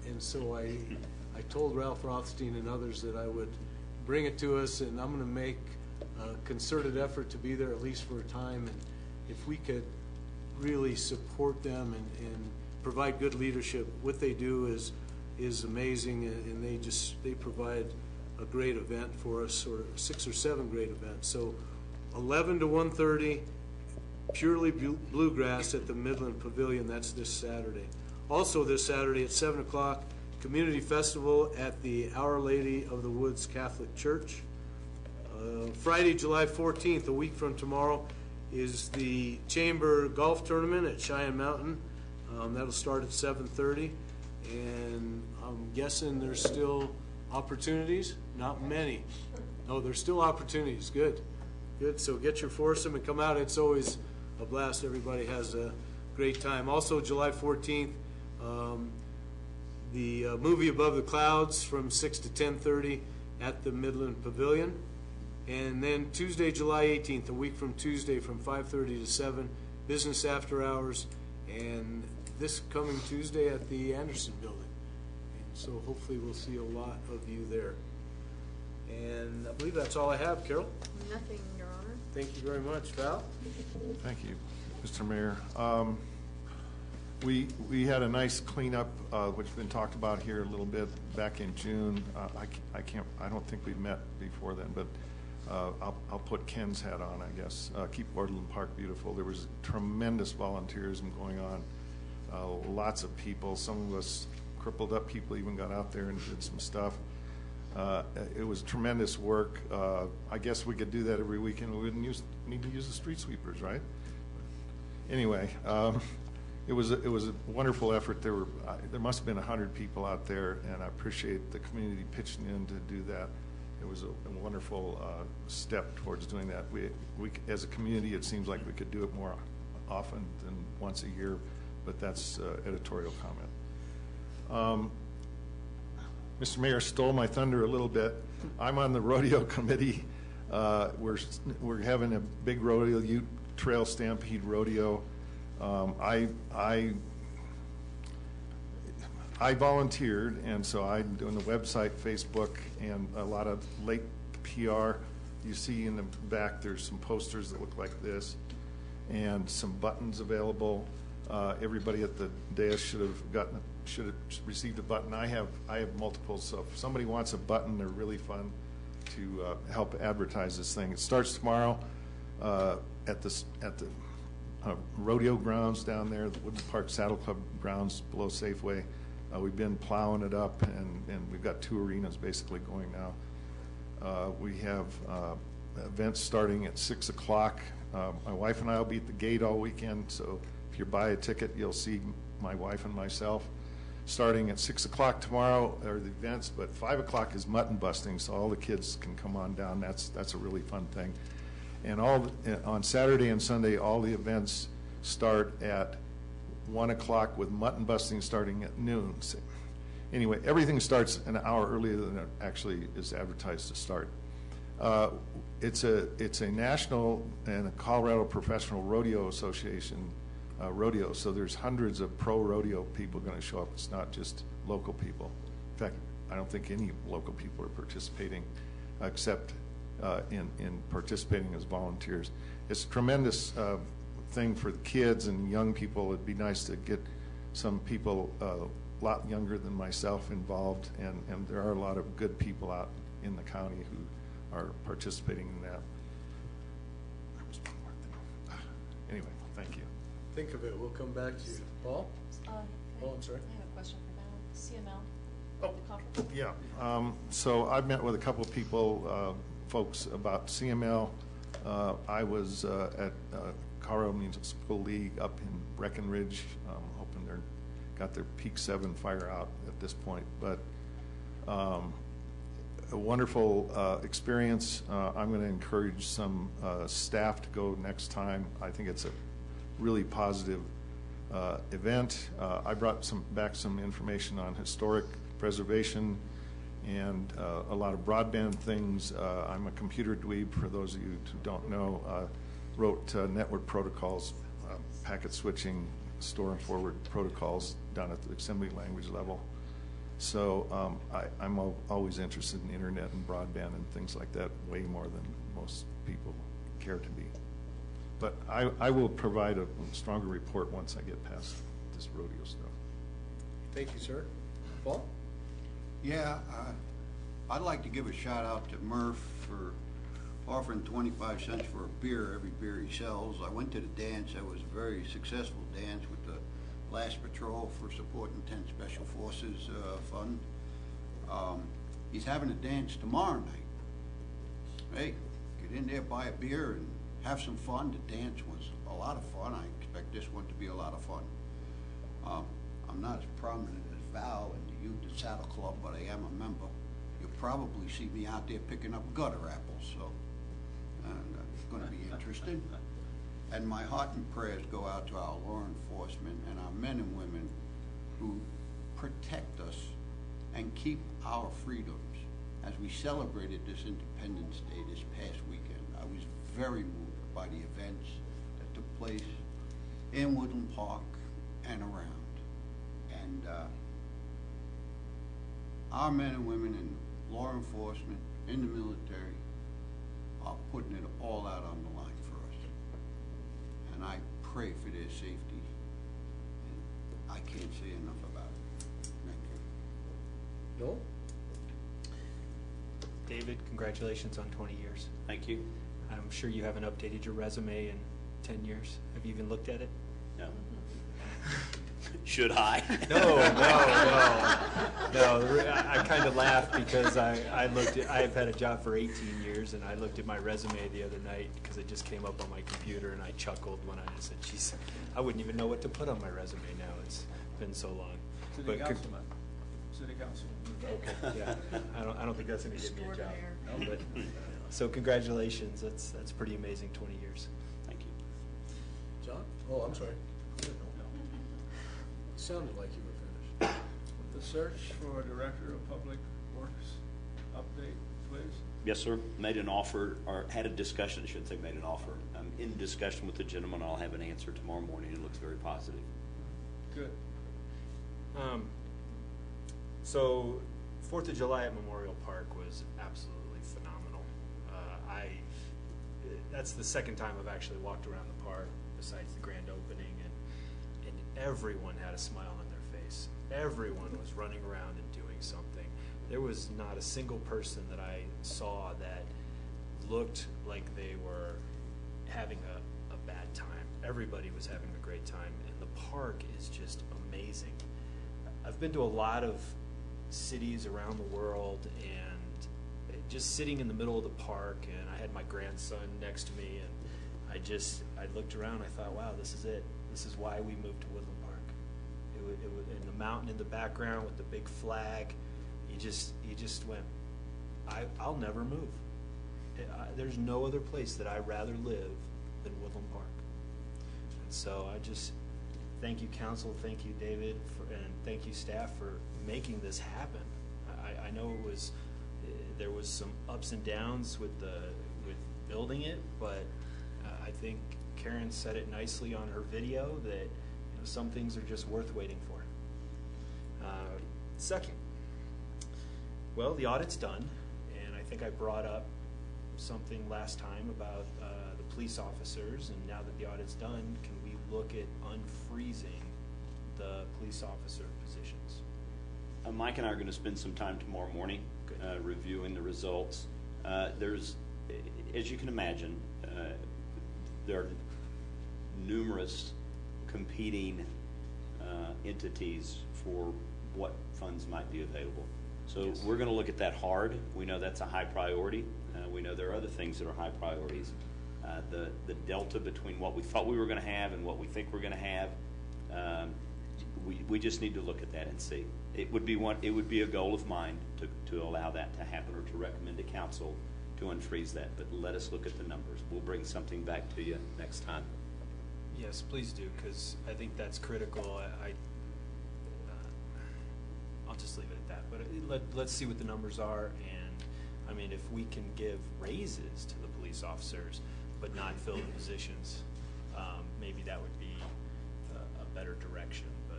And so I told Ralph Rothstein and others that I would bring it to us, and I'm going to make a concerted effort to be there at least for a time. And if we could really support them and provide good leadership, what they do is amazing, and they provide a great event for us, or 6 or 7 great events. So 11 to 1:30, Purely Bluegrass at the Midland Pavilion. That's this Saturday. Also this Saturday at 7 o'clock, Community Festival at the Our Lady of the Woods Catholic Church. Friday, July 14th, a week from tomorrow, is the Chamber Golf Tournament at Cheyenne Mountain. That'll start at 7:30, and I'm guessing there's still opportunities. Not many. No, there's still opportunities. Good. So get your foursome and come out. It's always a blast. Everybody has a great time. Also, July 14th, the movie Above the Clouds from 6 to 10:30 at the Midland Pavilion. And then Tuesday, July 18th, a week from Tuesday, from 5:30 to 7, business after hours. And this coming Tuesday at the Anderson Building. And so hopefully we'll see a lot of you there. And I believe that's all I have. Carol? Nothing, Your Honor. Thank you very much. Val? Thank you, Mr. Mayor. We had a nice cleanup, which has been talked about here a little bit back in June. I don't think we've met before then, but I'll put Ken's hat on, I guess. Keep Woodland Park beautiful. There was tremendous volunteerism going on. Lots of people. Some of us crippled up people even got out there and did some stuff. It was tremendous work. I guess we could do that every weekend. We wouldn't need to use the street sweepers, right? Anyway, it was a wonderful effort. There must have been 100 people out there, and I appreciate the community pitching in to do that. It was a wonderful step towards doing that. We as a community, it seems like we could do it more often than once a year, but that's editorial comment. Mr. Mayor stole my thunder a little bit. I'm on the rodeo committee. We're having a big rodeo, Ute Trail Stampede Rodeo. I volunteered, and so I'm doing the website, Facebook, and a lot of late PR. You see in the back there's some posters that look like this, and some buttons available. Everybody at the dais should have received a button. I have multiples, so if somebody wants a button, they're really fun to help advertise this thing. It starts tomorrow at the rodeo grounds down there, the Woodland Park Saddle Club grounds below Safeway. We've been plowing it up, and we've got 2 arenas basically going now. We have events starting at 6 o'clock. My wife and I will be at the gate all weekend, so if you buy a ticket, you'll see my wife and myself. Starting at 6 o'clock tomorrow are the events, but 5 o'clock is mutton busting, so all the kids can come on down. That's a really fun thing. And on Saturday and Sunday, all the events start at 1 o'clock with mutton busting starting at noon. Anyway, everything starts an hour earlier than it actually is advertised to start. It's a national and a Colorado Professional Rodeo Association rodeo, so there's hundreds of pro rodeo people going to show up. It's not just local people. In fact, I don't think any local people are participating except in participating as volunteers. It's a tremendous thing for the kids and young people. It'd be nice to get some people a lot younger than myself involved, and there are a lot of good people out in the county who are participating in that. There was one more thing. Anyway, thank you. Think of it, we'll come back to you. Paul? Paul, I'm sorry. I have a question for Val. CML. Oh, conference? yeah. So I've met with a couple of people, folks, about CML. I was at Colorado Municipal League up in Breckenridge, hoping they're got their Peak 7 fire out at this point. But a wonderful experience. I'm going to encourage some staff to go next time. I think it's a really positive event. I brought back some information on historic preservation and a lot of broadband things. I'm a computer dweeb, for those of you who don't know. Wrote network protocols, packet switching, store and forward protocols down at the assembly language level. So I'm always interested in internet and broadband and things like that way more than most people care to be. But I will provide a stronger report once I get past this rodeo stuff. Thank you, sir. Paul? Yeah, I'd like to give a shout out to Murph for offering 25 cents for a beer, every beer he sells. I went to the dance. That was a very successful dance with the Last Patrol for supporting 10 Special Forces Fund. He's having a dance tomorrow night. Hey, get in there, buy a beer, and have some fun. The dance was a lot of fun. I expect this one to be a lot of fun. I'm not as prominent as Val and the Youth at Saddle Club, but I am a member. You'll probably see me out there picking up gutter apples, so it's going to be interesting. And my heart and prayers go out to our law enforcement and our men and women who protect us and keep our freedoms. As we celebrated this Independence Day this past weekend, I was very moved by the events that took place in Woodland Park and around. And our men and women in law enforcement, in the military, are putting it all out on the line for us. And I pray for their safety. And I can't say enough about it. Thank you. Noel? David, congratulations on 20 years. Thank you. I'm sure you haven't updated your resume in 10 years. Have you even looked at it? No. Should I? No. I kind of laugh because I've had a job for 18 years, and I looked at my resume the other night because it just came up on my computer, and I chuckled when I said, geez, I wouldn't even know what to put on my resume now. It's been so long. City councilman. City councilman. Okay, yeah. I don't think that's going to get me a job. No, but, so congratulations. That's pretty amazing, 20 years. Thank you. John? Oh, I'm sorry. Sounded like you were finished. The search for Director of Public Works update, please. Yes, sir. Made an offer, or had a discussion, I shouldn't say made an offer. I'm in discussion with the gentleman. I'll have an answer tomorrow morning. It looks very positive. Good. So 4th of July at Memorial Park was absolutely phenomenal. That's the second time I've actually walked around the park besides the grand opening, and everyone had a smile on their face. Everyone was running around and doing something. There was not a single person that I saw that looked like they were having a bad time. Everybody was having a great time, and the park is just amazing. I've been to a lot of cities around the world, and just sitting in the middle of the park, and I had my grandson next to me, and I looked around, I thought, wow, this is it. This is why we moved to Woodland Park. It was in the mountain in the background with the big flag. You just went, I'll never move. There's no other place that I'd rather live than Woodland Park. And so I just thank you, council, thank you, David, and thank you, staff, for making this happen. I know there was some ups and downs with building it, but I think Karen said it nicely on her video that some things are just worth waiting for. Second, well, the audit's done, and I think I brought up something last time about the police officers, and now that the audit's done, can we look at unfreezing the police officer positions? Mike and I are going to spend some time tomorrow morning reviewing the results. There's, as you can imagine, there are numerous competing entities for what funds might be available. So we're going to look at that hard. We know that's a high priority. We know there are other things that are high priorities. The delta between what we thought we were going to have and what we think we're going to have, we just need to look at that and see. It would be a goal of mine to allow that to happen, or to recommend to council to unfreeze that. But let us look at the numbers. We'll bring something back to you next time. Yes, please do, because I think that's critical. I'll just leave it at that. But let's see what the numbers are, and I mean, if we can give raises to the police officers but not fill the positions, maybe that would be a better direction. But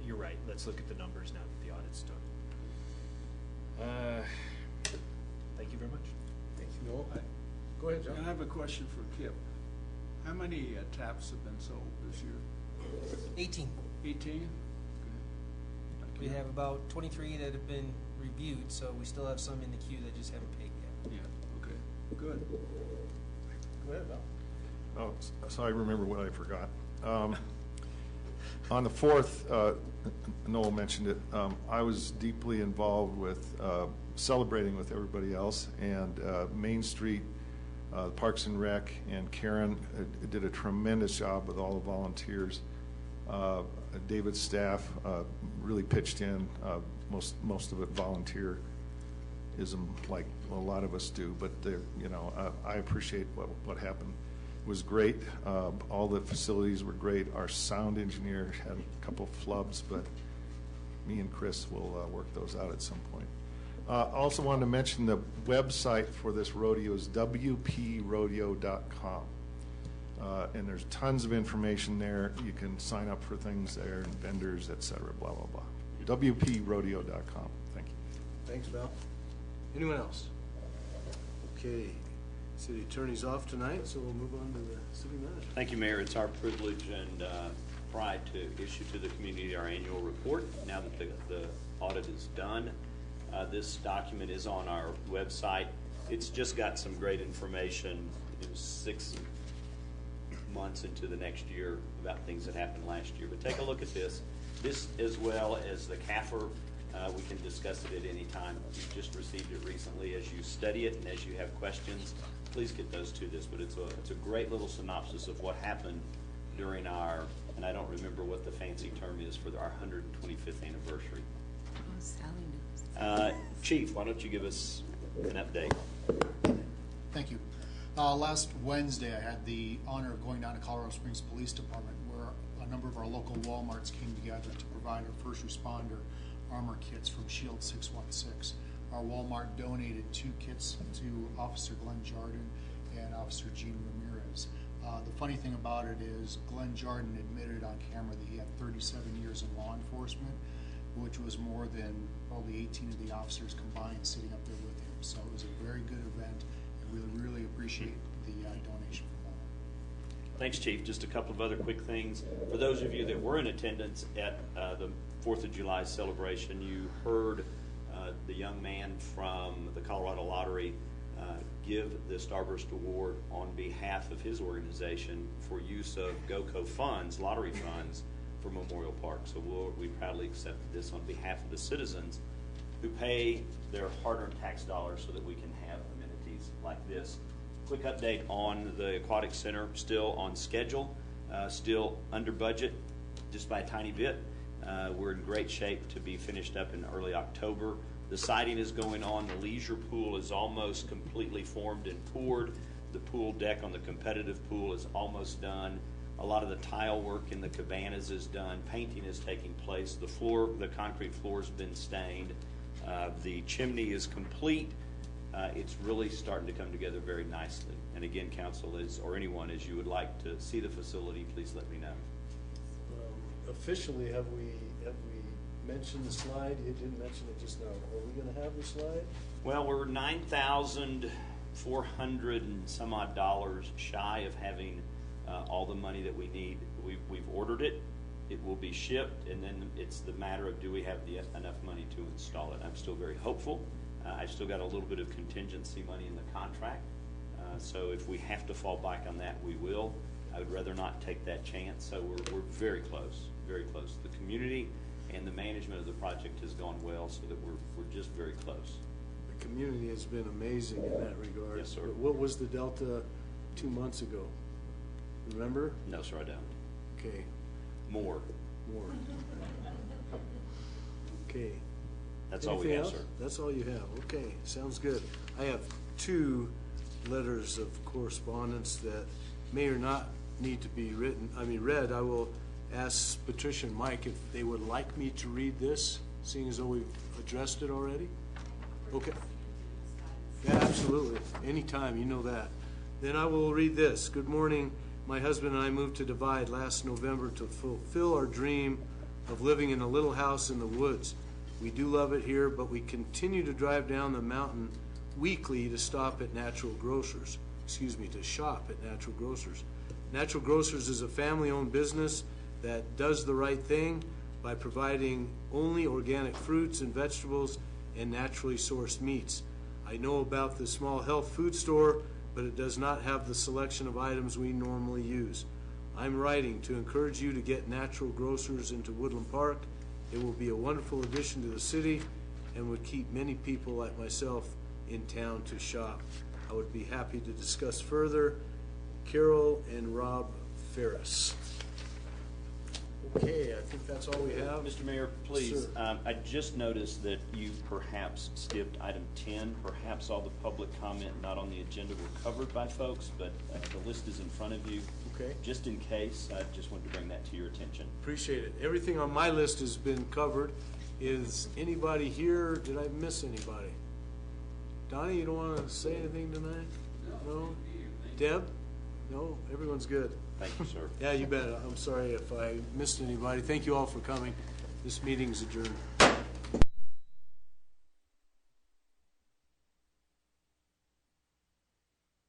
you're right. Let's look at the numbers now that the audit's done. Thank you very much. Thank you, Noel. Go ahead, John. I have a question for Kip. How many taps have been sold this year? 18. 18? We have about 23 that have been reviewed, so we still have some in the queue that just haven't paid yet. Yeah, okay, good. Go ahead, Val. Oh, so I remember what I forgot. On the 4th, Noel mentioned it, I was deeply involved with celebrating with everybody else, and Main Street, Parks and Rec, and Karen did a tremendous job with all the volunteers. David's staff really pitched in, most of it volunteerism, like a lot of us do. But I appreciate what happened. It was great. All the facilities were great. Our sound engineer had a couple of flubs, but me and Chris will work those out at some point. Also wanted to mention the website for this rodeo is wprodeo.com. And there's tons of information there. You can sign up for things there, and vendors, et cetera, blah, blah, blah. wprodeo.com. Thank you. Thanks, Val. Anyone else? Okay. City Attorney's off tonight, so we'll move on to the City Manager. Thank you, Mayor. It's our privilege and pride to issue to the community our annual report now that the audit is done. This document is on our website. It's just got some great information. It was 6 months into the next year about things that happened last year. But take a look at this. This, as well as the CAFR, we can discuss it at any time. You've just received it recently. As you study it and as you have questions, please get those to this. But it's a great little synopsis of what happened during our, and I don't remember what the fancy term is, for our 125th anniversary. Oh, Sally knows. Chief, why don't you give us an update? Thank you. Last Wednesday, I had the honor of going down to Colorado Springs Police Department, where a number of our local Walmarts came together to provide our first responder armor kits from Shield 616. Our Walmart donated 2 kits to Officer Glenn Jardin and Officer Gene Ramirez. The funny thing about it is Glenn Jardin admitted on camera that he had 37 years in law enforcement, which was more than probably 18 of the officers combined sitting up there with him. So it was a very good event. We really appreciate the donation from Walmart. Thanks, Chief. Just a couple of other quick things. For those of you that were in attendance at the 4th of July celebration, you heard the young man from the Colorado Lottery give the Starburst Award on behalf of his organization for use of GOCO funds, lottery funds, for Memorial Park. So we proudly accept this on behalf of the citizens who pay their hard-earned tax dollars so that we can have amenities like this. Quick update on the Aquatic Center, still on schedule, still under budget, just by a tiny bit. We're in great shape to be finished up in early October. The siding is going on. The leisure pool is almost completely formed and poured. The pool deck on the competitive pool is almost done. A lot of the tile work in the cabanas is done. Painting is taking place. The concrete floor has been stained. The chimney is complete. It's really starting to come together very nicely. And again, council or anyone, as you would like to see the facility, please let me know. Officially, have we mentioned the slide? You didn't mention it just now. Are we going to have the slide? Well, we're $9,400 and some odd shy of having all the money that we need. We've ordered it. It will be shipped, and then it's the matter of do we have enough money to install it. I'm still very hopeful. I've still got a little bit of contingency money in the contract. So if we have to fall back on that, we will. I would rather not take that chance. So we're very close, very close. The community and the management of the project has gone well, so that we're just very close. The community has been amazing in that regard. Yes, sir. But what was the delta 2 months ago? Remember? No, sir, I don't. Okay. More. Okay. That's all we Anything have, else? sir. That's all you have. Okay, sounds good. I have 2 letters of correspondence that may or not need to be read. I will ask Patricia and Mike if they would like me to read this, seeing as though we've addressed it already. Okay. Yeah, absolutely. Anytime, you know that. Then I will read this. Good morning. My husband and I moved to Divide last November to fulfill our dream of living in a little house in the woods. We do love it here, but we continue to drive down the mountain weekly to shop at Natural Grocers. Natural Grocers is a family-owned business that does the right thing by providing only organic fruits and vegetables and naturally sourced meats. I know about the small health food store, but it does not have the selection of items we normally use. I'm writing to encourage you to get Natural Grocers into Woodland Park. It will be a wonderful addition to the city and would keep many people like myself in town to shop. I would be happy to discuss further. Carol and Rob Ferris. Okay, I think that's all we have. Mr. Mayor, please, Sir. I just noticed that you perhaps skipped item 10. Perhaps all the public comment not on the agenda were covered by folks, but the list is in front of you. Okay. Just in case, I just wanted to bring that to your attention. Appreciate it. Everything on my list has been covered. Is anybody here? Did I miss anybody? Donnie, you don't want to say anything tonight? No? Deb? No? Everyone's good. Thank you, sir. Yeah, you bet. I'm sorry if I missed anybody. Thank you all for coming. This meeting's adjourned.